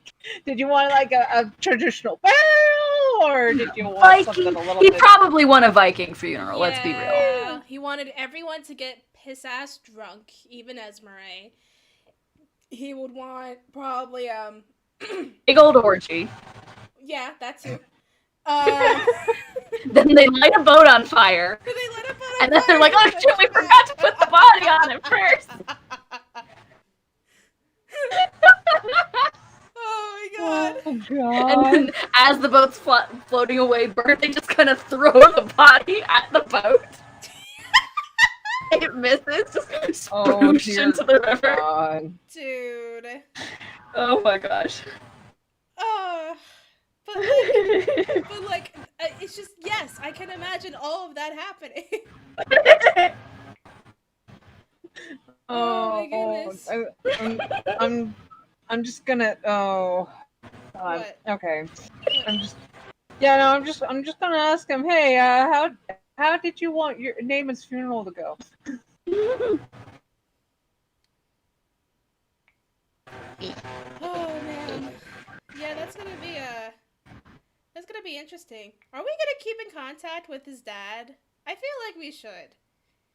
Did you want like a traditional burial, or did you want something a little He'd bit? probably want a Viking funeral, let's be real. Yeah, he wanted everyone to get piss-ass drunk, even Esmeralda. He would want probably, Big old orgy. yeah, that too. Then they light a boat on fire. They let him put And then they're like, oh shit, we forgot to put the body on it first. Oh my god. Oh And god! then as the boat's floating away, Bert, they just kind of throw the body at the boat. It misses, just sploosh dear into the river. God. Dude. Oh my gosh. Oh. But like, it's just, yes, I can imagine all of that happening. Oh my goodness. I'm just gonna. Oh. God. What? Okay. I'm just gonna ask him. Hey, how did you want your Naaman's funeral to go? Oh man. Yeah, that's gonna be interesting. Are we gonna keep in contact with his dad? I feel like we should.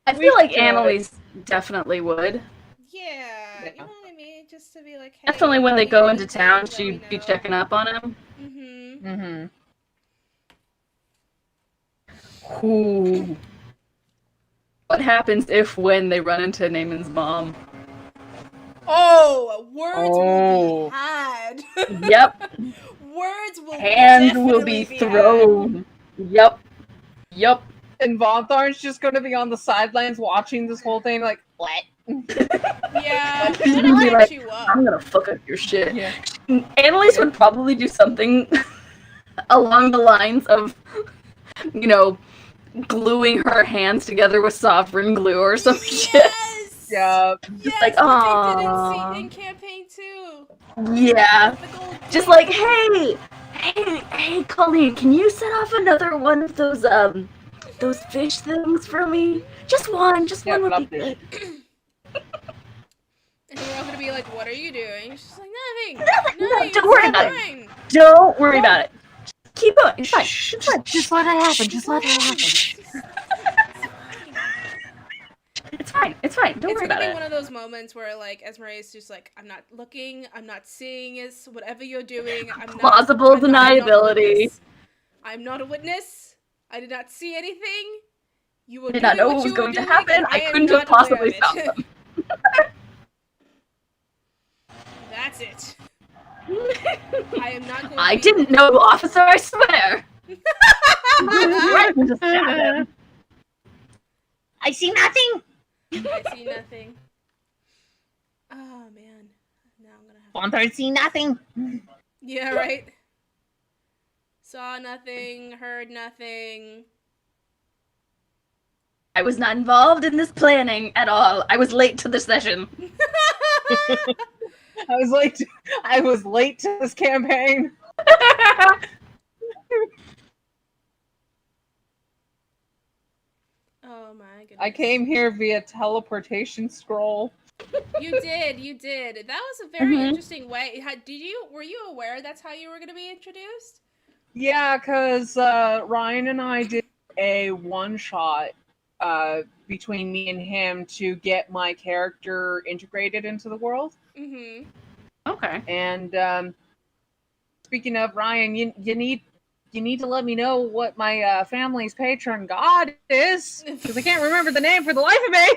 I feel like Annalise definitely would. Yeah, you Yeah. know what I mean? Just to be like, hey, Definitely when they if you go need into anything, town, let me she'd be know. checking up on him. Mm-hmm. Mm-hmm. Ooh. What happens if when they run into Naaman's mom? Oh, words will Oh. be had. Yep. Words will Hands will definitely be had. thrown. Yep. Yep. And Von Tharn's just gonna be on the sidelines watching this whole thing, like, what? Yeah, She's I'm gonna gonna be catch like, you up. I'm gonna fuck up your shit. Yeah. Annalise Yeah. would probably do something along the lines of, you know, gluing her hands together with sovereign glue or some shit. Yes. Yeah. Yes, like, what they did "Aw." in campaign 2. Yeah. The gold Just ding. like, hey, Colleen, can you set off another one of those fish things for me? Just one Yeah, would love be fish. good. And we're all gonna be like, what are you doing? She's like, nothing. No, Nothing. don't It's worry all about it. fine. Don't worry about it. Keep going. It's fine. Shh, It's fine. just let it happen. Just What let it happen. It's fine. It's fine. It's fine. Don't It's worry gonna about be it. one of those moments where like Esmeralda's just like, I'm not looking, I'm not seeing it, whatever you're doing, Plausible I'm not a deniability. witness. I'm not a witness. I did not see anything. You were I did not doing know what what was you were going to doing, happen. and I am couldn't have not aware possibly of it. stopped them. That's it. I am not going I to be didn't know, officer, I swear. Threatened to stab him. I see nothing. I see nothing. Oh man. Now I'm gonna have Von Tharn see nothing. Yeah, right. Saw nothing, heard nothing. I was not involved in this planning at all. I was late to the session. I was late to this campaign. Oh my goodness. I came here via teleportation scroll. You did. That was a very Mhm. interesting way. Were you aware that's how you were going to be introduced? Yeah, because Ryan and I did a one-shot between me and him to get my character integrated into the world. Mm-hmm. Okay. And speaking of Ryan, you need to let me know what my family's patron god is, because I can't remember the name for the life of me.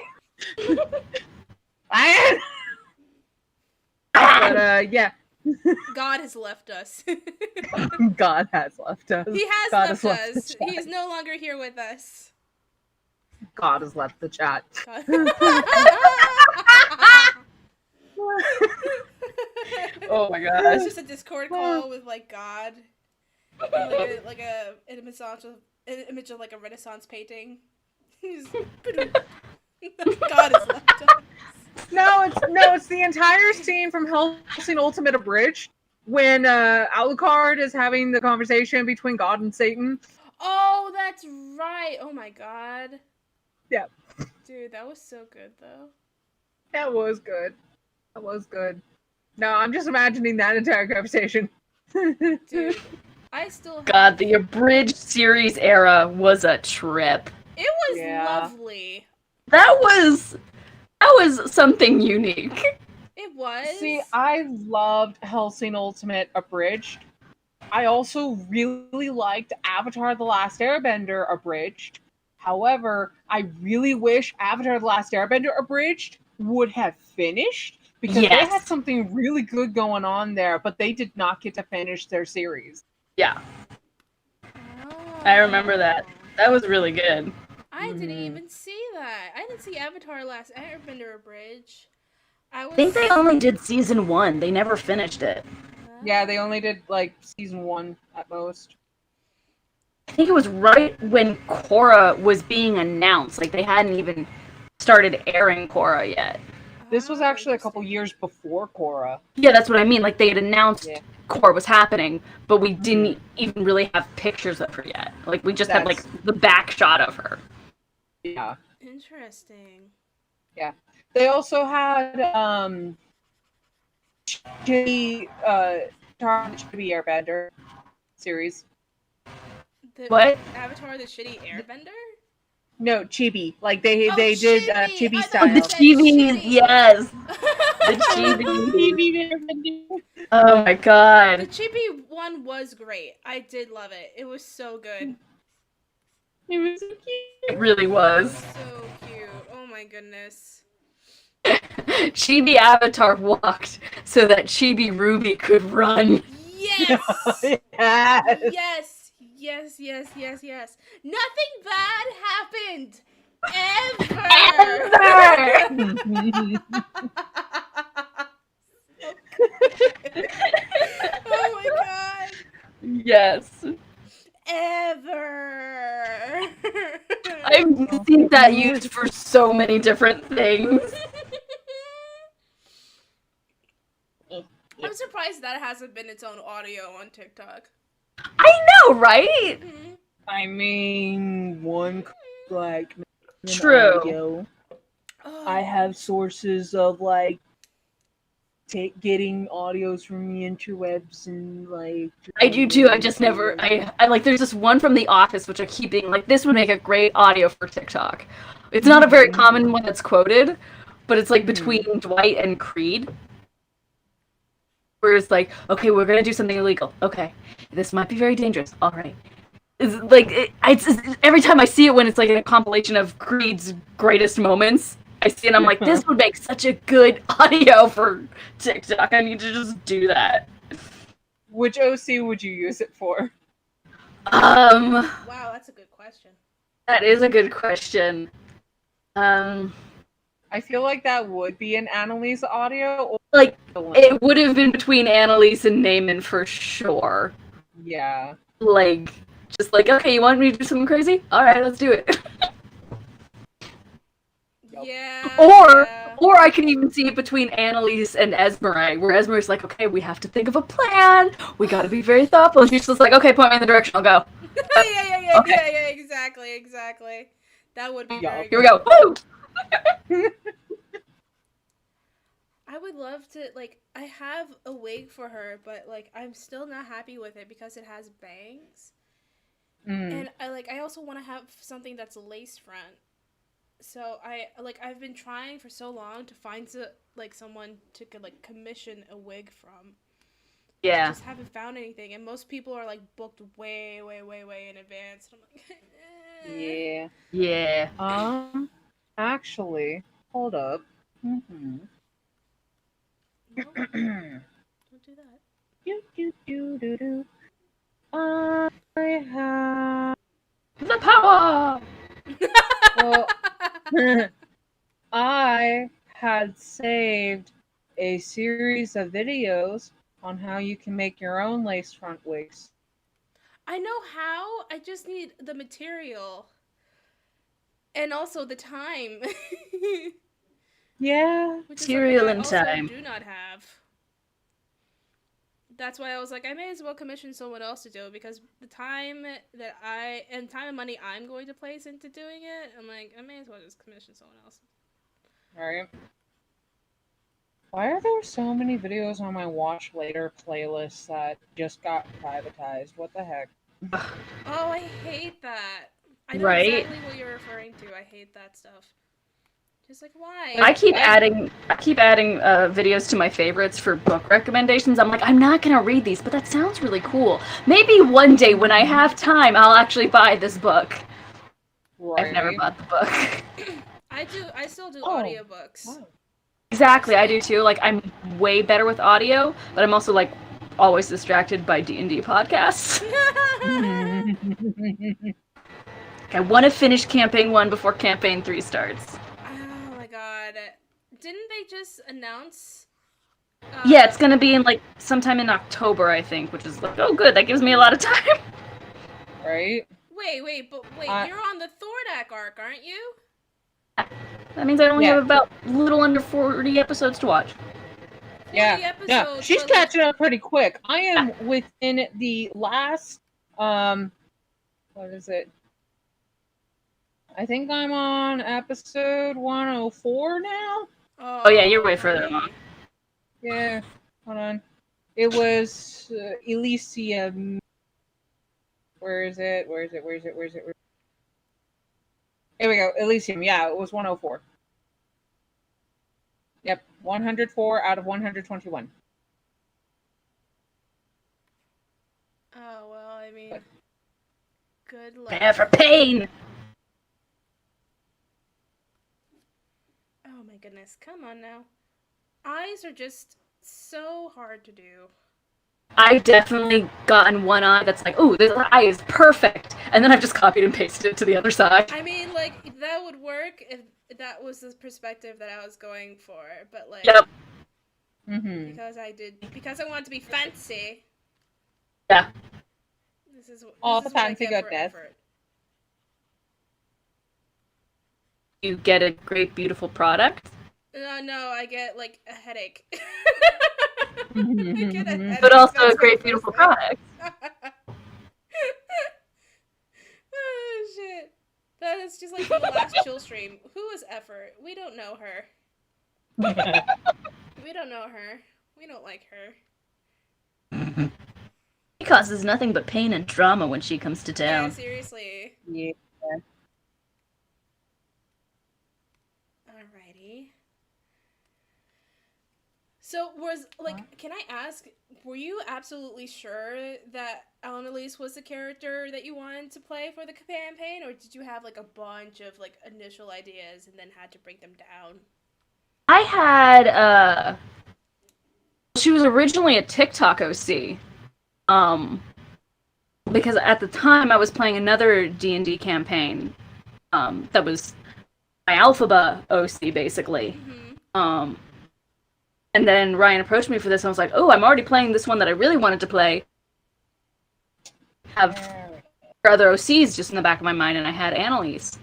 Ryan. But yeah, God has left us. God has left us. He has God left has left us. the chat. He is no longer here with us. God has left the chat. God. Oh my It's gosh. just a Discord call with like God, and an image of like a Renaissance painting. God has left us. No, it's the entire scene from Hellsing Ultimate Abridged when Alucard is having the conversation between God and Satan. Oh, that's right. Oh my God. Yeah. Dude, that was so good though. That was good. That was good. No, I'm just imagining that entire conversation. Dude, I still have... God, the abridged series era was a trip. It was Yeah. lovely. That was something unique. It was. See, I loved Hellsing Ultimate Abridged. I also really liked Avatar The Last Airbender Abridged. However, I really wish Avatar The Last Airbender Abridged would have finished, because they Yes. had something really good going on there, but they did not get to finish their series. Yeah, I remember that. That was really good. I didn't even see that. I didn't see Avatar Last Airbender Abridged. I think they only did season 1. They never finished it. Yeah, they only did like season 1 at most. I think it was right when Korra was being announced. Like, they hadn't even started airing Korra yet. This was actually a couple years before Korra. Yeah, that's what I mean. Like, they had announced Yeah. Korra was happening, but we didn't even really have pictures of her yet. Like, we just had, like, the back shot of her. Yeah. Interesting. Yeah. They also had Chibi Airbender series. The What? Avatar the Shitty Airbender? No, chibi. Like they Oh, did chibi. chibi I style. thought The you said chibi, shitty. yes. The chibi. Chibi there, Mindy. Oh my The god. chibi one was great. I did love it. It was so good. It was so cute. It really was. So cute. Oh my goodness. Chibi Avatar walked so that Chibi Ruby could run. Yes. Yes. Yes. Nothing bad happened. Ever. Oh my god. Yes. Ever. I've seen that used for so many different things. I'm surprised that hasn't been its own audio on TikTok. I know, right? Mhm. I mean, one like True. audio. Oh. I have sources of like getting audios from the interwebs and like. I do too. I just never. I like. There's this one from The Office, which I keep being like, this would make a great audio for TikTok. It's not a very common one that's quoted, but it's like between Dwight and Creed, where it's like, okay, we're gonna do something illegal. Okay, this might be very dangerous. All right. It's like it's every time I see it when it's like in a compilation of Creed's greatest moments, I see it. And I'm like, this would make such a good audio for TikTok. I need to just do that. Which OC would you use it for? Wow, that's a good question. That is a good question. I feel like that would be an Annalise audio. Or Like, it would have been between Annalise and Naaman for sure. Yeah. Like, just like, okay, you want me to do something crazy? Alright, let's do it. Yeah. Or I can even see it between Annalise and Esmeralda, where Esmeralda's like, okay, we have to think of a plan. We gotta be very thoughtful. And she's just like, okay, point me in the direction, I'll go. Yeah, exactly. That would be very Here we good. go. Woo! I would love to, like, I have a wig for her, but, like, I'm still not happy with it because it has bangs. And I also want to have something that's a lace front. So I've been trying for so long to find someone to commission a wig from. Yeah. I just haven't found anything, and most people are like booked way in advance. And I'm like, Yeah. Yeah. Actually, hold up. no, don't do that. I have. The power! Well, I had saved a series of videos on how you can make your own lace front wigs. I know how. I just need the material. And also the time. Yeah. Which Material I and also time. do not have. That's why I was like, I may as well commission someone else to do it, because the time and money I'm going to place into doing it, I'm like, I may as well just commission someone else. Alright. Why are there so many videos on my Watch Later playlist that just got privatized? What the heck? Oh, I hate that. I know Right? exactly what you're referring to. I hate that stuff. Just like, why? I keep adding videos to my favorites for book recommendations. I'm like, I'm not gonna read these, but that sounds really cool. Maybe one day when I have time, I'll actually buy this book. Right. I've never bought the book. I still do Oh, audiobooks. wow. Exactly, I do too. Like, I'm way better with audio, but I'm also like always distracted by D&D podcasts. I want to finish campaign 1 before campaign 3 starts. Oh my god. Didn't they just announce? Yeah, it's gonna be in like sometime in October, I think, which is like, oh good, that gives me a lot of time. Right? Wait, you're on the Thordak arc, aren't you? That means I only have about a little under 40 episodes to watch. 40 Yeah. episodes, She's but, like, catching up pretty quick. I am within the last what is it? I think I'm on episode 104 now. Oh yeah, you're way further along. Yeah, hold on. It was Elysium. Where is it? Here we go. Elysium. Yeah, it was 104. Yep, 104 out of 121. Oh, well, I mean, good luck. Prepare for pain! Oh my goodness, come on now. Eyes are just so hard to do. I've definitely gotten one eye that's like, oh, this eye is perfect, and then I've just copied and pasted it to the other side. I mean, like, that would work if that was the perspective that I was going for, but like, Yep. Mm-hmm. because I want to be fancy. Yeah. This is All this the is what I fancy get for goodness. effort. You get a great, beautiful product. No, I get like a headache. Mm-hmm. I get a headache. But also That's a great, my beautiful first thing. product. Oh shit. That is just like from the last chill stream. Who is effort? We don't know her. We don't know her. We don't like her. She causes nothing but pain and drama when she comes to Yeah, town. seriously. Yeah. Alrighty. So can I ask, were you absolutely sure that Annalise was the character that you wanted to play for the campaign, or did you have like a bunch of like initial ideas and then had to break them down? I had, she was originally a TikTok OC. Because at the time I was playing another D&D campaign, that was my Alphaba OC, basically. Mm-hmm. And then Ryan approached me for this, and I was like, oh, I'm already playing this one that I really wanted to play. Have other OCs just in the back of my mind, and I had Annalise.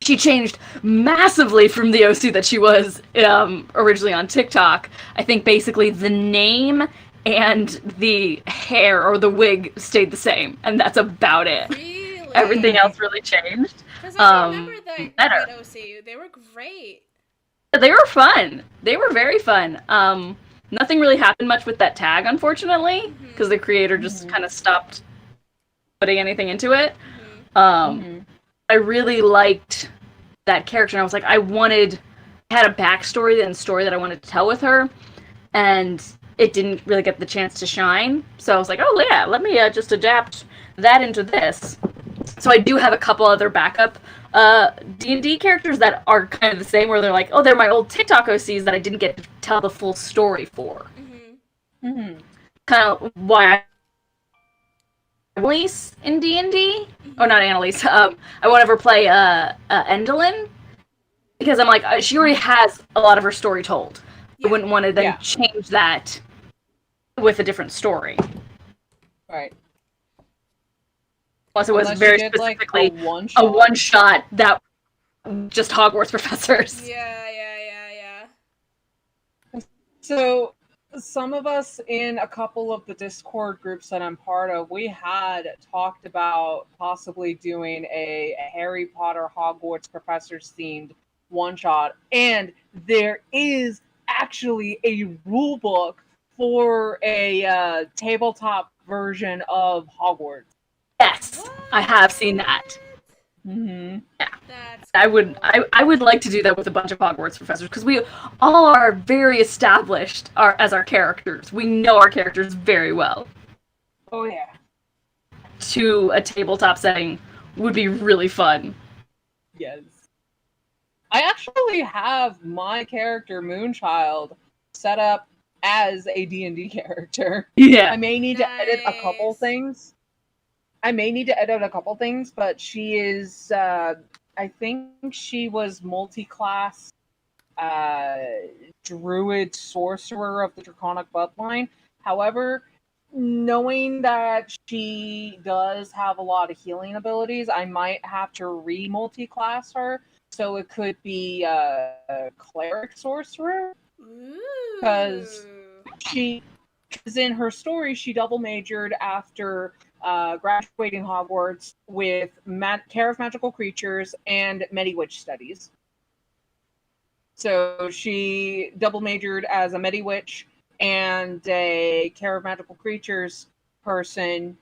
She changed massively from the OC that she was originally on TikTok. I think basically the name and the hair or the wig stayed the same, and that's about it. Really? Everything else really changed. Because I remember better. that OC. They were great. They were fun. They were very fun. Nothing really happened much with that tag, unfortunately, because the creator just kind of stopped putting anything into it. I really liked that character, and I was like, I had a backstory and story that I wanted to tell with her, and it didn't really get the chance to shine. So I was like, oh yeah, let me just adapt that into this. So I do have a couple other backup D&D characters that are kind of the same, where they're like, oh, they're my old TikTok OCs that I didn't get to tell the full story for. Kind of why I Annalise in D&D. Oh, not Annalise. I won't ever play Endolin, because I'm like, she already has a lot of her story told. I wouldn't want to then change that with a different story. Right. Plus, it was very specifically like a one-shot that just Hogwarts professors. Yeah. So, some of us in a couple of the Discord groups that I'm part of, we had talked about possibly doing a Harry Potter Hogwarts professors themed one-shot, and there is actually a rule book for a tabletop version of Hogwarts. Yes, What? I have seen that. Mm-hmm. Yeah, That's I would like to do that with a bunch of Hogwarts professors, because we all are very established as our characters. We know our characters very well. Oh yeah. To a tabletop setting would be really fun. Yes. I actually have my character Moonchild set up as a D&D character. Yeah. I may need to edit a couple things. But she is, I think she was multi-class druid sorcerer of the Draconic Bloodline. However, knowing that she does have a lot of healing abilities, I might have to re-multi-class her. So it could be a cleric sorcerer. Because in her story, she double majored after graduating Hogwarts with Care of Magical Creatures and Medi-Witch Studies. So she double majored as a Medi-Witch and a Care of Magical Creatures person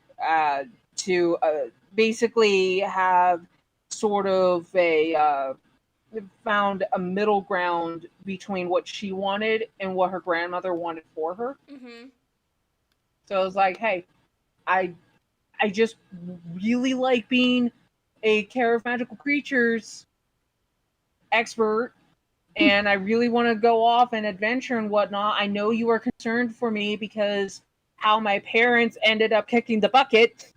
to basically have sort of found a middle ground between what she wanted and what her grandmother wanted for her. Mm-hmm. So I was like, hey, I just really like being a care of magical creatures expert, and I really want to go off and adventure and whatnot. I know you are concerned for me because how my parents ended up kicking the bucket.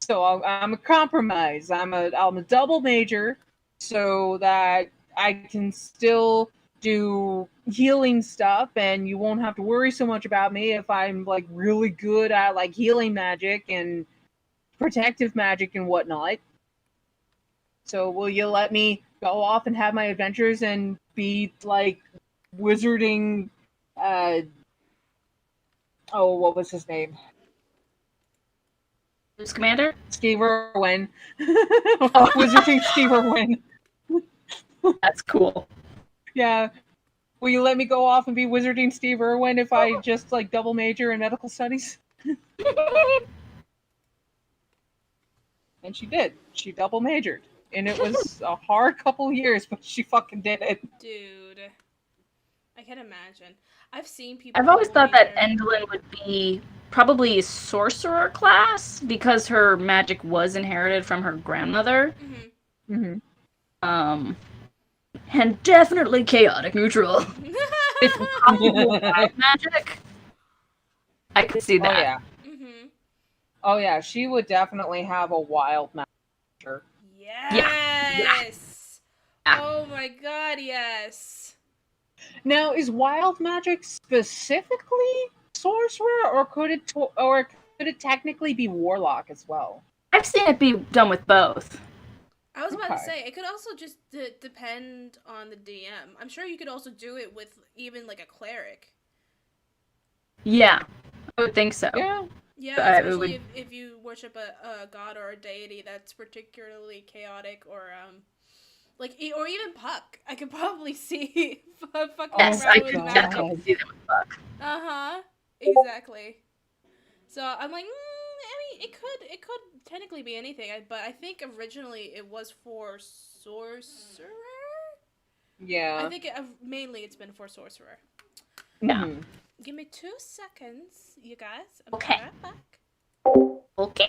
So I'm a compromise. I'm a double major, so that I can still do healing stuff, and you won't have to worry so much about me if I'm like really good at like healing magic and protective magic and whatnot. So will you let me go off and have my adventures and be like wizarding? Oh, what was his name? Who's Commander? Steve Irwin. Wizarding Steve Irwin. That's cool. Yeah. Will you let me go off and be wizarding Steve Irwin if I just like double major in medical studies? And she did. She double majored. And it was a hard couple years, but she fucking did it. Dude, I can imagine. I've seen people. I've always double thought that major. Endlin would be probably a sorcerer class because her magic was inherited from her grandmother. Mm-hmm. Mm-hmm. And definitely chaotic neutral. With possible wild magic. I could see Oh that. yeah. Mm-hmm. Oh yeah. She would definitely have a wild magic. Yes. Yeah. Oh my god, yes. Now, is wild magic specifically sorcerer, or could it technically be warlock as well? I've seen it be done with both. I was about to Okay. say, it could also just depend on the DM. I'm sure you could also do it with even like a cleric. Yeah, I would think so. Yeah. Yeah, It especially would- if you worship a god or a deity that's particularly chaotic, or or even Puck. I could probably see fucking Yes, around I with could magic. definitely see that with Buck. Uh-huh. Exactly. So I'm like, I mean, it could technically be anything, but I think originally it was for sorcerer. Yeah. I think mainly it's been for sorcerer. Yeah. Mhm. Give me 2 seconds, you guys. I'm Okay. right back. Okay.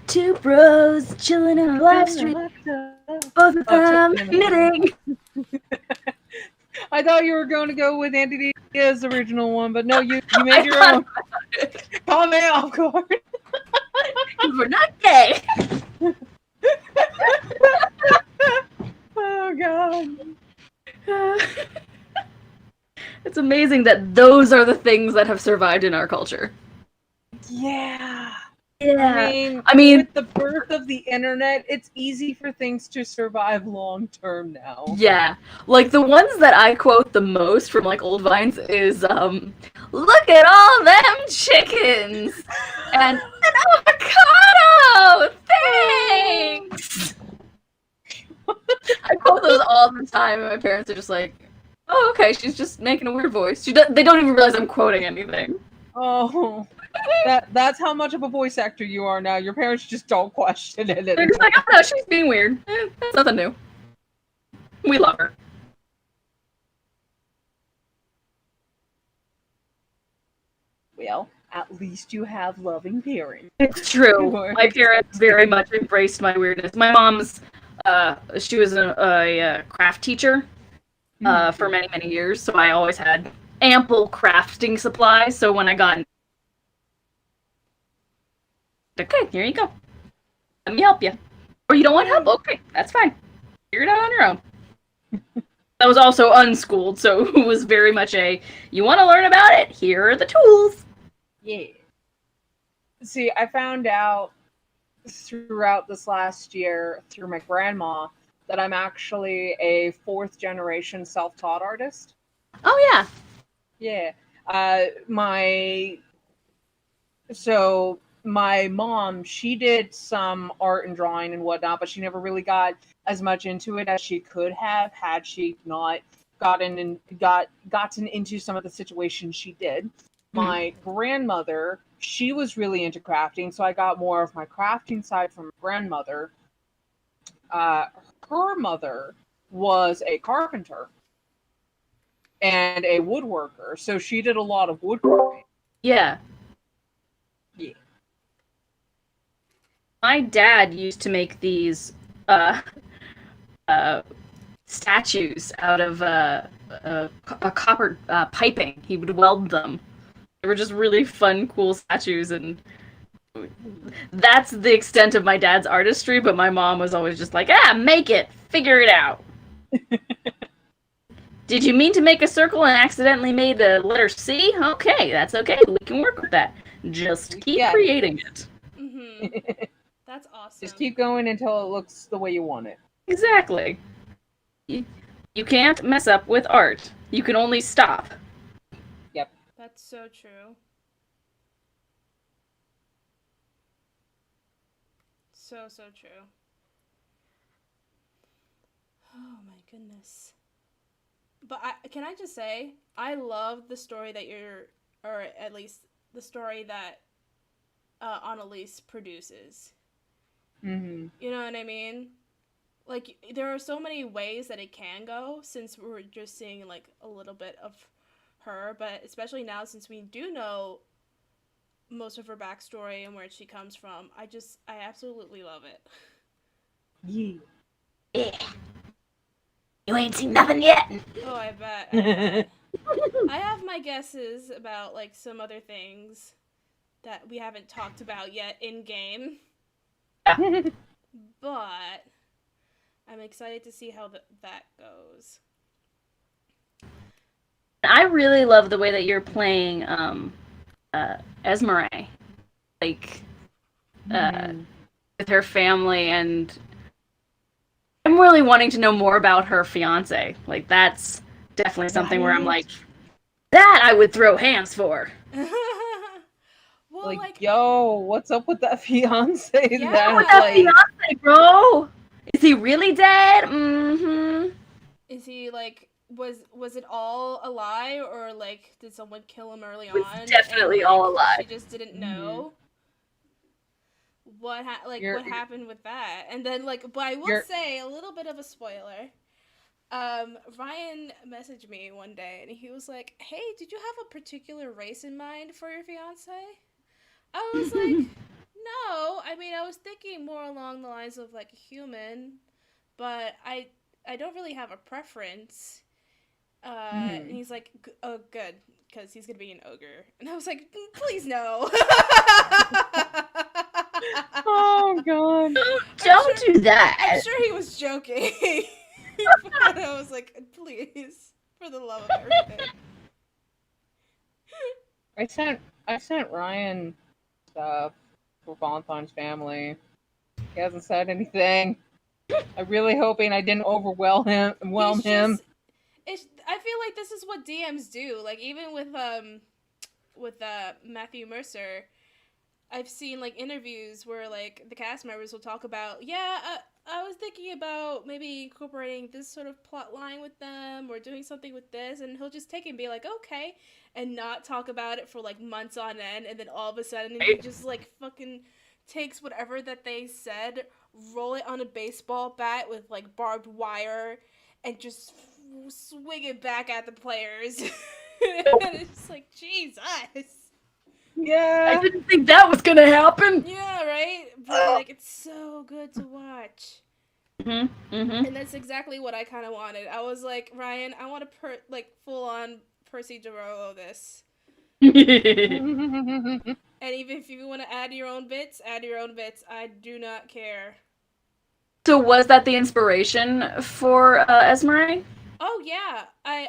Two bros chilling in a live stream, both of them knitting. I thought you were going to go with Andy Diaz's original one, but no, you made your own. Call me off guard. We're not gay. Oh god. It's amazing that those are the things that have survived in our culture. Yeah. Yeah. I mean, with the birth of the internet, it's easy for things to survive long term now. Yeah. Like the ones that I quote the most from like old vines is look at all them chickens and an avocado. Thanks. I quote those all the time, and my parents are just like, "Oh, okay, she's just making a weird voice." They don't even realize I'm quoting anything. Oh, that's how much of a voice actor you are now. Your parents just don't question it They're anymore. just like, "Oh no, she's being weird. That's nothing new. We love her." Well, at least you have loving parents. It's true. My parents very much embraced my weirdness. My mom's, she was a craft teacher for many, many years, so I always had ample crafting supplies. So when I got, okay, here you go. Let me help you. Or you don't want help? Okay, that's fine. Figure it out on your own. I was also unschooled, so it was very much you want to learn about it? Here are the tools. Yeah. See, I found out throughout this last year through my grandma that I'm actually a 4th generation self-taught artist. Oh yeah. Yeah. My mom, she did some art and drawing and whatnot, but she never really got as much into it as she could have had she not gotten into some of the situations she did. My grandmother, she was really into crafting, so I got more of my crafting side from my grandmother. Her mother was a carpenter and a woodworker, so she did a lot of woodworking. Yeah. Yeah. My dad used to make these statues out of a copper piping. He would weld them. They were just really fun, cool statues, and that's the extent of my dad's artistry, but my mom was always just like, make it! Figure it out! Did you mean to make a circle and accidentally made the letter C? Okay, that's okay. We can work with that. Just keep creating it. Mm-hmm. That's awesome. Just keep going until it looks the way you want it. Exactly. You can't mess up with art. You can only stop. Yep. That's so true. So true. Oh my goodness. But can I just say, I love the story that or at least the story that Annalise produces. Mm-hmm. You know what I mean? Like, there are so many ways that it can go, since we're just seeing, like, a little bit of her, but especially now, since we do know most of her backstory and where she comes from, I absolutely love it. Yeah. You ain't seen nothing yet. Oh, I bet. I have my guesses about, like, some other things that we haven't talked about yet in-game. But I'm excited to see how that goes. I really love the way that you're playing Esmeralda. Like, with her family, and I'm really wanting to know more about her fiance. Like, that's definitely something where I'm like, that I would throw hands for. Well, like, yo, what's up with that fiance? Yeah. That fiance, bro. Is he really dead? Mm-hmm. Is he, like, was it all a lie, or, like, did someone kill him early It was on? definitely and, like, all a lie. She just didn't know. What happened with that? And then, like, but I will say a little bit of a spoiler. Ryan messaged me one day and he was like, "Hey, did you have a particular race in mind for your fiance?" I was like, "No. I mean, I was thinking more along the lines of, like, human, but I don't really have a preference." And he's like, "Oh, good, because he's gonna be an ogre." And I was like, "Please no." Oh god! Don't do that. I'm sure he was joking. But I was like, "Please, for the love of everything." I sent Ryan stuff for Valentine's family. He hasn't said anything. I'm really hoping I didn't overwhelm him. I feel like this is what DMs do. Like, even with Matthew Mercer, I've seen, like, interviews where, like, the cast members will talk about, I was thinking about maybe incorporating this sort of plot line with them or doing something with this, and he'll just take it and be like, okay, and not talk about it for, like, months on end, and then all of a sudden he just, like, fucking takes whatever that they said, roll it on a baseball bat with, like, barbed wire, and just swing it back at the players. And it's like, Jesus. Yeah. I didn't think that was gonna happen. Yeah, right? But, like, it's so good to watch. Mm-hmm. Mm-hmm. And that's exactly what I kind of wanted. I was like, Ryan, I want to, full-on Percy Gerolo this. And even if you want to add your own bits, add your own bits. I do not care. So was that the inspiration for Esmeralda? Oh, yeah. I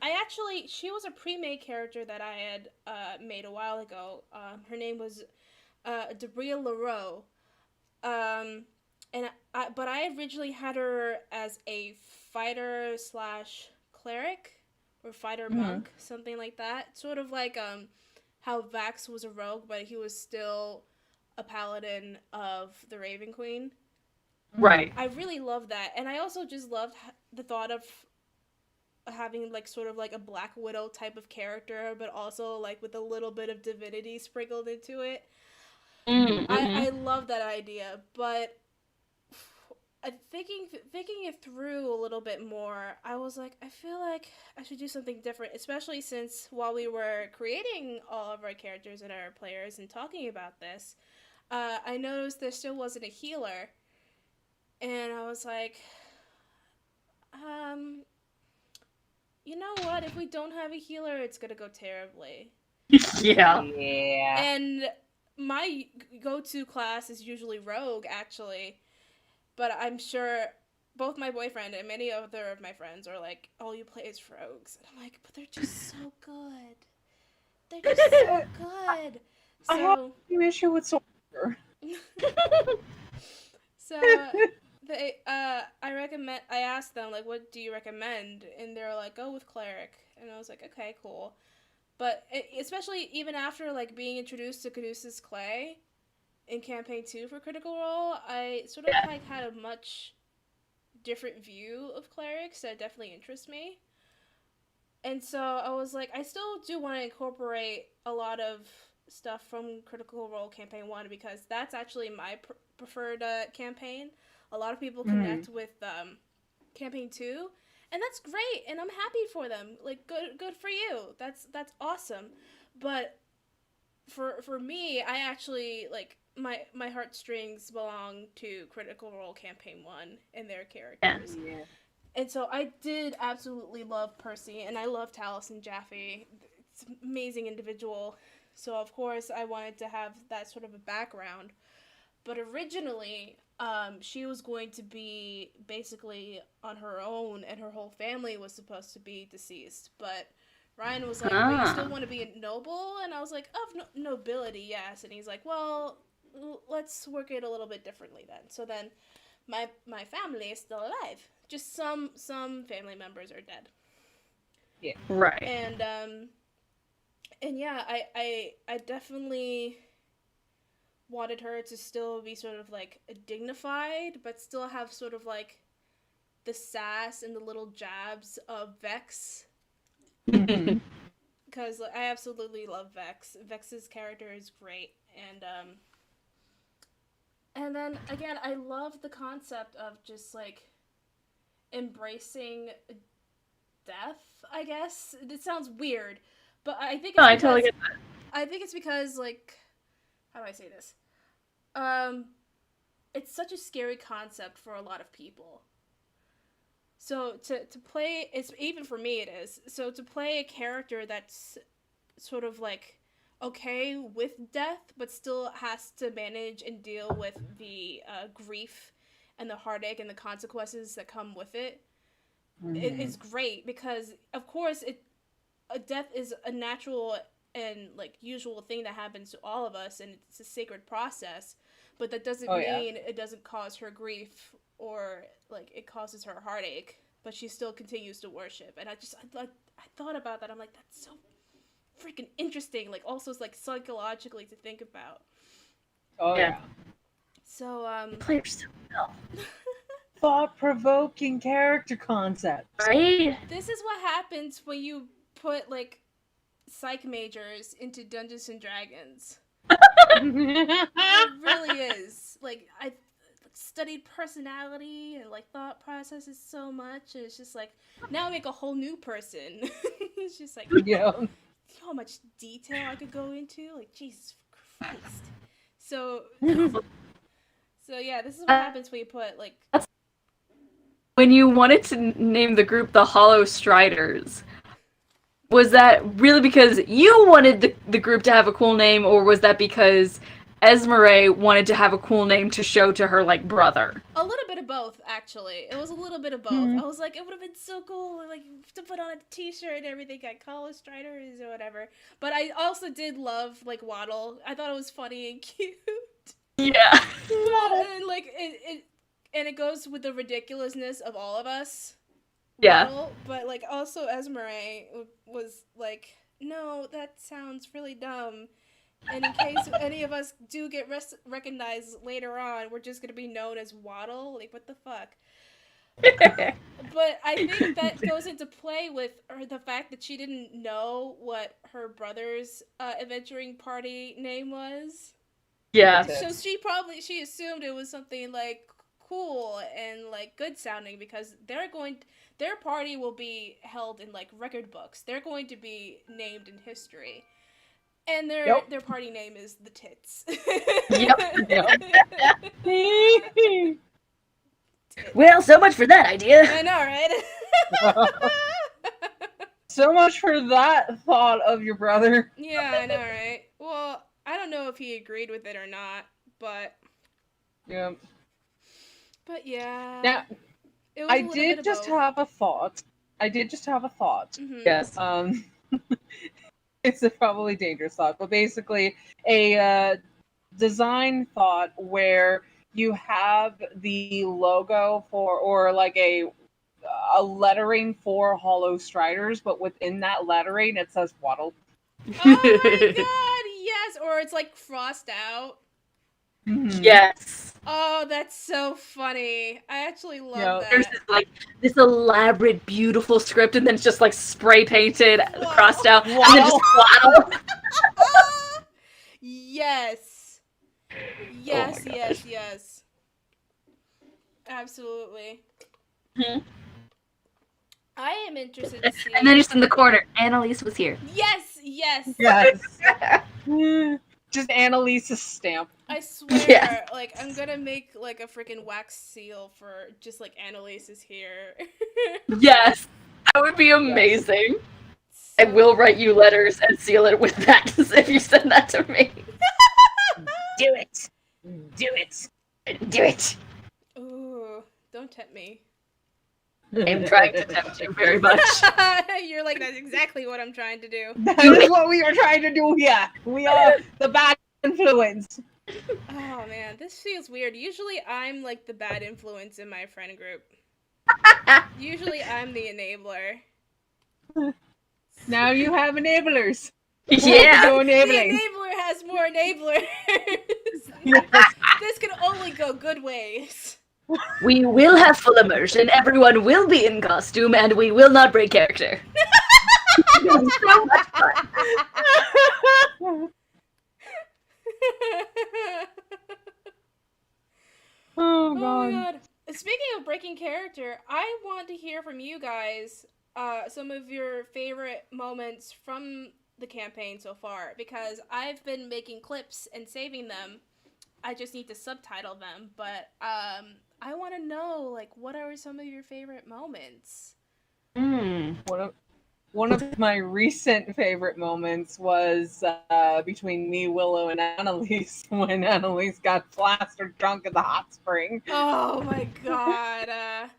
actually, she was a pre-made character that I had made a while ago. Her name was Debria Leroux. But I originally had her as a fighter / cleric, or fighter monk, something like that. Sort of like how Vax was a rogue, but he was still a paladin of the Raven Queen. Right. I really love that, and I also just loved the thought of having like sort of like a Black Widow type of character, but also like with a little bit of divinity sprinkled into it. I love that idea, but thinking it through a little bit more, I was like, I feel like I should do something different, especially since while we were creating all of our characters and our players and talking about this, I noticed there still wasn't a healer, and I was like, you know what? If we don't have a healer, it's gonna go terribly. Yeah. Yeah. And my go-to class is usually rogue, actually. But I'm sure both my boyfriend and many other of my friends are like, all you play is rogues. And I'm like, but they're just so good. They're just so good. I have So, no issue with Soldier. so they, I asked them, like, what do you recommend? And they're like, go with cleric. And I was like, okay, cool. But especially even after, like, being introduced to Caduceus Clay in campaign 2 for Critical Role, I sort of like had a much different view of clerics that definitely interests me. And so I was like, I still do want to incorporate a lot of stuff from Critical Role campaign 1 because that's actually my preferred campaign. A lot of people connect with campaign 2, and that's great, and I'm happy for them. Like, good for you. That's awesome. But for me, I actually like my heartstrings belong to Critical Role campaign 1 and their characters. Yeah. And so I did absolutely love Percy, and I love Taliesin Jaffe. It's an amazing individual. So of course I wanted to have that sort of a background. But originally, she was going to be basically on her own, and her whole family was supposed to be deceased. But Ryan was like, but you still want to be a noble? And I was like, of nobility, yes. And he's like, well, let's work it a little bit differently then. So then my family is still alive. Just some family members are dead. Yeah. Right. And yeah, I definitely wanted her to still be sort of like dignified, but still have sort of like the sass and the little jabs of Vex. Because I absolutely love Vex. Vex's character is great, and then again, I love the concept of just like embracing death. I guess it sounds weird, but I think it's I totally get that. I think it's because like, how do I say this? It's such a scary concept for a lot of people. So to play, it's even for me it is. So to play a character that's sort of like okay with death, but still has to manage and deal with the grief and the heartache and the consequences that come with it, it is great because of course a death is a natural and like usual thing that happens to all of us, and it's a sacred process, but that doesn't mean it doesn't cause her grief or like it causes her heartache, but she still continues to worship. And I thought about that. I'm like, that's so freaking interesting, like also like psychologically to think about. Oh yeah. So Players so well. Thought-provoking character concept. Right? this is what happens when you put like psych majors into Dungeons and Dragons. It really is. Like, I studied personality and like thought processes so much, and it's just like now I make a whole new person. It's just like, Yeah. how much detail I could go into, like Jesus Christ. So yeah, this is what happens when you put like. When you wanted to name the group the Hollow Striders, was that really because you wanted the group to have a cool name, or was that because Esmeralda wanted to have a cool name to show to her like brother? A little bit of both, actually. It was a little bit of both. I was like, it would have been so cool, like, to put on a t-shirt and everything, like, Hollow Striders or whatever. But I also did love, like, Waddle. I thought it was funny and cute. Yeah. And, like, it goes with the ridiculousness of all of us. Yeah. Waddle, but, like, also Esmeralda was like, no, that sounds really dumb. And in case any of us do get recognized later on, we're just going to be known as Waddle. Like, what the fuck? But I think that goes into play with the fact that she didn't know what her brother's adventuring party name was. Yeah. So she assumed it was something like cool and like good sounding because their party will be held in like record books. They're going to be named in history. And their party name is the Tits. Yep. Well, so much for that idea. I know, right? So much for that thought of your brother. Yeah, I know, right? Well, I don't know if he agreed with it or not, but Yeah. yeah. Now, It was I a little bit did of just both. have a thought. Mhm. Yes. It's a probably dangerous thought, but basically a design thought where you have the logo for, or like a lettering for Hollow Striders, but within that lettering it says Waddle. Oh my god, yes! Or it's like crossed out. Yes. Oh, that's so funny. I actually love Yeah. that. There's this elaborate, beautiful script, and then it's just like spray painted, crossed out, and then just waddle. Yes. Yes, my yes, yes. Absolutely. Mhm. I am interested to see. And then just in the corner, Annalise was here. Yes, yes. Yes. Just Annalise's stamp. I swear, Yes. like, I'm gonna make, like, a freaking wax seal for just, like, Annalise is here. Yes, that would be amazing. So... I will write you letters and seal it with that if you send that to me. Do it. Do it. Do it. Ooh, don't tempt me. I'm trying to tempt you very much. You're like, that's exactly what I'm trying to do. That is what we are trying to do here. We are the bad influence. Oh man, this feels weird. Usually I'm like the bad influence in my friend group. Usually I'm the enabler. Now you have enablers. Yeah. No The enabling. enabler has more enablers. This can only go good ways. We will have full immersion, everyone will be in costume, and we will not break character. So much fun. Oh Oh my god. god. Speaking of breaking character, I want to hear from you guys some of your favorite moments from the campaign so far, because I've been making clips and saving them. I just need to subtitle them, but I want to know, like, what are some of your favorite moments? One of my recent favorite moments was between me, Willow, and Annalise when Annalise got plastered drunk at the hot spring. Oh my god. That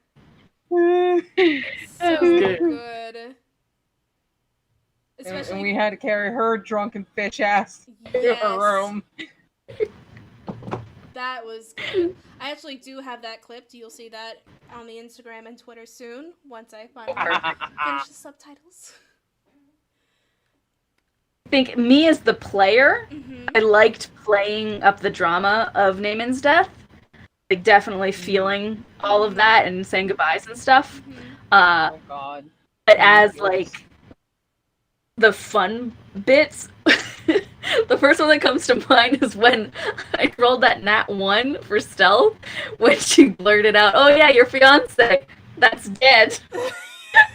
So was good. good. Especially And we had to carry her drunken fish ass to Yes. her room. That was good. I actually do have that clipped. You'll see that on the Instagram and Twitter soon once I finally finish the subtitles. I think me as the player, Mm-hmm. I liked playing up the drama of Naaman's death. Like, definitely feeling all of that and saying goodbyes and stuff. Oh god. But as, like, the fun bits, the first one that comes to mind is when I rolled that nat 1 for stealth, when she blurted out, "Oh yeah, your fiance, that's dead,"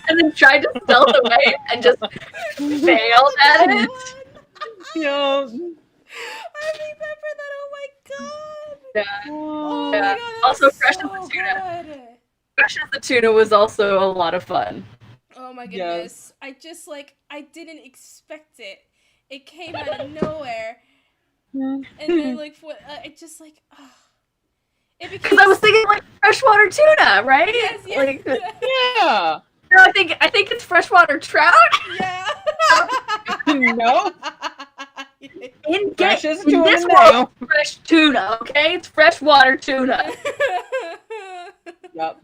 and then tried to stealth away and just failed at it. Yeah. I remember that. Oh my god. Yeah. Oh Yeah. my god. That Also, was Fresh so as the Tuna. good. Fresh as the Tuna was also a lot of fun. Oh my goodness. Yes. I just, like, I didn't expect it. It came out of nowhere. And then, like, it just, like, it became... Because I was thinking, like, freshwater tuna, right? Yes, yes. Like, Yeah. no, I think it's freshwater trout. Yeah. No. Fresh as In tuna this now. world, fresh tuna, okay? It's freshwater tuna. Yep.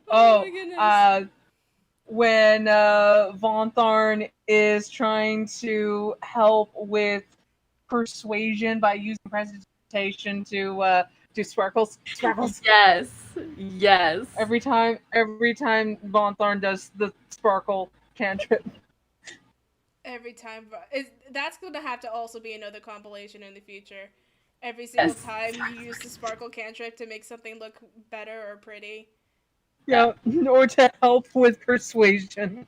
Oh my goodness. When Von Tharn is trying to help with persuasion by using presentation to Do sparkles. Yes. Yes. Every time Von Thorn does the sparkle cantrip. Every time. That's going to have to also be another compilation in the future. Every single time you use the sparkle cantrip to make something look better or pretty. Yeah, or to help with persuasion.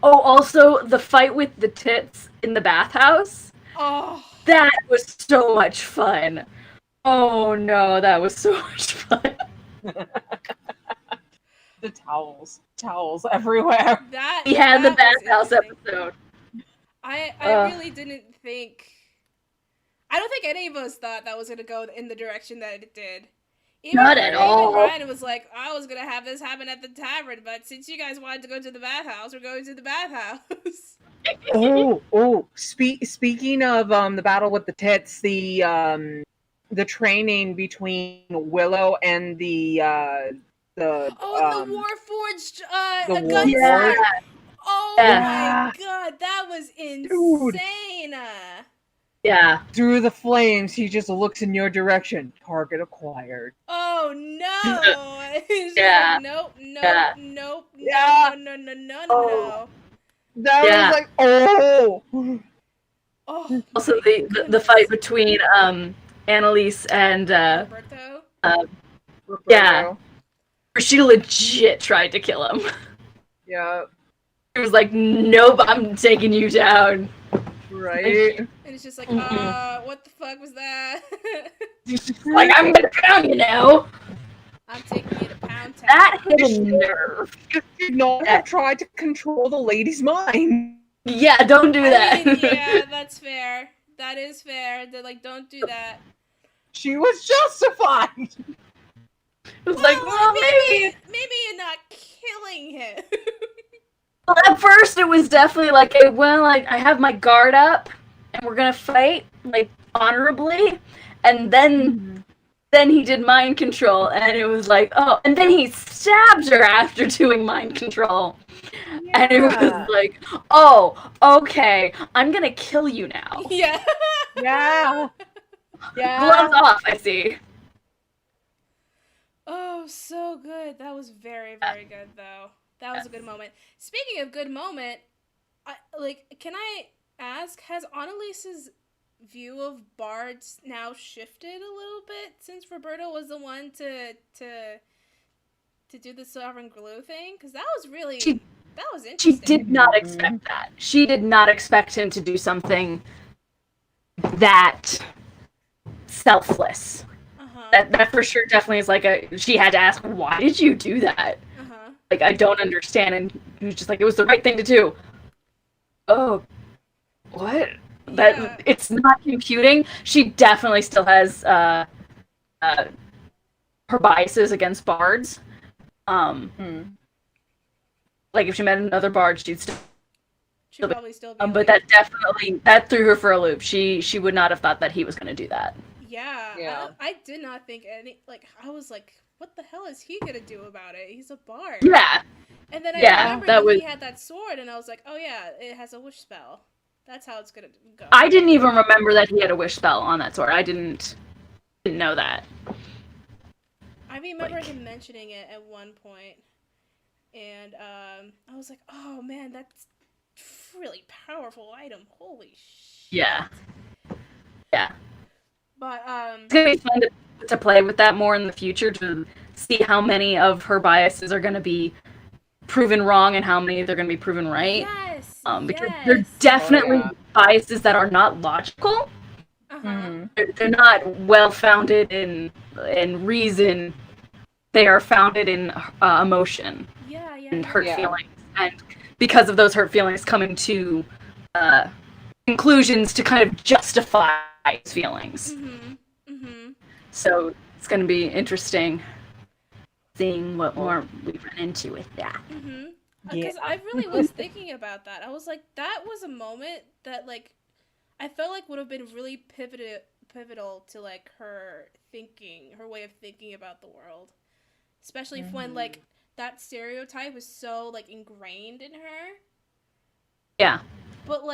Oh, also the fight with the tits in the bathhouse. Oh. That was so much fun. Oh no, that was so much fun. The towels everywhere. We had the that was bathhouse interesting. episode. I really didn't think. I don't think any of us thought that was going to go in the direction that it did. Not at all. Ryan was like, I was going to have this happen at the tavern, but since you guys wanted to go to the bathhouse, we're going to the bathhouse. Speaking of the battle with the tits, the training between Willow and the the Warforged the gunslinger. Warforged. Oh Yeah. my god, that was insane. Yeah. Through the flames, he just looks in your direction. Target acquired. Oh no! He's Yeah. like, nope, nope, Yeah. nope, Yeah. no. That Yeah. was like, oh. Oh. Also, the fight between Annalise and Roberto. yeah, where she legit tried to kill him. Yeah. She was like, "Nope, I'm taking you down." Right. And it's just like, what the fuck was that? Like, I'm gonna pound you now. I'm taking you to Pound Town. That hit a nerve. You should not have tried to control the lady's mind. Yeah, don't do that. I mean, yeah, that's fair. That is fair. They're like, don't do that. She was justified. It was like, well, maybe. Maybe you're not killing him. Well, at first, it was definitely like, hey, well, I have my guard up, and we're gonna fight like honorably, and then he did mind control, and it was like, oh, and then he stabbed her after doing mind control, and it was like, oh, okay, I'm gonna kill you now. Yeah. Yeah. Gloves off, I see. Oh, so good. That was very, very good, though. That was a good moment. Speaking of good moment, can I ask, has Annalise's view of bards now shifted a little bit since Roberto was the one to do the sovereign glue thing? Because that was really that was interesting. She did not expect that. She did not expect him to do something that selfless. That for sure definitely is like she had to ask, why did you do that? Like, I don't understand. And he was just like, it was the right thing to do. Oh, what? That it's not computing. She definitely still has her biases against bards. Like, if she met another bard, she'd probably still be but that threw her for a loop. She would not have thought that he was going to do that. Yeah. I did not think I was like, what the hell is he gonna do about it? He's a bard. Yeah. And then I remember he had that sword, and I was like, oh yeah, it has a wish spell. That's how it's gonna go. I didn't even remember that he had a wish spell on that sword. I didn't know that. I remember him mentioning it at one point, and I was like, oh man, that's really powerful item. Holy shit. Yeah. Yeah. But it's gonna be fun to play with that more in the future, to see how many of her biases are gonna be proven wrong and how many they're gonna be proven right. Yes. Because they're definitely biases that are not logical. They're not well founded in reason. They are founded in emotion and hurt feelings, and because of those hurt feelings, coming to conclusions to kind of justify his feelings. So it's going to be interesting seeing what more we run into with that. Because I really was thinking about that. I was like, that was a moment that, like, I felt like would have been really pivotal to, like, her way of thinking about the world. Especially when, like, that stereotype was so, like, ingrained in her. Yeah. But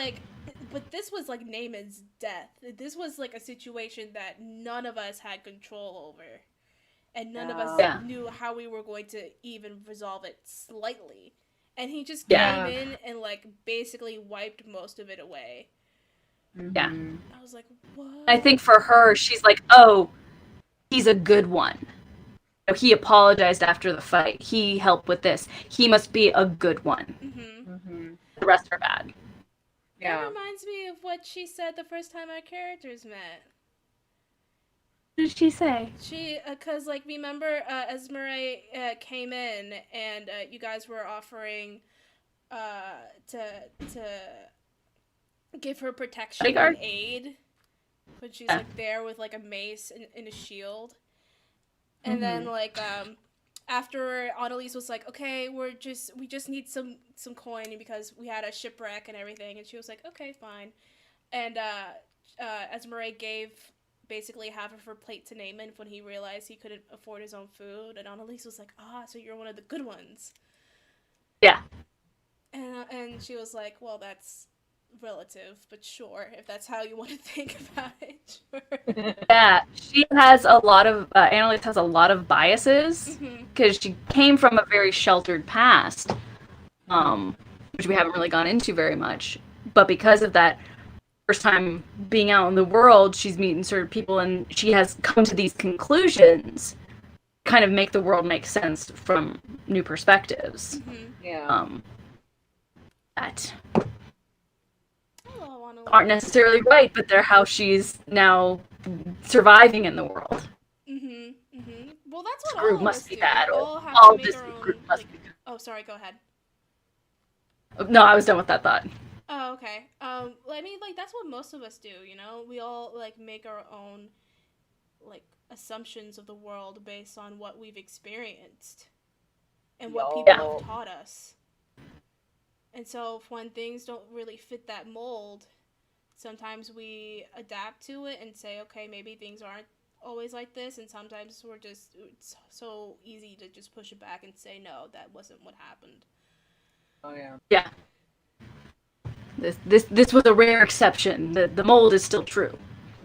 but this was like Naaman's death. This was like a situation that none of us had control over. And none of us knew how we were going to even resolve it slightly. And he just came in and like basically wiped most of it away. Yeah. I was like, what? I think for her, she's like, oh, he's a good one. He apologized after the fight. He helped with this. He must be a good one. The rest are bad. Yeah. That reminds me of what she said the first time our characters met. What did she say? Because, like, remember, Esmeralda came in and you guys were offering to give her protection and aid. But she's, like, there with, like, a mace and a shield. And then, like, after Annalise was like, okay, we just need some coin because we had a shipwreck and everything. And she was like, okay, fine. And Esmeralda gave basically half of her plate to Naaman when he realized he couldn't afford his own food. And Annalise was like, so you're one of the good ones. Yeah. And she was like, well, that's relative, but sure, if that's how you want to think about it, sure. Yeah, she has a lot of, Annalise has a lot of biases, because she came from a very sheltered past, which we haven't really gone into very much, but because of that, first time being out in the world, she's meeting certain people, and she has come to these conclusions, kind of make the world make sense from new perspectives. That aren't necessarily right, but they're how she's now surviving in the world. Well, that's what group all must of us be do. bad. All this group must be bad. Oh, sorry, go ahead. No, I was done with that thought. Oh, okay. I mean, like, that's what most of us do, you know? We all, like, make our own, like, assumptions of the world based on what we've experienced and what people have taught us. And so when things don't really fit that mold, sometimes we adapt to it and say, okay, maybe things aren't always like this, and sometimes it's so easy to just push it back and say, no, that wasn't what happened. Oh, yeah. Yeah. This was a rare exception. The mold is still true.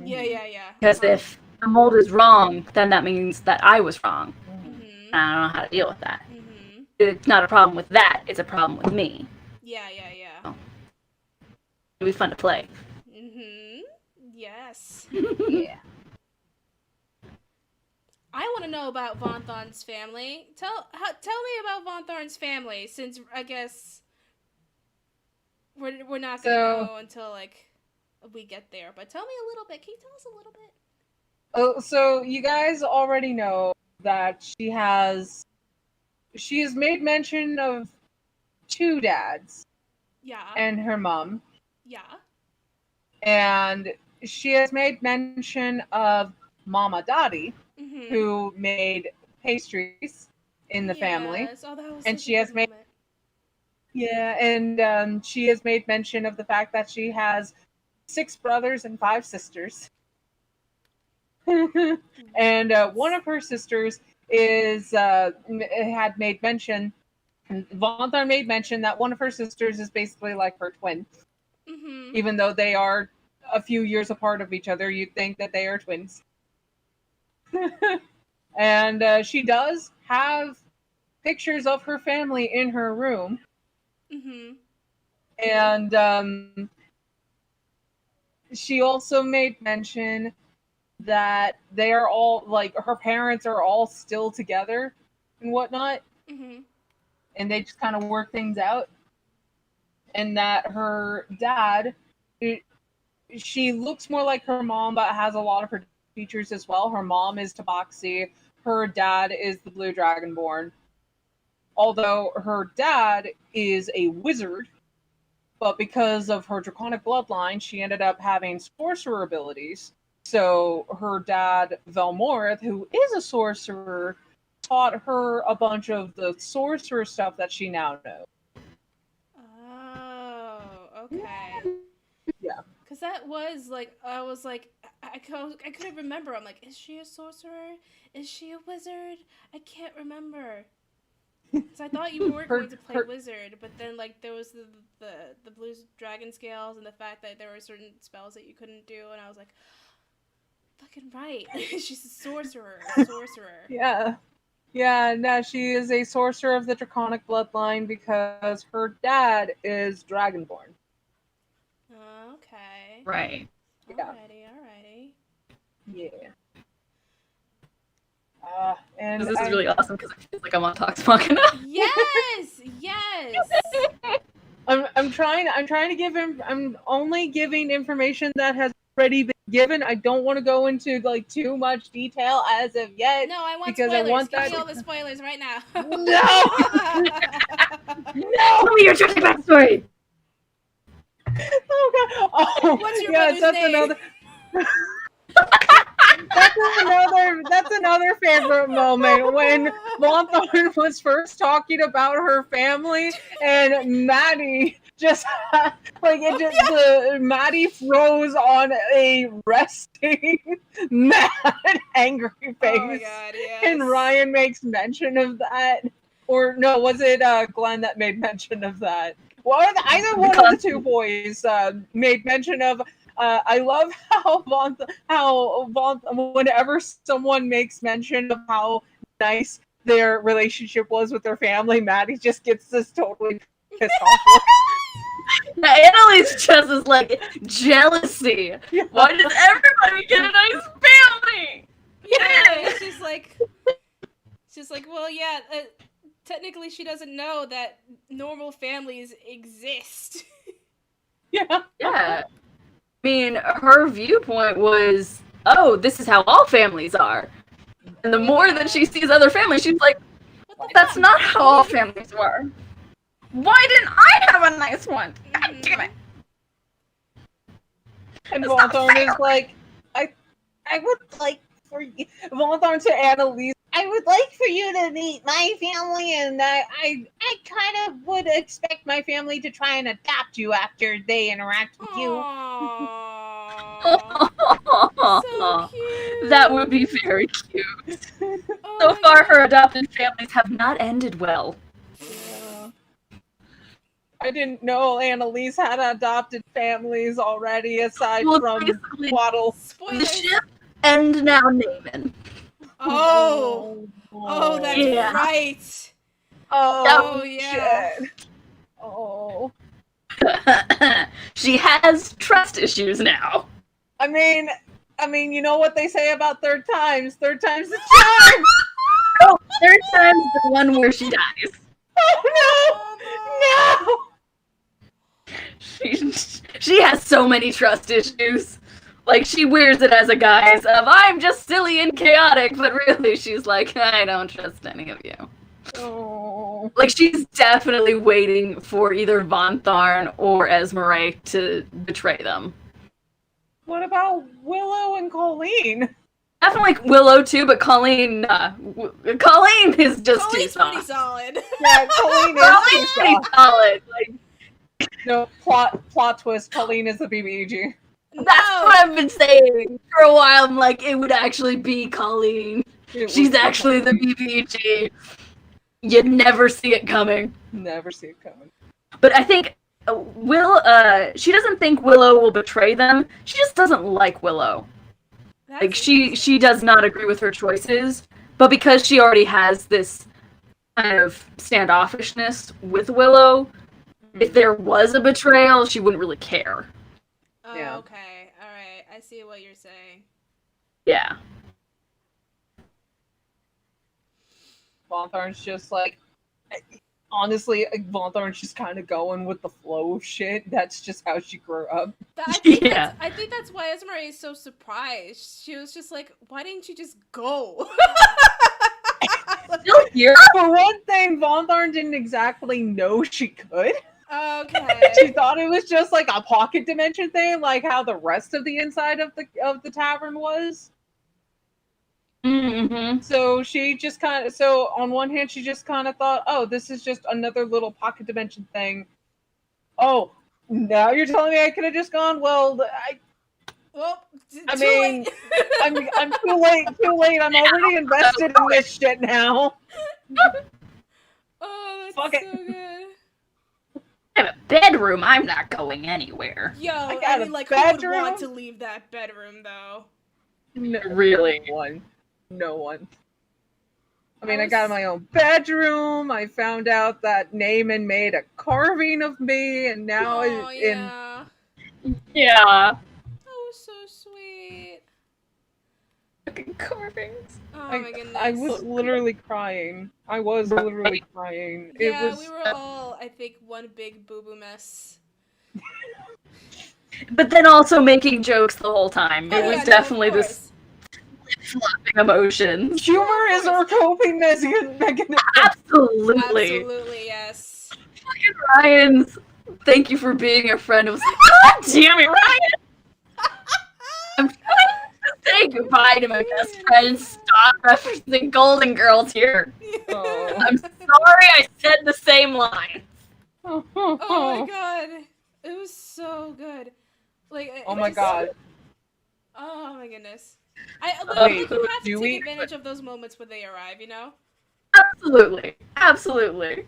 Yeah. Because if the mold is wrong, then that means that I was wrong. I don't know how to deal with that. It's not a problem with that, it's a problem with me. Yeah. So, it'll be fun to play. Yes. Yeah. I want to know about Von Thorn's family. Tell me about Von Thorn's family, since I guess we're not gonna know until like we get there. But tell me a little bit. Can you tell us a little bit? Oh, so you guys already know that she has made mention of 2 dads. Yeah. And her mom. Yeah. And she has made mention of Mama Dottie, who made pastries in the family. Oh, that was and such she a has good made moment. and she has made mention of the fact that she has 6 brothers and 5 sisters. And one of her sisters had made mention. Von Thorn made mention that one of her sisters is basically like her twin. Even though they are a few years apart of each other, you'd think that they are twins. And she does have pictures of her family in her room. And she also made mention that they are all, like, her parents are all still together and whatnot. And they just kind of work things out. And that her dad, she looks more like her mom, but has a lot of her features as well. Her mom is Tabaxi. Her dad is the Blue Dragonborn. Although her dad is a wizard, but because of her draconic bloodline, she ended up having sorcerer abilities. So her dad, Velmorith, who is a sorcerer, taught her a bunch of the sorcerer stuff that she now knows. Oh, okay. Yeah. Because that was, like, I was like, I couldn't remember. I'm like, is she a sorcerer? Is she a wizard? I can't remember. Because I thought you weren't going to play her- wizard, but then like there was the blue dragon scales and the fact that there were certain spells that you couldn't do, and I was like, fucking right. She's a sorcerer. Yeah. Yeah, no, she is a sorcerer of the Draconic bloodline because her dad is Dragonborn. Okay. Right. Yeah. Alrighty. Yeah. And This is I- really awesome because it feels like I'm on Talks Machina. Yes! I'm trying to give him. I'm only giving information that has already been given. I don't want to go into like too much detail as of yet. No, I want Because I spoilers. want Give that- me all the spoilers right now. No! No! Tell me your tragic backstory! Oh god! Oh, What's your yes, brother's that's name? another. That's another favorite moment when Monthorn was first talking about her family and Maddie just Maddie froze on a resting mad angry face. Oh my god, yes. And Ryan makes mention of that. Or no, was it Glenn that made mention of that? Well, either one of the two boys made mention of. I love whenever someone makes mention of how nice their relationship was with their family, Maddie just gets this totally pissed off. Annalise just is like jealousy. Yeah. Why does everybody get a nice family? Yeah, it's just like, well, yeah, technically she doesn't know that normal families exist. Yeah. Yeah. I mean, her viewpoint was, oh, this is how all families are. And the more that she sees other families, she's like, What the that's fuck? not how all families were. Why didn't I have a nice one? God damn it. And That's not Volthorn fair. is like, I would like for you, Volthorn to Annalise, I would like for you to meet my family, and I kind of would expect my family to try and adopt you after they interact with you. Aww. So cute. That would be very cute. Oh So my far, God. her adopted families have not ended well. Yeah. I didn't know Annalise had adopted families already, aside Well, from basically, Waddle. the Spoilers. ship and now Naaman. Oh, that's Yeah. right. Oh, Oh, yeah. shit. Oh. She has trust issues now. I mean, you know what they say about third times? Third time's the charm! Oh, third time's the one where she dies. Oh, no! She has so many trust issues. Like, she wears it as a guise of, I'm just silly and chaotic, but really she's like, I don't trust any of you. No! Oh. Like, she's definitely waiting for either Von Tharn or Esmeralda to betray them. What about Willow and Colleen? Definitely Willow too, but Colleen, Colleen is just too Colleen's pretty soft. solid. Yeah, Colleen is Colleen's too pretty soft. solid. Like, No, plot twist, Colleen is the BBG. that's what I've been saying for a while. I'm like, it would actually be Colleen. She's actually the BBG. You'd never see it coming. Never see it coming. But I think she doesn't think Willow will betray them. She just doesn't like Willow. That's Like, she does not agree with her choices. But because she already has this kind of standoffishness with Willow, if there was a betrayal, she wouldn't really care. Oh, Yeah. okay. All right. I see what you're saying. Yeah. Vonthorn's just like, honestly, Vonthorn's just kind of going with the flow of shit. That's just how she grew up. Yeah. I think that's why Esmeralda is so surprised. She was just like, why didn't you just go? Still here? For one thing, Vonthorn didn't exactly know she could. Okay. She thought it was just like a pocket dimension thing, like how the rest of the inside of the tavern was. Mm-hmm. So she just on one hand, she just kind of thought, oh, this is just another little pocket dimension thing. Oh, now you're telling me I could have just gone? Well, Well, I too mean, late. I'm too late. I'm already invested in this shit now. Oh, that's Fuck so it. good. I have a bedroom. I'm not going anywhere. Yo, I I got mean, a like, who would bedroom? want to leave that bedroom, though? Really? No one. I mean, I I got was- my own bedroom. I found out that Naaman made a carving of me, and now Oh, in yeah. Yeah. That was so sweet. Fucking carvings. Oh, my goodness. I was literally crying. I was literally crying. It Yeah, was. we were all, I think, one big boo-boo mess. But then also making jokes the whole time. It Oh, was yeah, no, of definitely this course. flopping emotions. Humor is our coping mechanism. Absolutely. Absolutely, yes. Fucking Ryan's. Thank you for being a friend. It was like, God damn it, Ryan! I'm trying to say goodbye to my best friend. Stop referencing Golden Girls here. Oh. I'm sorry I said the same line. Oh my god. It was so good. Like, Oh it my just- god. Oh my goodness. I like, Wait, you have to do take we- advantage of those moments when they arrive, you know? Absolutely. Absolutely.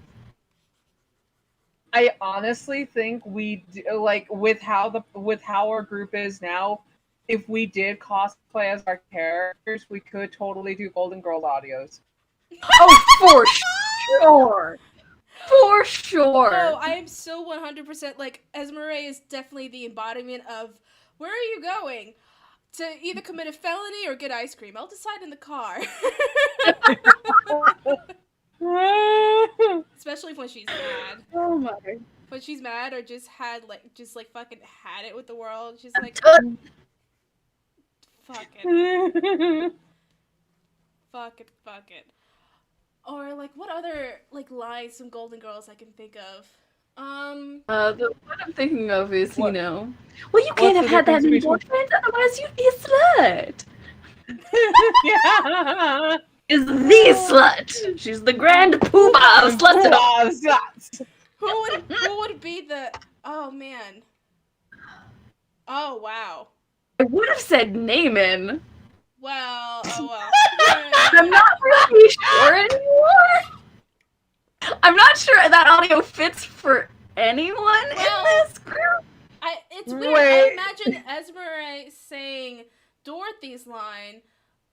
I honestly think like with how our group is now. If we did cosplay as our characters, we could totally do Golden Girl audios. Oh, for sure. For sure. Oh, I am so 100% like Esmeralda is definitely the embodiment of where are you going? To either commit a felony or get ice cream. I'll decide in the car. Especially when she's mad. Oh my. When she's mad or just fucking had it with the world. She's like, fuck it. Fuck it. Or like what other like lines from Golden Girls I can think of? The one I'm thinking of is, What? you know, well, you can't What's have the had that many difference boyfriends, otherwise you'd be a slut. Yeah. Is the slut. She's the grand poobah of slutdom. Who would be the oh man. Oh wow. I would have said Naaman. Well, oh well. I'm not really sure anymore. I'm not sure that audio fits for anyone in this group. It's weird. Wait. I imagine Esmeralda saying Dorothy's line,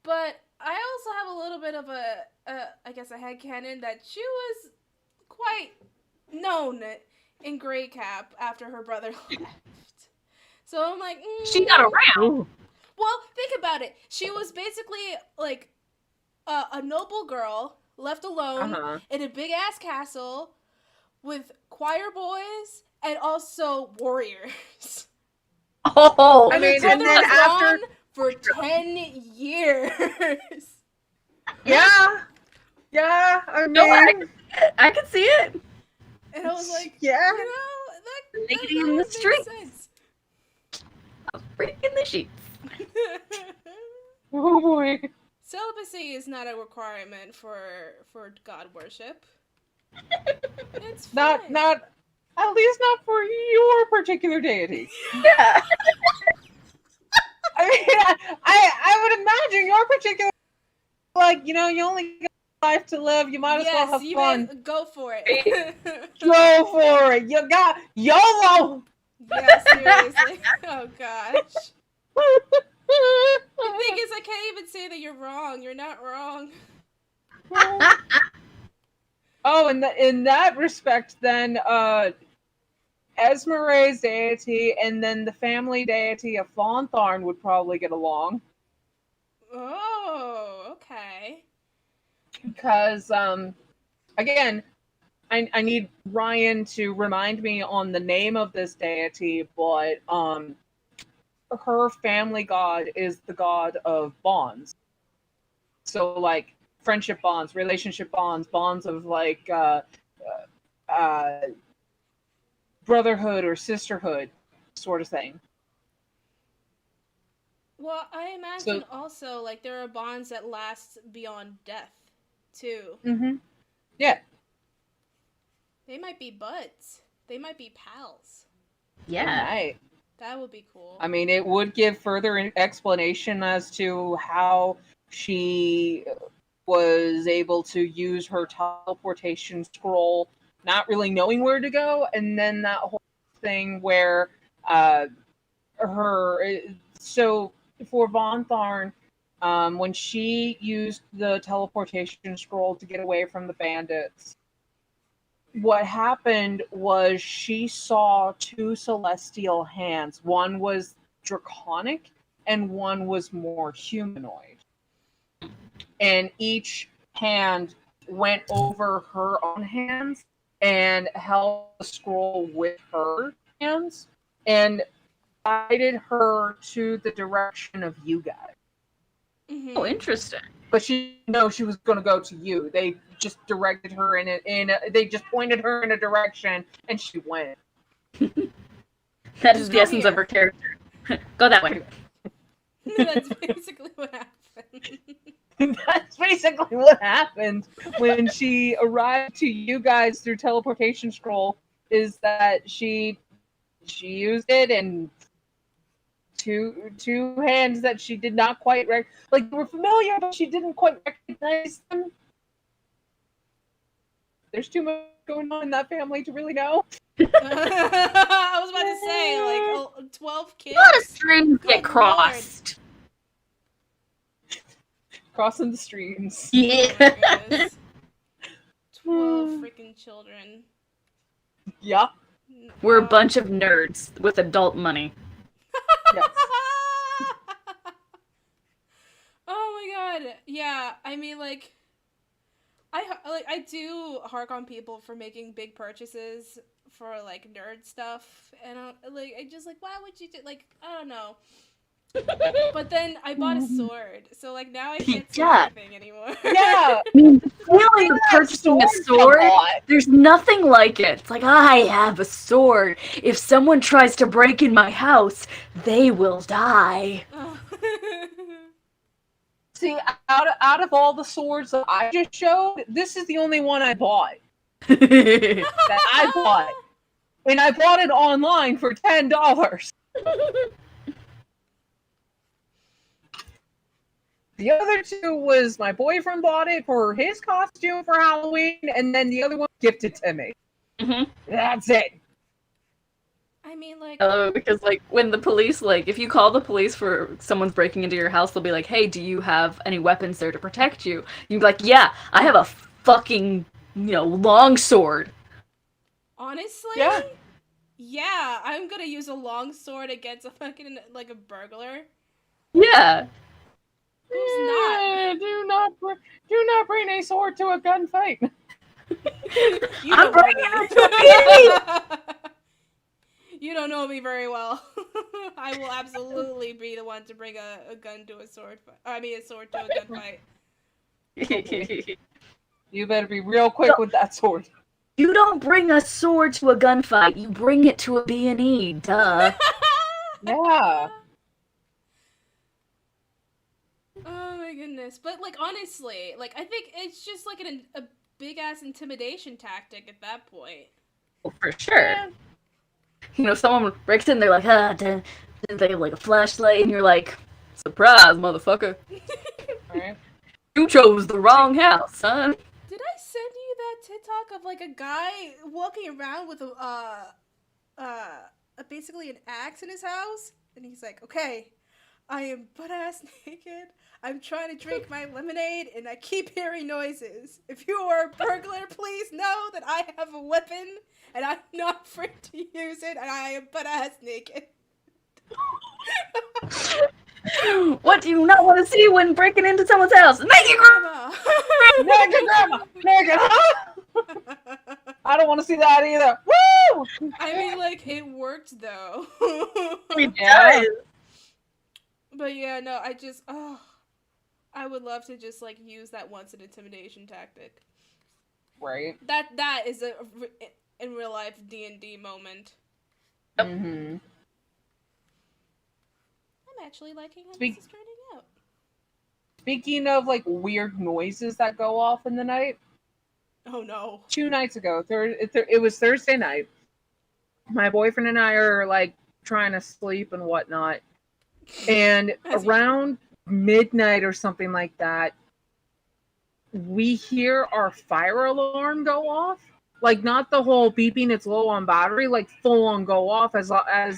but I also have a little bit of I guess a headcanon that she was quite known in Grey Cap after her brother left. So I'm like, She got around. Well, think about it. She was basically like a noble girl left alone in a big ass castle with choir boys and also warriors. Oh, I mean, Her brother and then was after- gone for 10 years. Yeah. Yeah. I mean, no, I can see it. And I was like, yeah. you know, that Lady in the would make streets. sense. Breaking the sheets. Oh boy. Celibacy is not a requirement for God worship. It's fine. Not at least not for your particular deity. Yeah. I mean, I would imagine your particular, like, you know, you only got life to live. You might as well have you fun. may go for it. Go for it. You got YOLO. Yeah, seriously. Oh gosh. The thing is, I can't even say that you're wrong. You're not wrong. Oh, and in that respect, then Esmeralda's deity and then the family deity of Fawnthorn would probably get along. Oh, okay. Because, again, I need Ryan to remind me on the name of this deity, but her family god is the god of bonds. So, like, friendship bonds, relationship bonds, bonds of, like, brotherhood or sisterhood sort of thing. Well, I imagine also, like, there are bonds that last beyond death, too. Mm-hmm. Yeah. They might be buds. They might be pals. Yeah. Right. That would be cool. I mean, it would give further explanation as to how she was able to use her teleportation scroll, not really knowing where to go, and then that whole thing where so for Von Tharn, when she used the teleportation scroll to get away from the bandits, what happened was she saw two celestial hands. One was draconic and one was more humanoid. And each hand went over her own hands and held the scroll with her hands and guided her to the direction of you guys. Mhm. Oh, interesting. But she didn't know she was going to go to you. They just directed her they just pointed her in a direction, and she went. That is Just the go essence of here. her character. Go that way. That's basically what happened. That's basically what happened when she arrived to you guys through teleportation scroll. Is that she used it and two hands that she did not quite were familiar, but she didn't quite recognize them. There's too much going on in that family to really know. I was about to say, like, 12 kids? A lot of streams Good get crossed. Crossing the streams. Yeah. Oh my goodness. 12 freaking children. Yeah. We're a bunch of nerds with adult money. Yes. Oh my god. Yeah, I mean, like, I do hark on people for making big purchases for, like, nerd stuff, and I just, like, why would you do, like, I don't know. But then I bought a sword, so, like, now I can't do Yeah. anything anymore. Yeah. I mean, the feeling of purchasing a sword, there's nothing like it. It's like, I have a sword. If someone tries to break in my house, they will die. Oh. See, out of all the swords that I just showed, this is the only one I bought. Oh, That I bought. And I bought it online for $10. The other two was my boyfriend bought it for his costume for Halloween, and then the other one gifted to me. Mhm. That's it. I mean, like, because, like, when the police, like, if you call the police for someone's breaking into your house, they'll be like, hey, do you have any weapons there to protect you? You'd be like, yeah, I have a fucking, long sword. honestly, Yeah. I'm gonna use a long sword against a fucking, like, a burglar. Yeah. Who's not? Do not bring a sword to a gunfight. You I'm don't know bringing me. it to You don't know me very well. I will absolutely be the one to bring a gun to a sword fight. A sword to a gunfight. You better be real quick with that sword. You don't bring a sword to a gunfight. You bring it to a B&E. Duh. Yeah. Oh my goodness. But, like, honestly, like, I think it's just, like, a big-ass intimidation tactic at that point. Well, for sure. Someone breaks in, they're like, they have, like, a flashlight, and you're like, surprise, motherfucker. Right. You chose the wrong house, son. Did I send you that TikTok of, like, a guy walking around with basically an axe in his house? And he's like, okay, I am butt-ass naked. I'm trying to drink my lemonade, and I keep hearing noises. If you are a burglar, please know that I have a weapon, and I'm not afraid to use it, and I am butt-ass naked. What do you not want to see when breaking into someone's house? Naked grandma! Naked grandma! Naked! I don't want to see that either. Woo! I mean, like, it worked, though. It does. But yeah, no, I would love to just, like, use that once an intimidation tactic. Right. That is a in real life D&D moment. Mm-hmm. I'm actually liking how this is turning out. Speaking of, like, weird noises that go off in the night, Oh no. 2 nights ago, it was Thursday night. My boyfriend and I are, like, trying to sleep and whatnot. And As you- around midnight or something like that, we hear our fire alarm go off. Like, not the whole beeping, it's low on battery, like full on go off as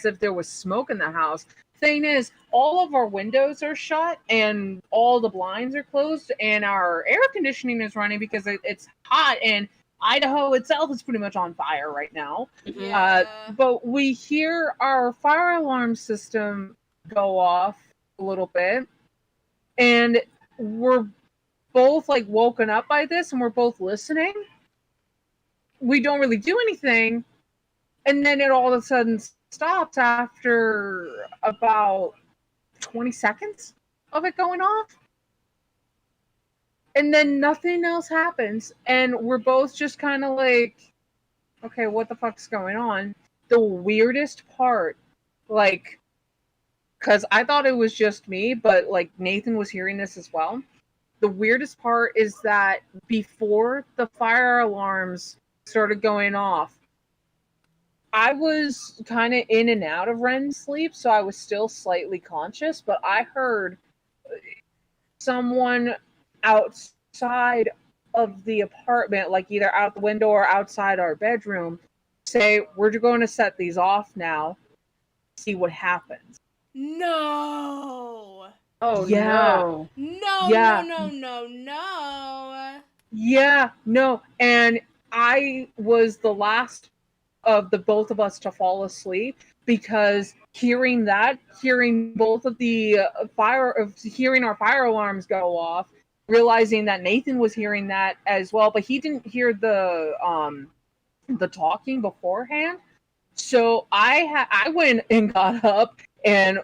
if there was smoke in the house. Thing is, all of our windows are shut and all the blinds are closed, and our air conditioning is running because it's hot, and Idaho itself is pretty much on fire right now. Yeah. But we hear our fire alarm system go off a little bit, and we're both like woken up by this, and we're both listening. We don't really do anything, and then it all of a sudden stops after about 20 seconds of it going off, and then nothing else happens, and we're both just kind of like, okay, what the fuck's going on? The weirdest part, like, because I thought it was just me, but like Nathan was hearing this as well. The weirdest part is that before the fire alarms started going off, I was kind of in and out of REM sleep, so I was still slightly conscious, but I heard someone outside of the apartment, like either out the window or outside our bedroom, say, "We're going to set these off now, see what happens." No. Oh Yeah. no. No, Yeah. no. Yeah, no, and I was the last of the both of us to fall asleep because hearing both of the hearing our fire alarms go off, realizing that Nathan was hearing that as well, but he didn't hear the talking beforehand. So I went and got up and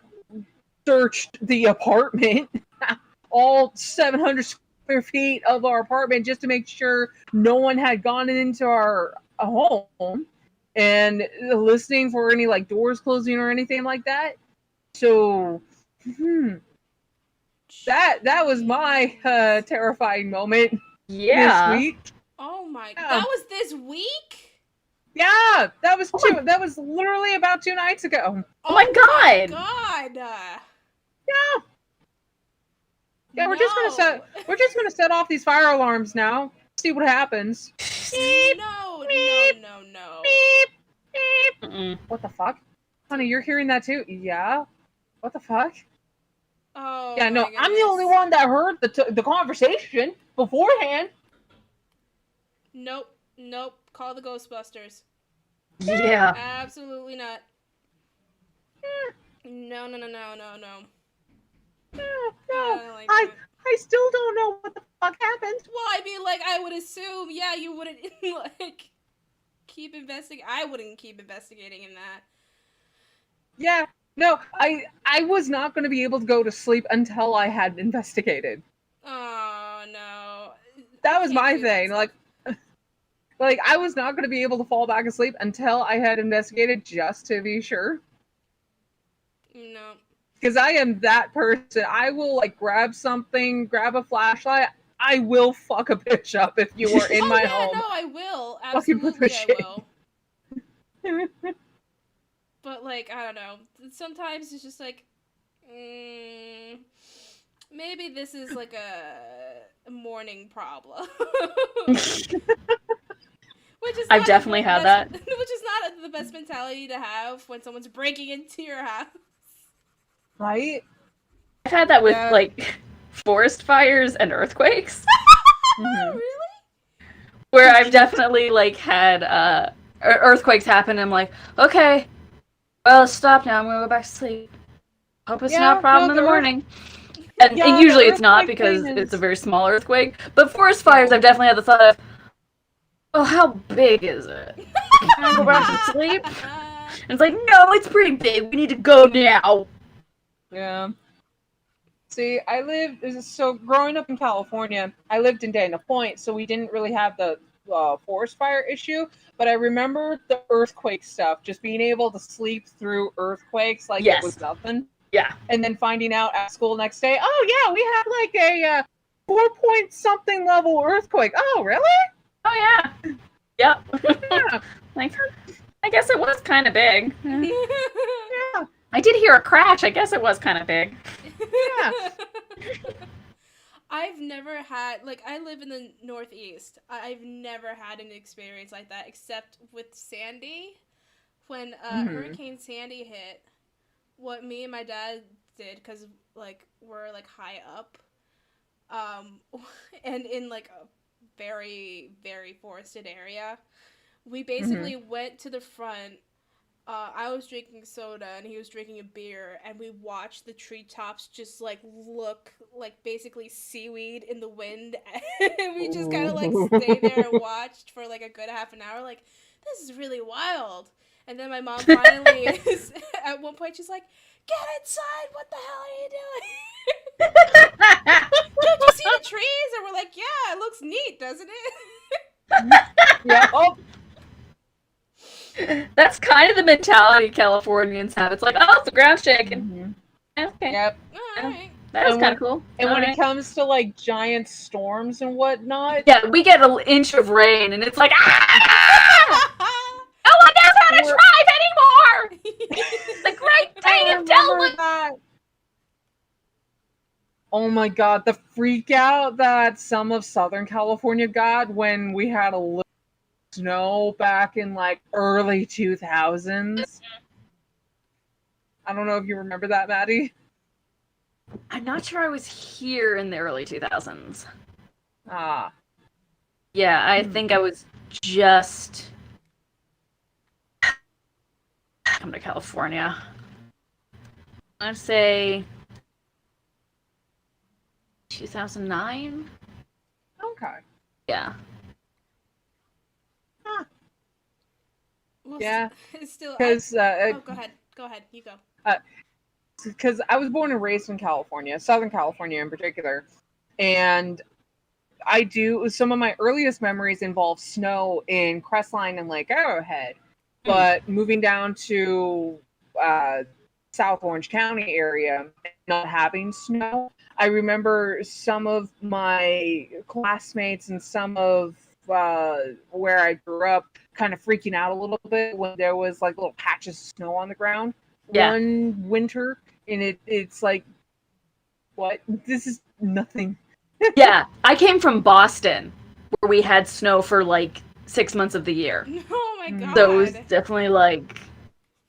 searched the apartment, all 700 square feet of our apartment, just to make sure no one had gone into our home, and listening for any like doors closing or anything like that. So that was my terrifying moment Yeah. this week. Oh my. Yeah. That was this week? Yeah, that was that was literally about 2 nights ago. Oh my god. God. Yeah, we're just gonna set off these fire alarms now. See what happens. No. Beep, beep. Mm-mm. What the fuck? Honey, you're hearing that too? Yeah. What the fuck? Oh. Yeah, no, my I'm the goodness. only one that heard the conversation beforehand. Nope. Call the Ghostbusters. Yeah. Absolutely not. No. No, I don't like I that. still don't know what the fuck happened. Well, I mean, like, I would assume, yeah, you wouldn't, like, keep investigating. I wouldn't keep investigating in that. Yeah, no, I was not going to be able to go to sleep until I had investigated. Oh, no. That was Can't my do that thing. stuff. Like I was not going to be able to fall back asleep until I had investigated, just to be sure. No. Because I am that person. I will like grab something, grab a flashlight. I will fuck a bitch up if you are in my home. No, I will. Fucking put Absolutely, the I will. But, like, I don't know. Sometimes it's just like, maybe this is like a morning problem. I've definitely had that. Which is not the best mentality to have when someone's breaking into your house. Right? I've had that with like forest fires and earthquakes. Mhm. Really? Where I've definitely like had earthquakes happen and I'm like, okay, well, stop now, I'm gonna go back to sleep. Hope it's not a problem in the morning. And usually it's not because it's a very small earthquake. But forest fires, I've definitely had the thought of, well, how big is it? Can I go back to sleep? And it's like, no, it's pretty big. We need to go now. Yeah. See, so growing up in California, I lived in Dana Point, so we didn't really have the forest fire issue, but I remember the earthquake stuff, just being able to sleep through earthquakes like it was nothing. Yeah. And then finding out at school next day, oh yeah, we had like a 4-point-something level earthquake. Oh, really? Oh, yeah. Yep. Yeah. Like, I guess it was kind of big. Yeah. I did hear a crash. I guess it was kind of big. Yeah. I've never had, like, I live in the Northeast. I've never had an experience like that except with Sandy. When Hurricane Sandy hit, what me and my dad did, because, like, we're, like, high up, and in, like, a very, very forested area, we basically went to the front. I was drinking soda and he was drinking a beer, and we watched the treetops just like look like basically seaweed in the wind, and we just kind of like stayed there and watched for like a good half an hour. Like, this is really wild. And then my mom finally is at one point she's like, "Get inside! What the hell are you doing? Don't you see the trees?" And we're like, "Yeah, it looks neat, doesn't it?" Yeah. Oh, That's kind of the mentality Californians have. It's like, oh, it's the ground shaking. Okay. yep. All right. That was And kind of cool. And when Alright. it comes to like giant storms and whatnot, Yeah, we get an inch of rain, and it's like, ah! No one knows how to drive anymore! The Great Plain of Delaware! that. Oh my god, the freak out that some of Southern California got when we had a little snow back in like early 2000s. I don't know if you remember that, Maddie. I'm not sure I was here in the early 2000s. Ah. Yeah, I think I was just come to California. I'd say 2009. Okay. Yeah. Well, Yeah. Still. Because Oh, go ahead. Go ahead. You go. because I was born and raised in California, Southern California in particular, and some of my earliest memories involve snow in Crestline and Lake Arrowhead, but moving down to South Orange County area and not having snow, I remember some of my classmates and some of where I grew up kind of freaking out a little bit when there was like little patches of snow on the ground one winter, and it's like, what? This is nothing. Yeah, I came from Boston, where we had snow for like 6 months of the year. Oh my god. So it was definitely like,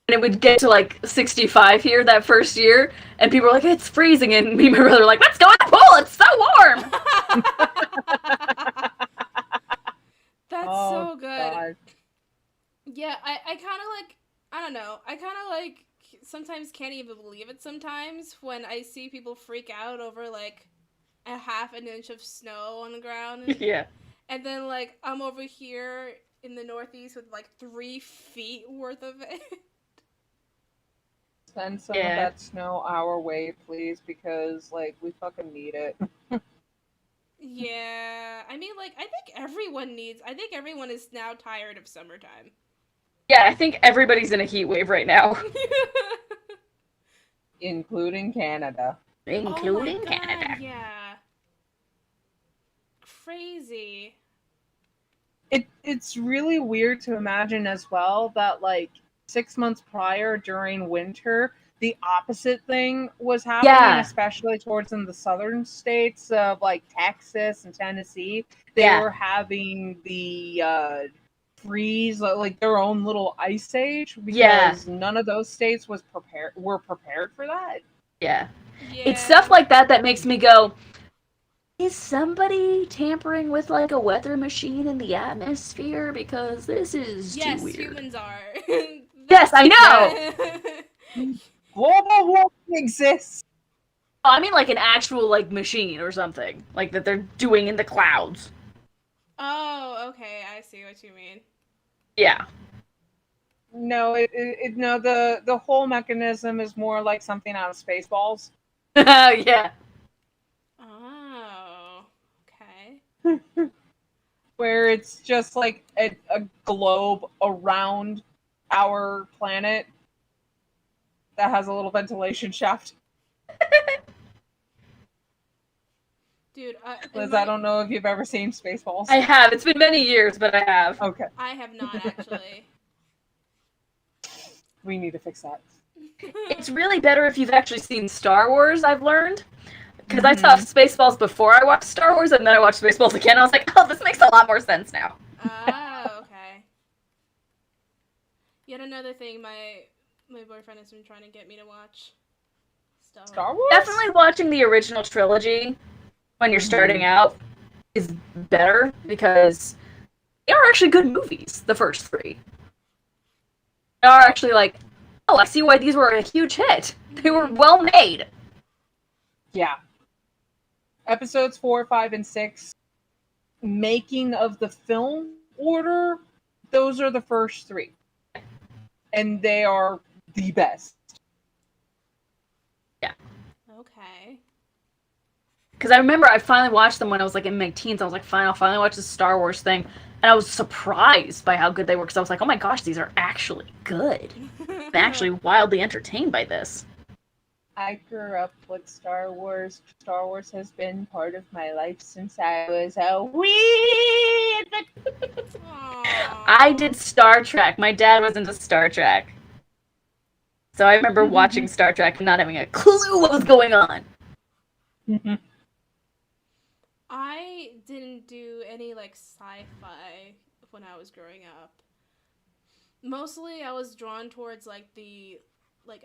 and it would get to like 65 here that first year, and people were like, it's freezing, and me and my brother were like, let's go in the pool, it's so warm! That's Oh, so good. God. Yeah, I kind of like, I don't know, I kind of like sometimes can't even believe it sometimes when I see people freak out over like a half an inch of snow on the ground. Yeah. And then like I'm over here in the Northeast with like 3 feet worth of it. Send some of that snow our way, please, because like we fucking need it. Yeah, I mean, like, I think everyone is now tired of summertime. Yeah, I think everybody's in a heat wave right now. Including Canada. Including oh my Canada. God, yeah. Crazy. It's really weird to imagine as well that like 6 months prior during winter, the opposite thing was happening, especially towards in the southern states of like Texas and Tennessee. They were having the freeze, like their own little ice age, because none of those states were prepared for that. Yeah. It's stuff like that that makes me go, is somebody tampering with like a weather machine in the atmosphere? Because this is too weird. Yes, humans are. Yes, I know! Global warming exists. Oh, I mean like an actual like machine or something. Like that they're doing in the clouds. Oh, okay, I see what you mean. Yeah. No, the whole mechanism is more like something out of Spaceballs. Yeah. Oh, okay. Where it's just like a globe around our planet that has a little ventilation shaft. Dude, Liz, I don't know if you've ever seen Spaceballs. I have. It's been many years, but I have. Okay. I have not, actually. We need to fix that. It's really better if you've actually seen Star Wars, I've learned. Because I saw Spaceballs before I watched Star Wars, and then I watched Spaceballs again. I was like, oh, this makes a lot more sense now. Oh, okay. Yet another thing my boyfriend has been trying to get me to watch. Star Wars? Definitely watching the original trilogy when you're starting out is better because they are actually good movies, the first three. They are actually like, oh, I see why these were a huge hit. They were well made. Yeah. Episodes 4, 5, and 6, making of the film order, those are the first three. And they are the best. Yeah. Okay. Because I remember I finally watched them when I was like in my teens. I was like, fine, I'll finally watch the Star Wars thing. And I was surprised by how good they were because I was like, oh my gosh, these are actually good. I'm actually wildly entertained by this. I grew up with Star Wars. Star Wars has been part of my life since I was a wee. I did Star Trek. My dad was into Star Trek. So I remember watching Star Trek and not having a clue what was going on. I didn't do any like sci-fi when I was growing up. Mostly I was drawn towards like the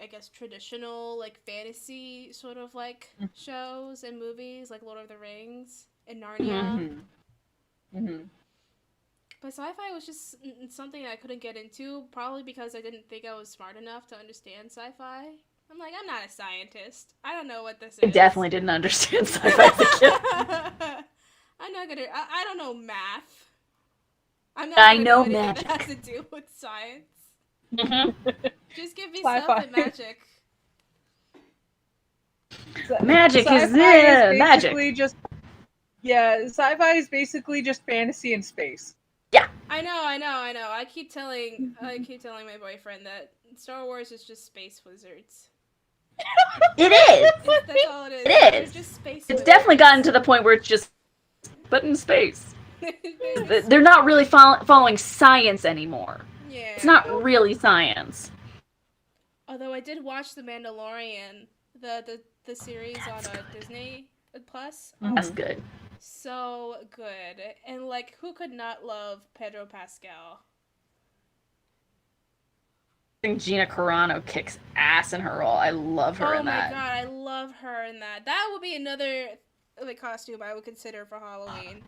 I guess traditional like fantasy sort of like shows and movies like Lord of the Rings and Narnia. But sci-fi was just something I couldn't get into, probably because I didn't think I was smart enough to understand sci-fi. I'm like, I'm not a scientist. I don't know what this is. I definitely didn't understand sci-fi as a kid. I'm not gonna. I don't know math. I'm not I gonna know anything magic. that has to do with science. Just give me Sci-fi. stuff and magic. Magic is basically magic. Sci-fi is basically just fantasy in space. Yeah. I know. I keep telling my boyfriend that Star Wars is just space wizards. It is. That's all it is. It is. They're just space It's wizards. definitely gotten to the point where it's just, but in space. They're not really following science anymore. Yeah. It's not really science. Although I did watch The Mandalorian, the series on Disney Plus. That's good. So good. And like, who could not love Pedro Pascal? I think Gina Carano kicks ass in her role. I love her in that. Oh my god, I love her in that. That would be another like costume I would consider for Halloween.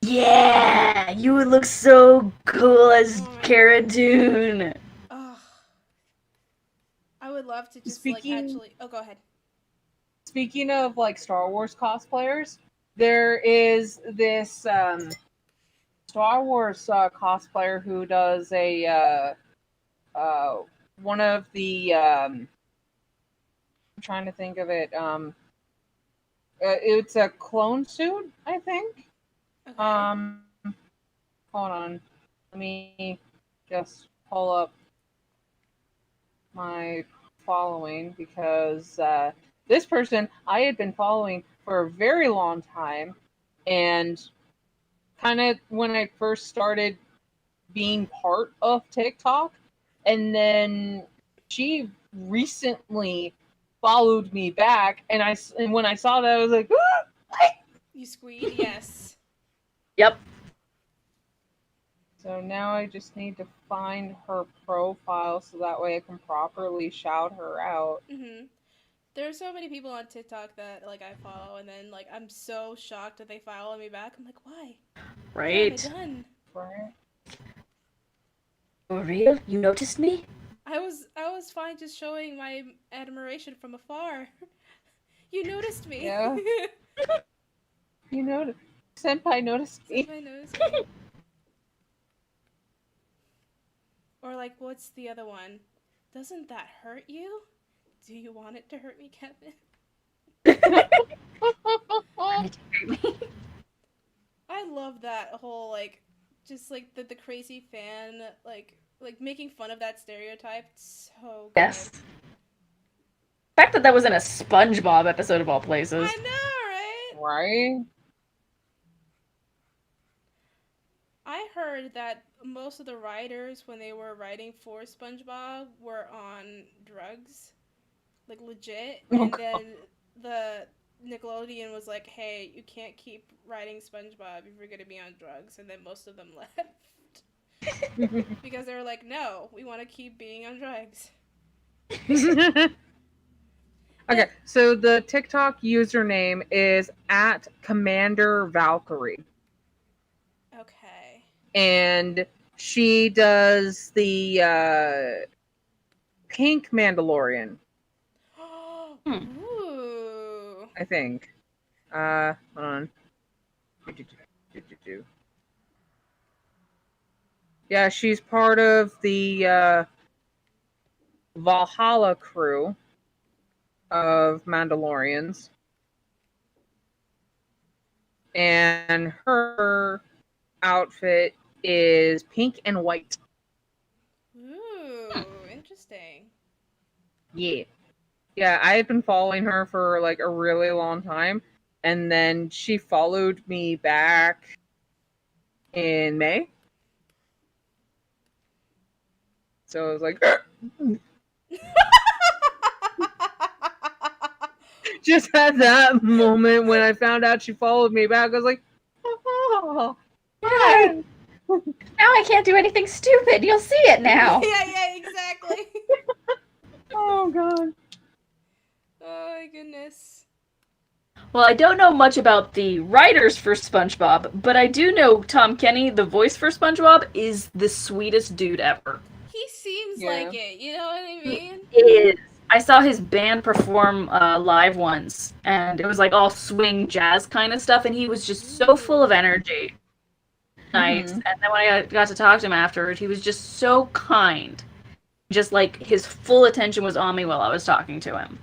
Yeah, you would look so cool as Cara Dune. Ugh. I would love to just Speaking- like actually. Oh, go ahead. Speaking of like Star Wars cosplayers, there is this Star Wars cosplayer who does a one of the I'm trying to think of it. It's a clone suit, I think. Okay. Hold on. Let me just pull up my following because this person I had been following for a very long time, and kind of when I first started being part of TikTok, and then she recently followed me back, and when I saw that I was like, ah! You squeed, yes. Yep. So now I just need to find her profile so that way I can properly shout her out. Mhm. There are so many people on TikTok that like I follow, and then like I'm so shocked that they follow me back. I'm like, why? Right. What have I done? Right? For real? You noticed me? I was fine just showing my admiration from afar. You noticed me. Yeah. You noticed. Senpai noticed me. Somebody noticed me. Or like, what's the other one? Doesn't that hurt you? Do you want it to hurt me, Kevin? I love that whole like, just like the crazy fan like making fun of that stereotype. It's so good. Yes. The fact that was in a SpongeBob episode of all places. I know, right? Right? I heard that most of the writers, when they were writing for SpongeBob, were on drugs, like legit, and then Nickelodeon was like, hey, you can't keep writing SpongeBob if you're gonna be on drugs, and then most of them left. Because they were like, no, we want to keep being on drugs. Okay, so the TikTok username is at Commander Valkyrie. Okay. And she does the pink Mandalorian, Ooh. I think. Hold on. Yeah, she's part of the Valhalla crew of Mandalorians. And her outfit is pink and white. Ooh, interesting. Yeah. Yeah, I had been following her for like a really long time. And then she followed me back in May. So I was like, just at that moment when I found out she followed me back, I was like, oh, Yeah. Now I can't do anything stupid. You'll see it now. Yeah, exactly. oh god. Oh my goodness. Well, I don't know much about the writers for SpongeBob, but I do know Tom Kenny, the voice for SpongeBob, is the sweetest dude ever. He seems Yeah. like it, you know what I mean? He is. I saw his band perform live once, and it was like all swing jazz kind of stuff, and he was just so full of energy. Nice. Mhm. And then when I got to talk to him afterward, he was just so kind. Just like his full attention was on me while I was talking to him.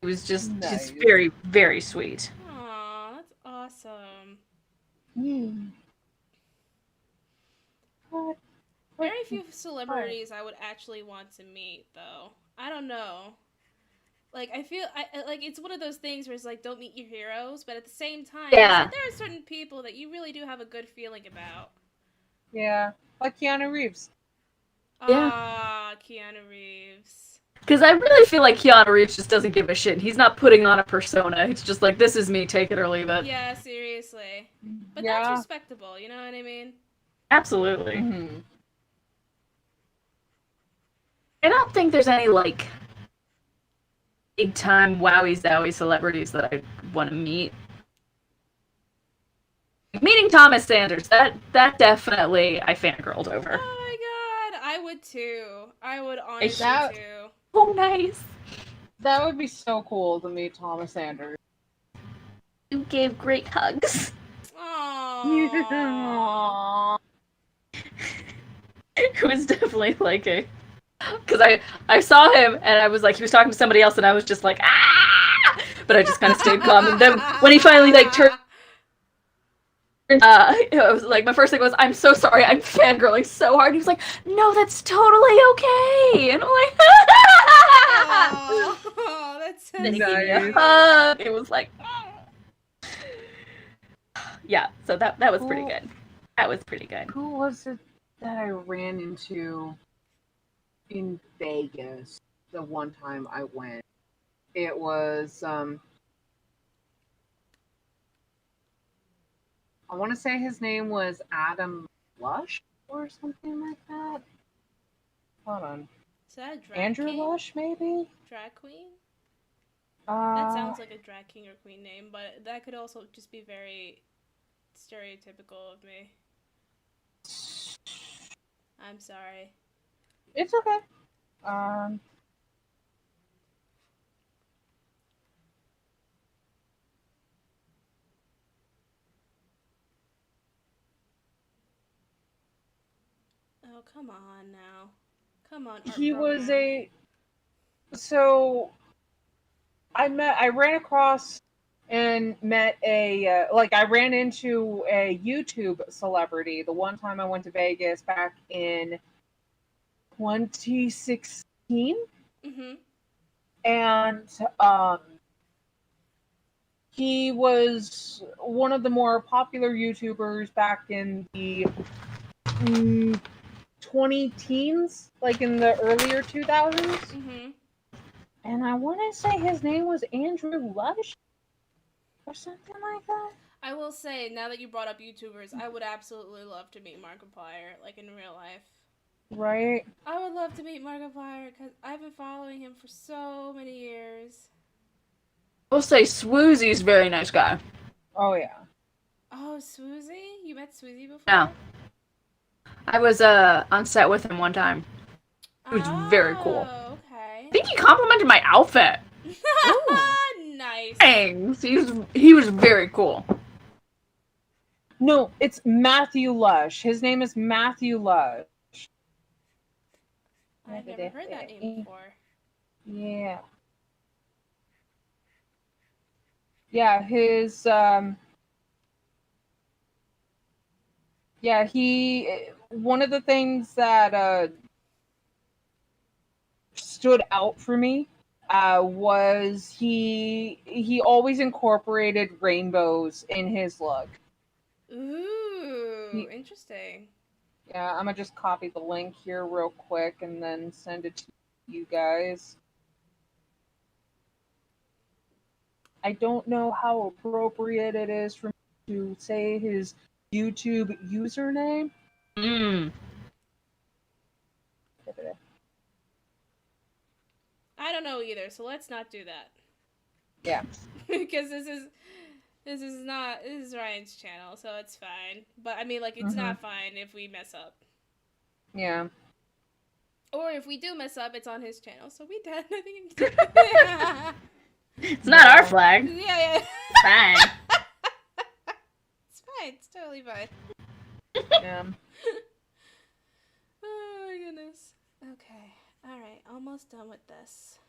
It was just very, very sweet. Aw, that's awesome. Very few celebrities I would actually want to meet, though. I don't know. Like, I feel like it's one of those things where it's like, don't meet your heroes, but at the same time, it's Yeah. like there are certain people that you really do have a good feeling about. Yeah, like Keanu Reeves. Yeah. Ah, Keanu Reeves. Because I really feel like Keanu Reeves just doesn't give a shit. He's not putting on a persona. It's just like, this is me, take it or leave it. Yeah, seriously. But Yeah. that's respectable, you know what I mean? Absolutely. Mm-hmm. I don't think there's any, like, big-time wowie-zowie celebrities that I want to meet. Meeting Thomas Sanders, that definitely I fangirled over. Oh my god, I would too. I would honestly that- too. Oh, nice. That would be so cool to meet Thomas Sanders. You gave great hugs. Aww. It was definitely like a... Because I saw him, and I was like, he was talking to somebody else, and I was just like, ah! But I just kind of stayed calm. And then when he finally, like, turned... it was like, my first thing was, I'm so sorry, I'm fangirling so hard. He was like, no, that's totally okay. And I'm like, Oh, that's so then he gave me Nice. a hug. It was like, yeah, so that was pretty good. That was pretty good. Who was it that I ran into in Vegas the one time I went? It was I want to say his name was Adam Lush or something like that. Hold on. Is that a drag Andrew king? Lush, maybe? Drag queen? That That sounds like a drag king or queen name, but that could also just be very stereotypical of me. I'm sorry. It's okay. Oh, come on now. Come on, art He was program. so I ran across and met I ran into a YouTube celebrity the one time I went to Vegas back in 2016. Mm-hmm. And he was one of the more popular YouTubers back in the 20 teens, like in the earlier 2000s. Mm-hmm. And I want to say his name was Andrew Lush. or something like that. I will say, now that you brought up YouTubers, I would absolutely love to meet Markiplier, like in real life. Right? I would love to meet Markiplier because I've been following him for so many years. I will say Swoozy's a very nice guy. Oh yeah. Oh, Swoozy? You met Swoozy before? Yeah. I was on set with him one time. It was very cool. Oh, okay. I think he complimented my outfit. Nice. Thanks. He was very cool. No, it's Matthew Lush. His name is Matthew Lush. I've never heard that name before. Yeah. Yeah, his one of the things that stood out for me was he always incorporated rainbows in his look. Ooh, interesting. Yeah, I'm gonna just copy the link here real quick and then send it to you guys. I don't know how appropriate it is for me to say his YouTube username. I don't know either, so let's not do that. Yeah. Because this is Ryan's channel, so it's fine. But I mean, like, it's not fine if we mess up. Yeah. Or if we do mess up, it's on his channel, so we done. I think It's not our flag. Yeah. Fine. It's fine. It's totally fine. Yeah. Oh my goodness. Okay. All right. Almost done with this.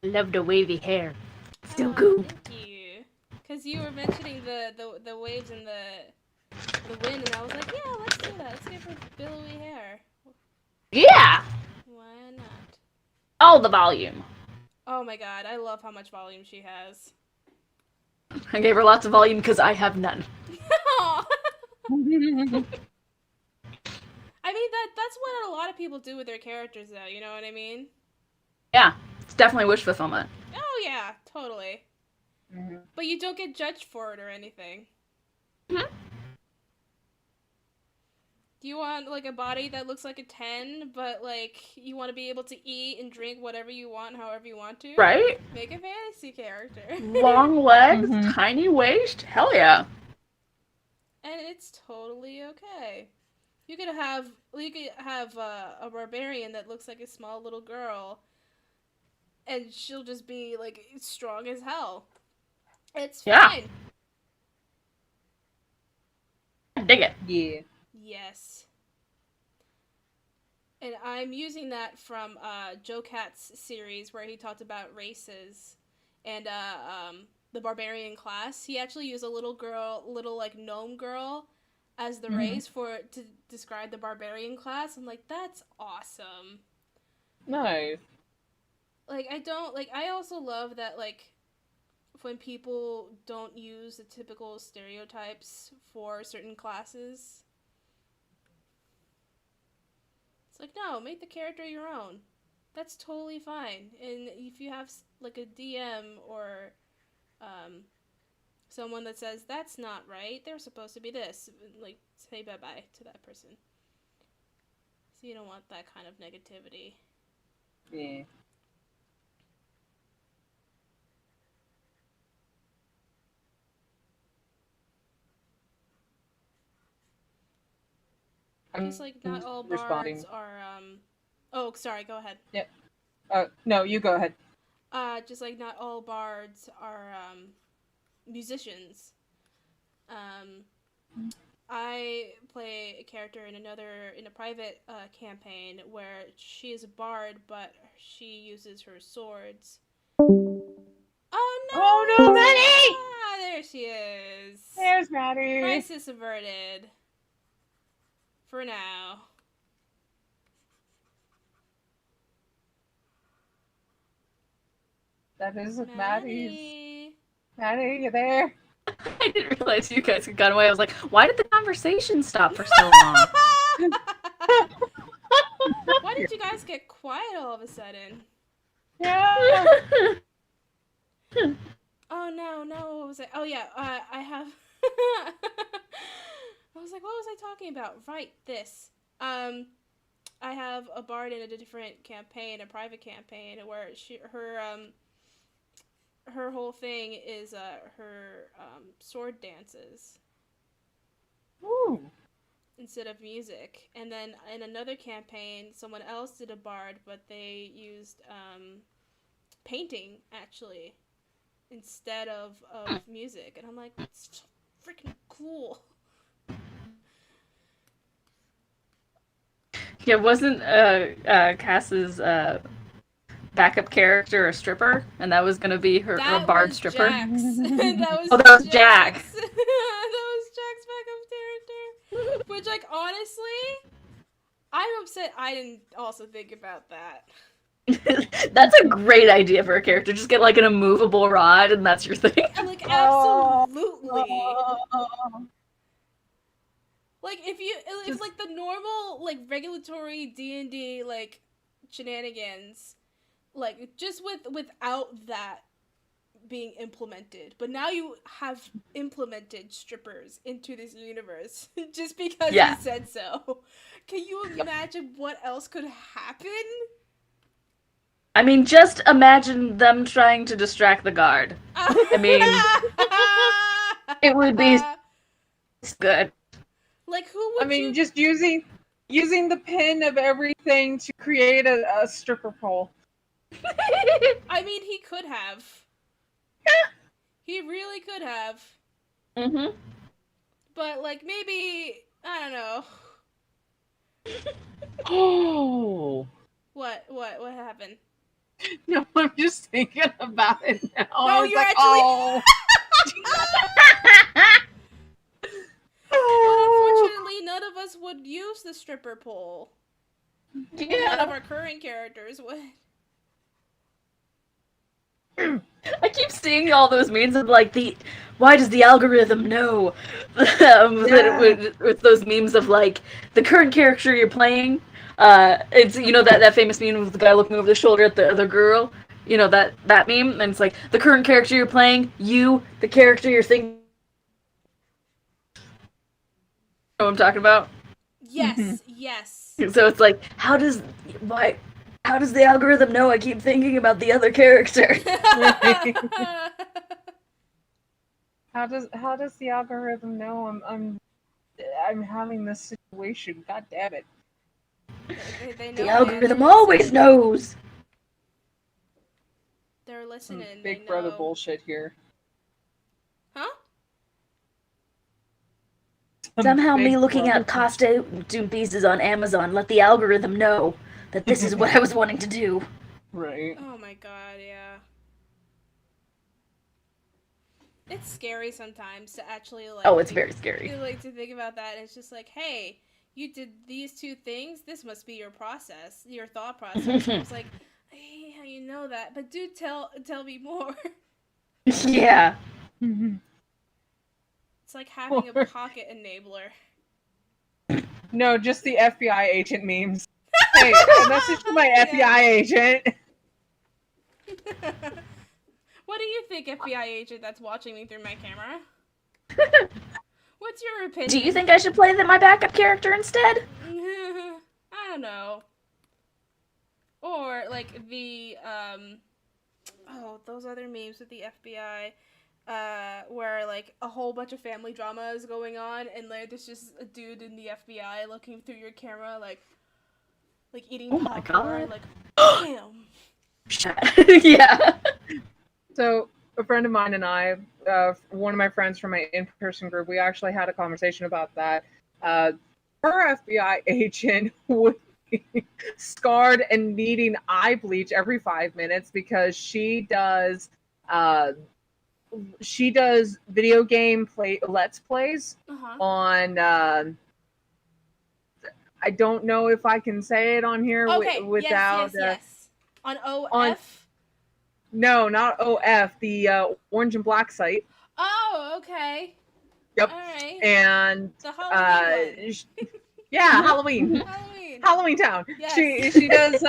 Love the wavy hair. Still cool. Thank you. Because you were mentioning the waves and the wind, and I was like, yeah, let's do that. Let's give her billowy hair. Yeah. Why not? All the volume. Oh my god, I love how much volume she has. I gave her lots of volume because I have none. I mean, that's what a lot of people do with their characters, though. You know what I mean? Yeah, it's definitely wish fulfillment. Oh yeah, totally. But you don't get judged for it or anything. Do you want, like, a body that looks like a 10, but, like, you want to be able to eat and drink whatever you want, however you want to? Right? Make a fantasy character. Long legs, tiny waist, hell yeah. And it's totally okay. You could have a barbarian that looks like a small little girl, and she'll just be, like, strong as hell. It's fine. I dig it. Yeah. Yes. And I'm using that from Joe Cat's series where he talked about races and the barbarian class. He actually used a little like gnome girl as the race to describe the barbarian class. I'm like, that's awesome. Nice. Like, I also love that, like, when people don't use the typical stereotypes for certain classes. It's like, no, make the character your own. That's totally fine. And if you have, like, a DM or someone that says, that's not right, they're supposed to be this, like, say bye-bye to that person. So you don't want that kind of negativity. Yeah. Just like not all bards are oh, sorry, go ahead. Yep. No, you go ahead. Just like not all bards are musicians. I play a character in a private campaign where she is a bard, but she uses her swords. Oh no! Oh no, Maddie! Ah, there she is. There's Maddie. Crisis averted. For now. That is Maddie's. Maddie. Maddie, you there? I didn't realize you guys had gone away. I was like, why did the conversation stop for so long? Why did you guys get quiet all of a sudden? Yeah. Oh no, what was it? Oh yeah, I have. I was like, what was I talking about? Right, this. I have a bard in a different campaign, a private campaign, where her whole thing is her sword dances Ooh. instead of music. And then in another campaign, someone else did a bard, but they used painting actually instead of music. And I'm like, it's so freaking cool. Yeah, wasn't Cass's backup character a stripper, and that was gonna be her That bard was stripper? Jax. that was Oh, that was Jack. that was Jack's backup character. Which, like, honestly, I'm upset I didn't also think about that. That's a great idea for a character. Just get like an immovable rod, and that's your thing. Like, absolutely. Oh. Like, if like the normal, like, regulatory D&D, like, shenanigans, like, just without that being implemented, but now you have implemented strippers into this universe just because you said so. Can you imagine what else could happen? I mean, just imagine them trying to distract the guard. I mean, it would be good. Like, who would just using the pin of everything to create a stripper pole. I mean, he could have. He really could have. Mm-hmm. But, like, maybe, I don't know. Oh. What happened? No, I'm just thinking about it now. No, you're like, actually. Oh. But unfortunately, none of us would use the stripper pole. Yeah. None of our current characters would. I keep seeing all those memes of like why does the algorithm know with those memes of like the current character you're playing, it's that famous meme of the guy looking over the shoulder at the other girl, that meme, and it's like the current character you're playing, the character you're thinking. You know what I'm talking about? Yes, yes. So it's like how does the algorithm know I keep thinking about the other character? How does the algorithm know I'm having this situation? God damn it! They know, the algorithm always knows. They're listening. Big brother bullshit here. Huh? Somehow me looking at costume pieces on Amazon let the algorithm know that this is what I was wanting to do. Right. Oh my god, yeah. It's scary sometimes to actually like. Oh, it's very scary. Like to think about that. It's just like, hey, you did these two things. This must be your process, your thought process. It's like, hey, how you know that? But do tell me more. Yeah. It's like having a pocket enabler. No, just the FBI agent memes. Hey, a message to my FBI agent. What do you think, FBI agent that's watching me through my camera? What's your opinion? Do you think I should play my backup character instead? I don't know. Or like the those other memes with the FBI. Where like a whole bunch of family drama is going on, and like there's just a dude in the FBI looking through your camera, like eating popcorn, like damn. Yeah. So a friend of mine and I, one of my friends from my in-person group, we actually had a conversation about that. Her FBI agent would be scarred and needing eye bleach every 5 minutes because she does video game let's plays on I don't know if I can say it on here without yes. On OF? No, not OF, the Orange and Black site. Oh, okay. Yep. All right. And the Halloween one. Yeah, Halloween. Halloween. Halloween Town. Yes. She does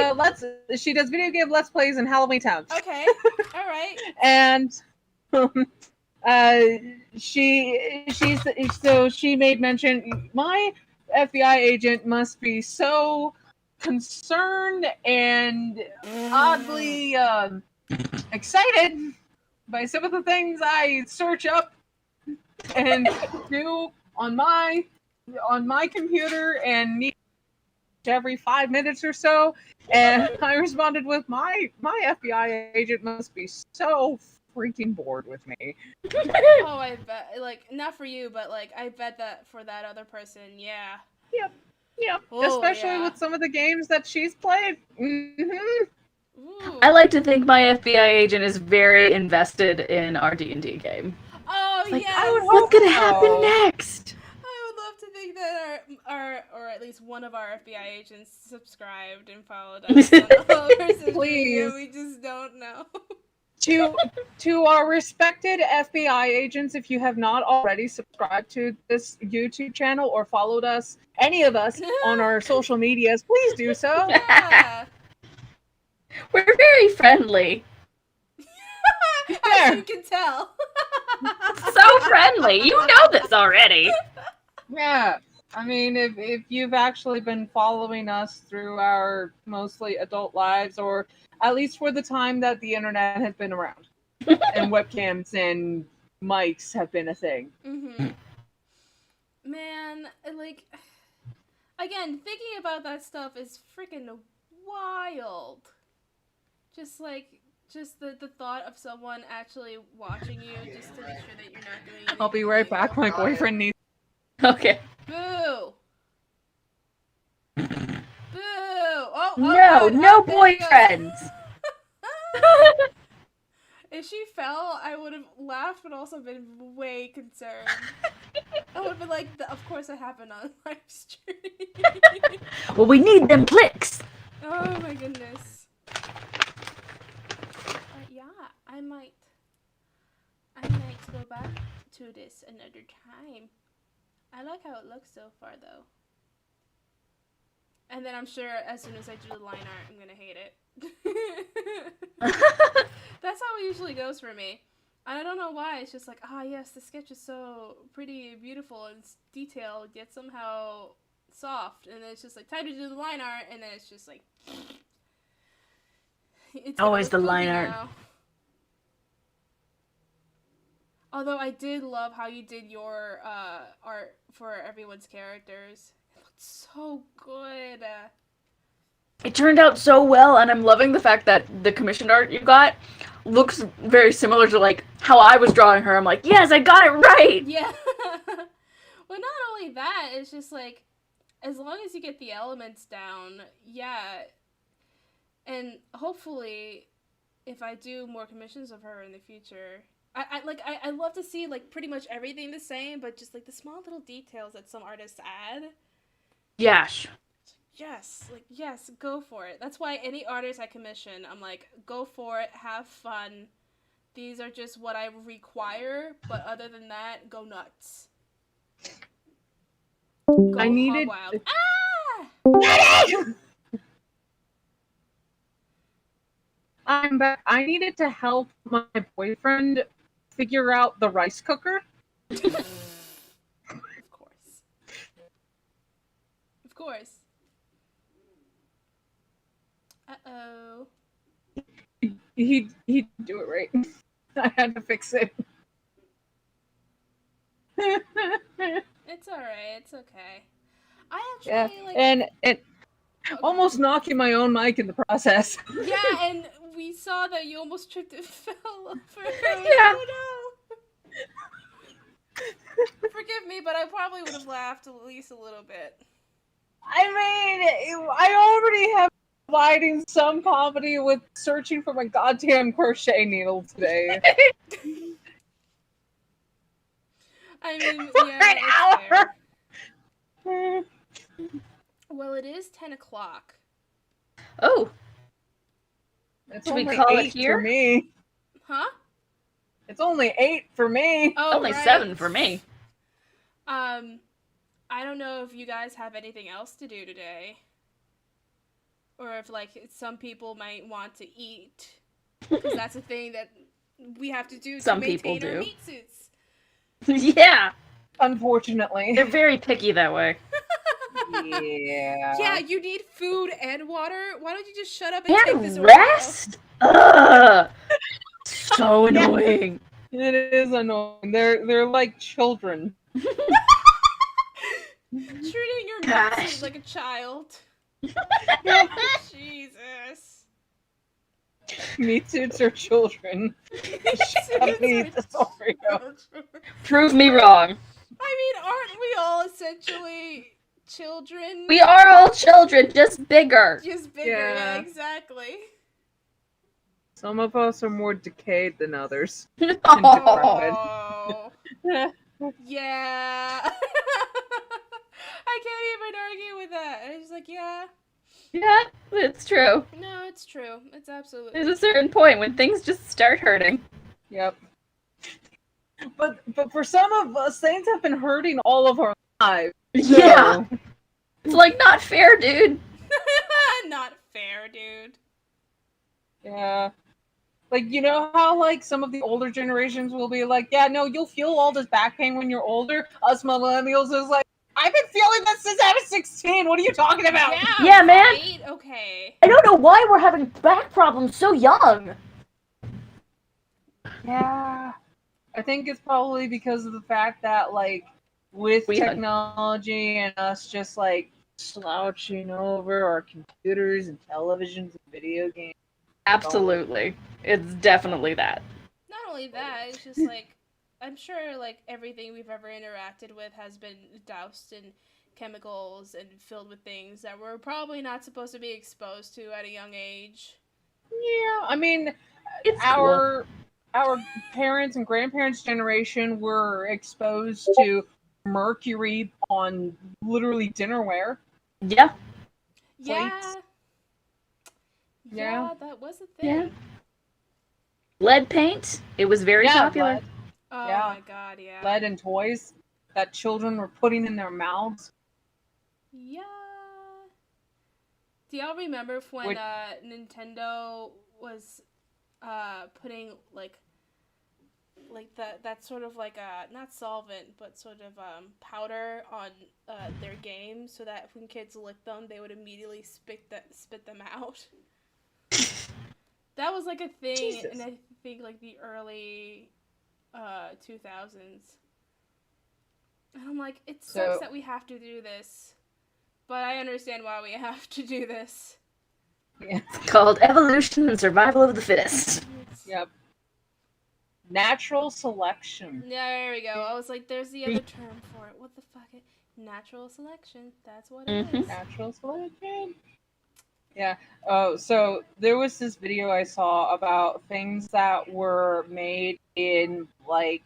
she does video game let's plays in Halloween Town. Okay. All right. And she made mention my FBI agent must be so concerned and oddly excited by some of the things I search up and do on my computer and need every 5 minutes or so. And I responded with my FBI agent must be so freaking bored with me. Oh, I bet. Like, not for you, but like, I bet that for that other person, yeah. Yep. Oh, Especially yeah. with some of the games that she's played. Mm-hmm. Ooh. I like to think my FBI agent is very invested in our D&D game. Oh, Like, yes. what's gonna so. happen next? I would love to think that our or at least one of our FBI agents subscribed and followed us on all of our social media. Please. We just don't know. To our respected FBI agents, if you have not already subscribed to this YouTube channel or followed us, any of us, on our social medias, please do so. Yeah. We're very friendly. As you can tell. So friendly. You know this already. Yeah. I mean, if you've actually been following us through our mostly adult lives, or at least for the time that the internet has been around, and webcams and mics have been a thing. Mm-hmm. Man, like, again, thinking about that stuff is freaking wild. Just the thought of someone actually watching you just to make sure that you're not doing anything. I'll be right back. My boyfriend needs. Okay. Boo! Boo! Oh, No, God. no There you go. boyfriends. If she fell, I would have laughed, but also been way concerned. I would have been like, of course it happened on live stream. Well, we need them clicks. Oh my goodness. Yeah, I might go back to this another time. I like how it looks so far, though. And then I'm sure as soon as I do the line art, I'm gonna hate it. That's how it usually goes for me. And I don't know why. It's just like, yes, the sketch is so pretty and beautiful and it's detailed, yet somehow soft. And then it's just like, time to do the line art, and then it's just like... It's Always the line art. now. Although I did love how you did your art for everyone's characters. It looked so good. It turned out so well, and I'm loving the fact that the commissioned art you got looks very similar to like how I was drawing her. I'm like, yes, I got it right. Yeah. Well, not only that, it's just like, as long as you get the elements down, yeah. And hopefully, if I do more commissions of her in the future, I love to see like pretty much everything the same, but just like the small little details that some artists add. Yes. Yes, go for it. That's why any artist I commission, I'm like, go for it, have fun. These are just what I require, but other than that, go nuts. Go I needed. hog wild. I'm back. I needed to help my boyfriend figure out the rice cooker. Of course. Uh-oh. He'd do it right. I had to fix it. It's alright, it's okay. I actually, and almost knocking my own mic in the process. Yeah, and we saw that you almost tripped and fell over. Yeah. Oh no. Forgive me, but I probably would have laughed at least a little bit. I mean, I already have providing some comedy with searching for my goddamn crochet needle today. I mean, For yeah, an it's hour. fair. Well, it is 10 o'clock. Oh. It's Should we only call it 8 here? for me. Huh? It's only 8 for me. Oh, Only right. 7 for me. I don't know if you guys have anything else to do today. Or if, like, some people might want to eat. Because that's a thing that we have to do to Some people maintain our do. meat suits. Yeah, Unfortunately. they're very picky that way. Yeah. Yeah, you need food and water. Why don't you just shut up and take this And Oreo? rest? Ugh! So annoying. It is annoying. They're like children. Treating your meat Gosh. suit like a child. Jesus. Meat suits are children. Shut me the Oreo. Prove me wrong. I mean, aren't we all essentially children? We are all children, just bigger. Just bigger, yeah, Yeah. exactly. Some of us are more decayed than others. Oh. Oh. Yeah. I can't even argue with that. I was just like, yeah. Yeah, it's true. No, it's true. It's absolutely There's a certain point when things just start hurting. Yep. But for some of us, things have been hurting all of our lives. Yeah. It's like not fair, dude. Not fair, dude. Yeah. Like, you know how, like, some of the older generations will be like, yeah, no, you'll feel all this back pain when you're older. Us millennials is like, I've been feeling this since I was 16. What are you talking about? Yeah, man. Right? Okay. I don't know why we're having back problems so young. Yeah. I think it's probably because of the fact that, like, with technology and us just, like, slouching over our computers and televisions and video games. Absolutely. It's definitely that. Not only that, it's just like, I'm sure, like, everything we've ever interacted with has been doused in chemicals and filled with things that we're probably not supposed to be exposed to at a young age. Yeah, I mean, It's our parents and grandparents' generation were exposed to mercury on literally dinnerware. Yeah. Yeah. Plates. Yeah, Yeah. that was a thing. Yeah. Lead paint. It was very popular. Lead, Oh Yeah. my god, yeah. lead and toys that children were putting in their mouths. Yeah. Do y'all remember when Which- Nintendo was putting like that sort of like not solvent but sort of powder on their games so that when kids licked them they would immediately spit them out? That was like a thing Jesus. in I think like the early 2000s. And I'm like, it sucks that we have to do this. But I understand why we have to do this. Yeah. It's called evolution and survival of the fittest. Yep. Natural selection. Yeah, there we go. I was like, there's the other term for it. What the fuck? Natural selection. That's what it is. Natural selection. Yeah. Oh, so there was this video I saw about things that were made in like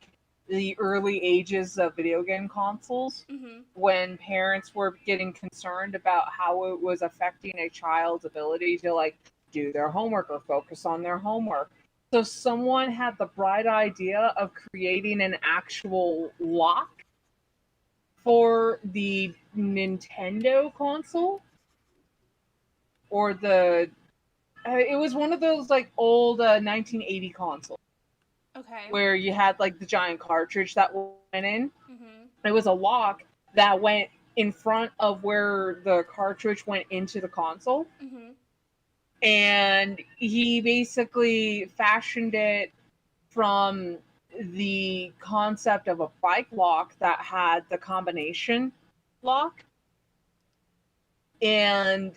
the early ages of video game consoles Mm-hmm. when parents were getting concerned about how it was affecting a child's ability to like do their homework or focus on their homework. So someone had the bright idea of creating an actual lock for the Nintendo console. Or it was one of those like old 1980 consoles Okay. where you had like the giant cartridge that went in. Mm-hmm. It was a lock that went in front of where the cartridge went into the console. Mm-hmm. And he basically fashioned it from the concept of a bike lock that had the combination lock. And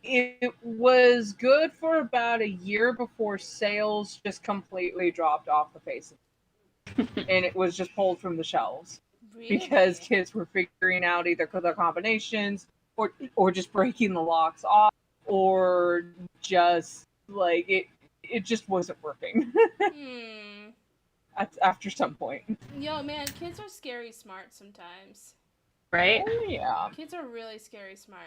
it was good for about a year before sales just completely dropped off the face of it. And it was just pulled from the shelves. Really? Because kids were figuring out either the combinations or just breaking the locks off or just like it just wasn't working after some point. Yo, man, kids are scary smart sometimes. Right? Oh, yeah. Kids are really scary smart.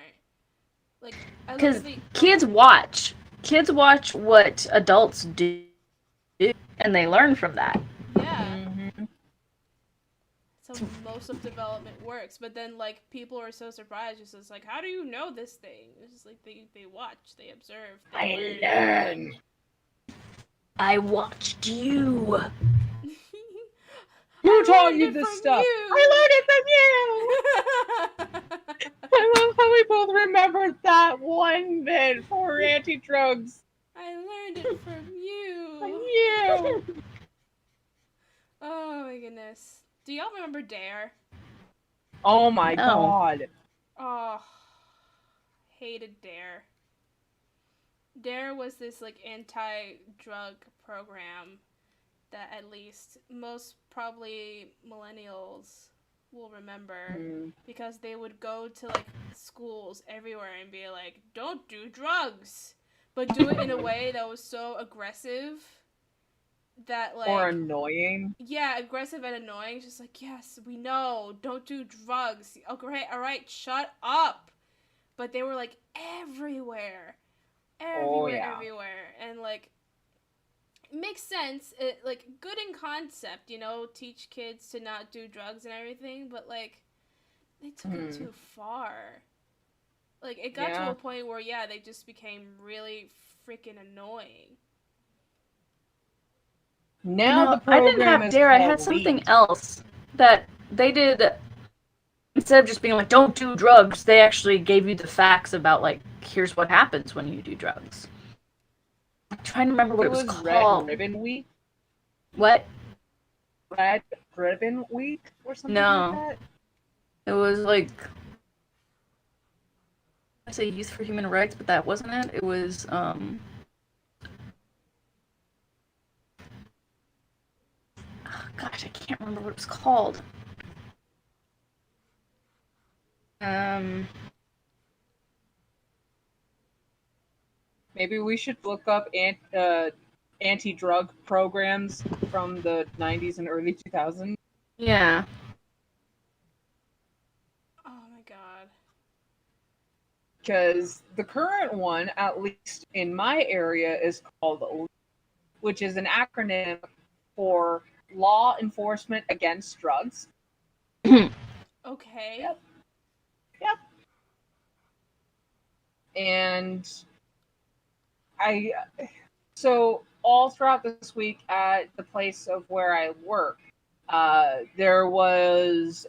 Like, I Because literally... kids watch. Kids watch what adults do, and they learn from that. Yeah. Mm-hmm. That's how most of development works. But then, like, people are so surprised. It's just like, how do you know this thing? It's just like they watch, they observe, they learn. I watched you. Who I taught learned you it this from stuff? you. I learned it from you! I love how we both remembered that one bit for anti-drugs. I learned it from you. From you! Oh my goodness. Do y'all remember Dare? Oh my No. god. Oh, hated Dare. Dare was this like anti-drug program that at least most probably millennials will remember because they would go to like schools everywhere and be like, don't do drugs, but do it in a way that was so aggressive that like Or annoying. yeah, aggressive and annoying. Just like, yes, we know, don't do drugs. Okay, all right, shut up. But they were like everywhere, everywhere, and like it makes sense. It like good in concept, you know, teach kids to not do drugs and everything. But like they took it too far. Like it got to a point where they just became really freaking annoying. Now the I program didn't have is Dare. I called had something Lead. else that they did. Instead of just being like, don't do drugs, they actually gave you the facts about, like, here's what happens when you do drugs. I'm trying to remember what it was called. Red Ribbon Week? What? Red Ribbon Week or something No. like that? It was like, I say Youth for Human Rights, but that wasn't it. It was, gosh, I can't remember what it was called. Maybe we should look up anti-drug programs from the 90s and early 2000s. Yeah. Oh my god. Because the current one, at least in my area, is called LEAD, which is an acronym for Law Enforcement Against Drugs. Okay. Yep. And so all throughout this week at the place of where I work, there's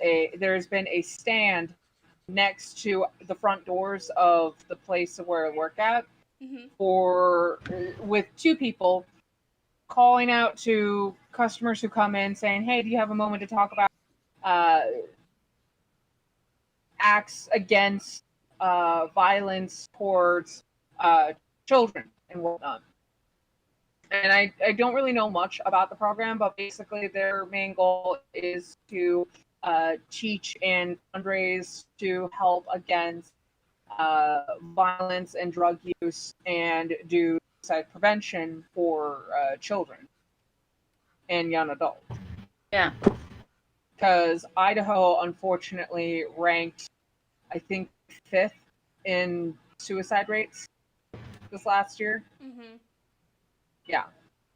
been a stand next to the front doors of the place where I work at with two people calling out to customers who come in saying, hey, do you have a moment to talk about acts against violence towards children and whatnot? And I don't really know much about the program, but basically their main goal is to teach and fundraise to help against violence and drug use and do suicide prevention for children and young adults. Yeah. Because Idaho, unfortunately, ranked, I think, 5th in suicide rates this last year. Yeah.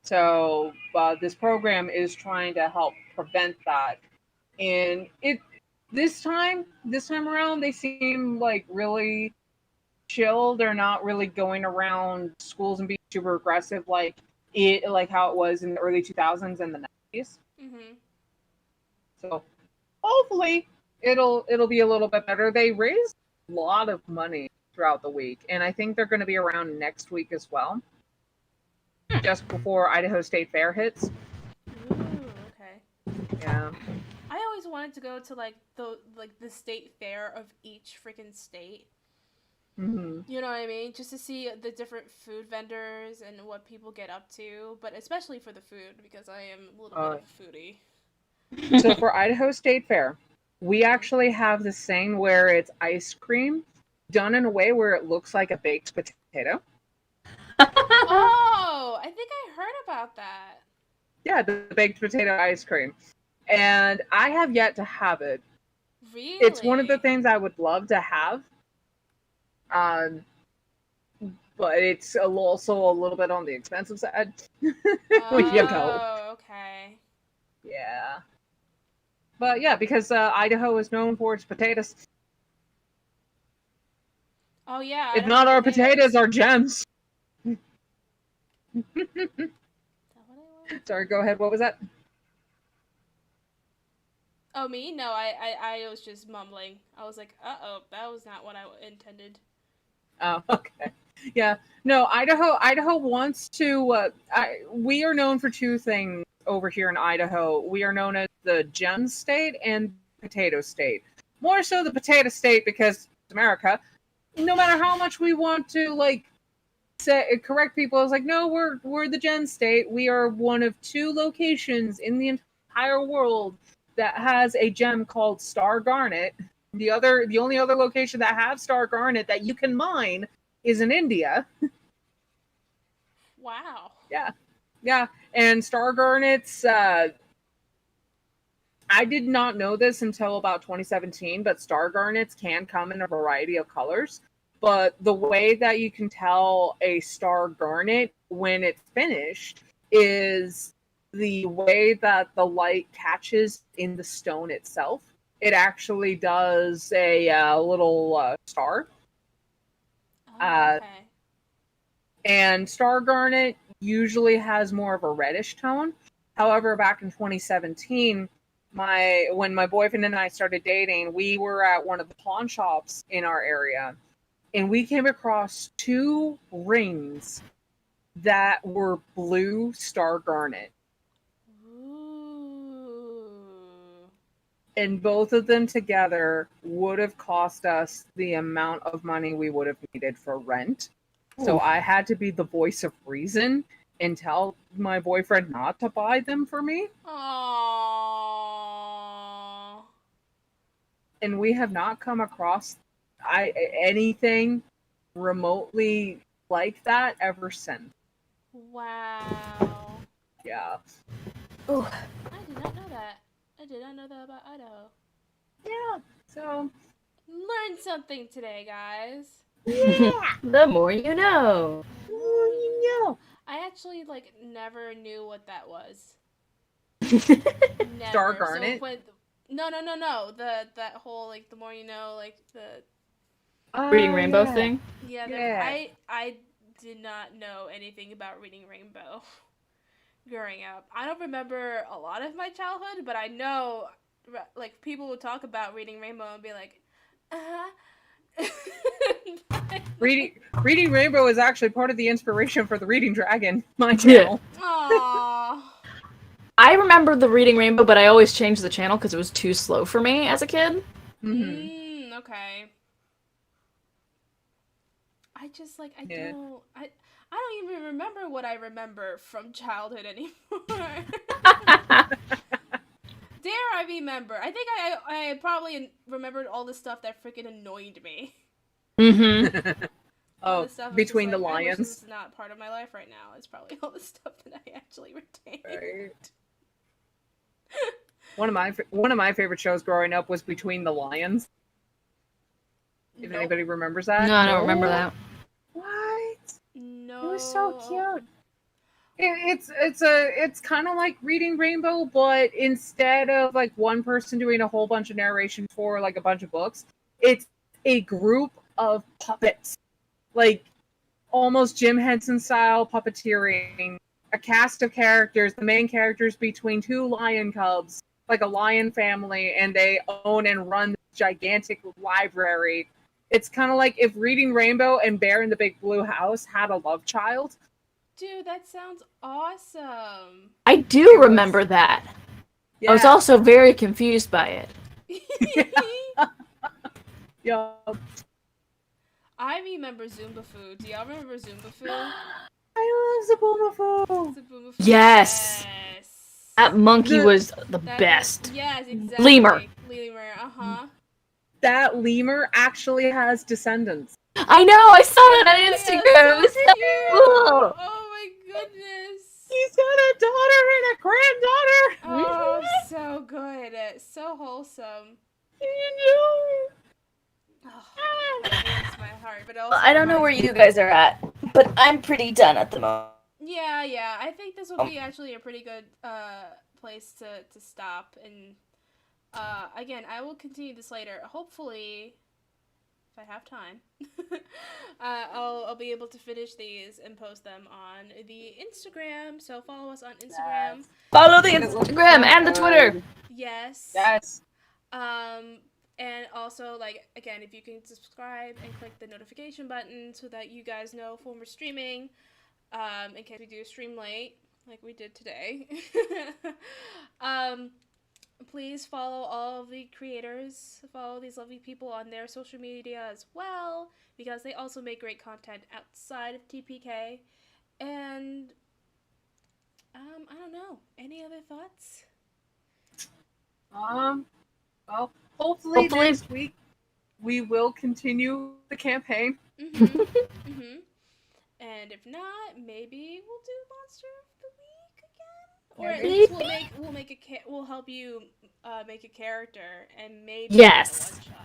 So this program is trying to help prevent that. And this time around, they seem like really chill. They're not really going around schools and being super aggressive like how it was in the early 2000s and the 90s. So hopefully it'll be a little bit better. They raised a lot of money throughout the week, and I think they're going to be around next week as well, just before Idaho State Fair hits. Ooh, okay. Yeah. I always wanted to go to the state fair of each freaking state. You know what I mean? Just to see the different food vendors and what people get up to, but especially for the food because I am a little bit of a foodie. So for Idaho State Fair, we actually have this thing where it's ice cream done in a way where it looks like a baked potato. Oh, I think I heard about that. Yeah, the baked potato ice cream. And I have yet to have it. Really? It's one of the things I would love to have. But it's also a little bit on the expensive side. Oh, okay. Yeah. But yeah, because Idaho is known for its potatoes. Oh yeah. If Idaho not our potatoes, our gems. Is that what I want? Sorry, go ahead. What was that? Oh, me? No, I was just mumbling. I was like, uh-oh, that was not what I intended. Oh, okay. Yeah. No, Idaho wants to. We are known for two things over here in Idaho. We are known as the gem state and potato state. More so the potato state because it's America. No matter how much we want to correct people, it's like, no, we're the gem state. We are one of two locations in the entire world that has a gem called star garnet. The only other location that have star garnet that you can mine is in India. Wow. Yeah. And star garnets, I did not know this until about 2017, but star garnets can come in a variety of colors. But the way that you can tell a star garnet when it's finished is the way that the light catches in the stone itself. It actually does a little star. Oh, okay. And star garnet usually has more of a reddish tone. However, back in 2017, when my boyfriend and I started dating, we were at one of the pawn shops in our area, and we came across two rings that were blue star garnet. Ooh. And both of them together would have cost us the amount of money we would have needed for rent. So Ooh. I had to be the voice of reason and tell my boyfriend not to buy them for me. Aww. And we have not come across anything remotely like that ever since. Wow. Yeah. Ooh. I did not know that. I did not know that about Idaho. Yeah. So. Learned something today, guys. Yeah. The more you know. No. I actually never knew what that was. Never. Star garnet. So no. That whole the more you know, the Reading Rainbow yeah. thing? yeah. Yeah. I did not know anything about Reading Rainbow growing up. I don't remember a lot of my childhood, but I know people would talk about Reading Rainbow and be like, Reading Rainbow is actually part of the inspiration for the Reading Dragon, my channel. Aww. I remember the Reading Rainbow, but I always changed the channel because it was too slow for me as a kid. Okay. I just I Yeah. don't even remember what I remember from childhood anymore. Dare I remember? I think I probably remembered all the stuff that freaking annoyed me. Mm-hmm. All the stuff Between the I wish lions. this is not part of my life right now. It's probably all the stuff that I actually retained. Right. One of my favorite shows growing up was Between the Lions. If Nope. anybody remembers that. No, I don't remember that. What? No. It was so cute. It's kind of like Reading Rainbow, but instead of one person doing a whole bunch of narration for a bunch of books, it's a group of puppets, almost Jim Henson style puppeteering. A cast of characters, the main characters between two lion cubs, like a lion family, and they own and run this gigantic library. It's kind of like if Reading Rainbow and Bear in the Big Blue House had a love child. Dude, that sounds awesome. I do remember that. Yeah. I was also very confused by it. Yeah. I remember Zumba Foo. Do y'all remember Zumba Foo? I love Zabumafoo. Zumba Foo. Yes. Yes. That monkey was the That best. Yes, exactly. Lemur. Lemur, uh-huh. That lemur actually has descendants. I know, I saw that on Instagram. Yeah, It was so cool. Oh my goodness. He's got a daughter and a granddaughter. Oh, so good. So wholesome. Oh, it warms my heart, but also I don't know where you guys are at, but I'm pretty done at the moment. Yeah. I think this will be actually a pretty good place to stop and Again, I will continue this later. Hopefully, if I have time, I'll be able to finish these and post them on the Instagram. So follow us on Instagram. Follow the It looks Instagram so and the Twitter. good. Yes. Yes. And also, like, again, if you can subscribe and click the notification button so that you guys know when we're streaming, in case we do stream late, like we did today. Please follow all of the creators, follow these lovely people on their social media as well, because they also make great content outside of TPK. And, I don't know, any other thoughts? Well, hopefully next week we will continue the campaign. And if not, maybe we'll do Monster of the Week again, or at Maybe. least we'll help you make a character and maybe Yes. a one shot.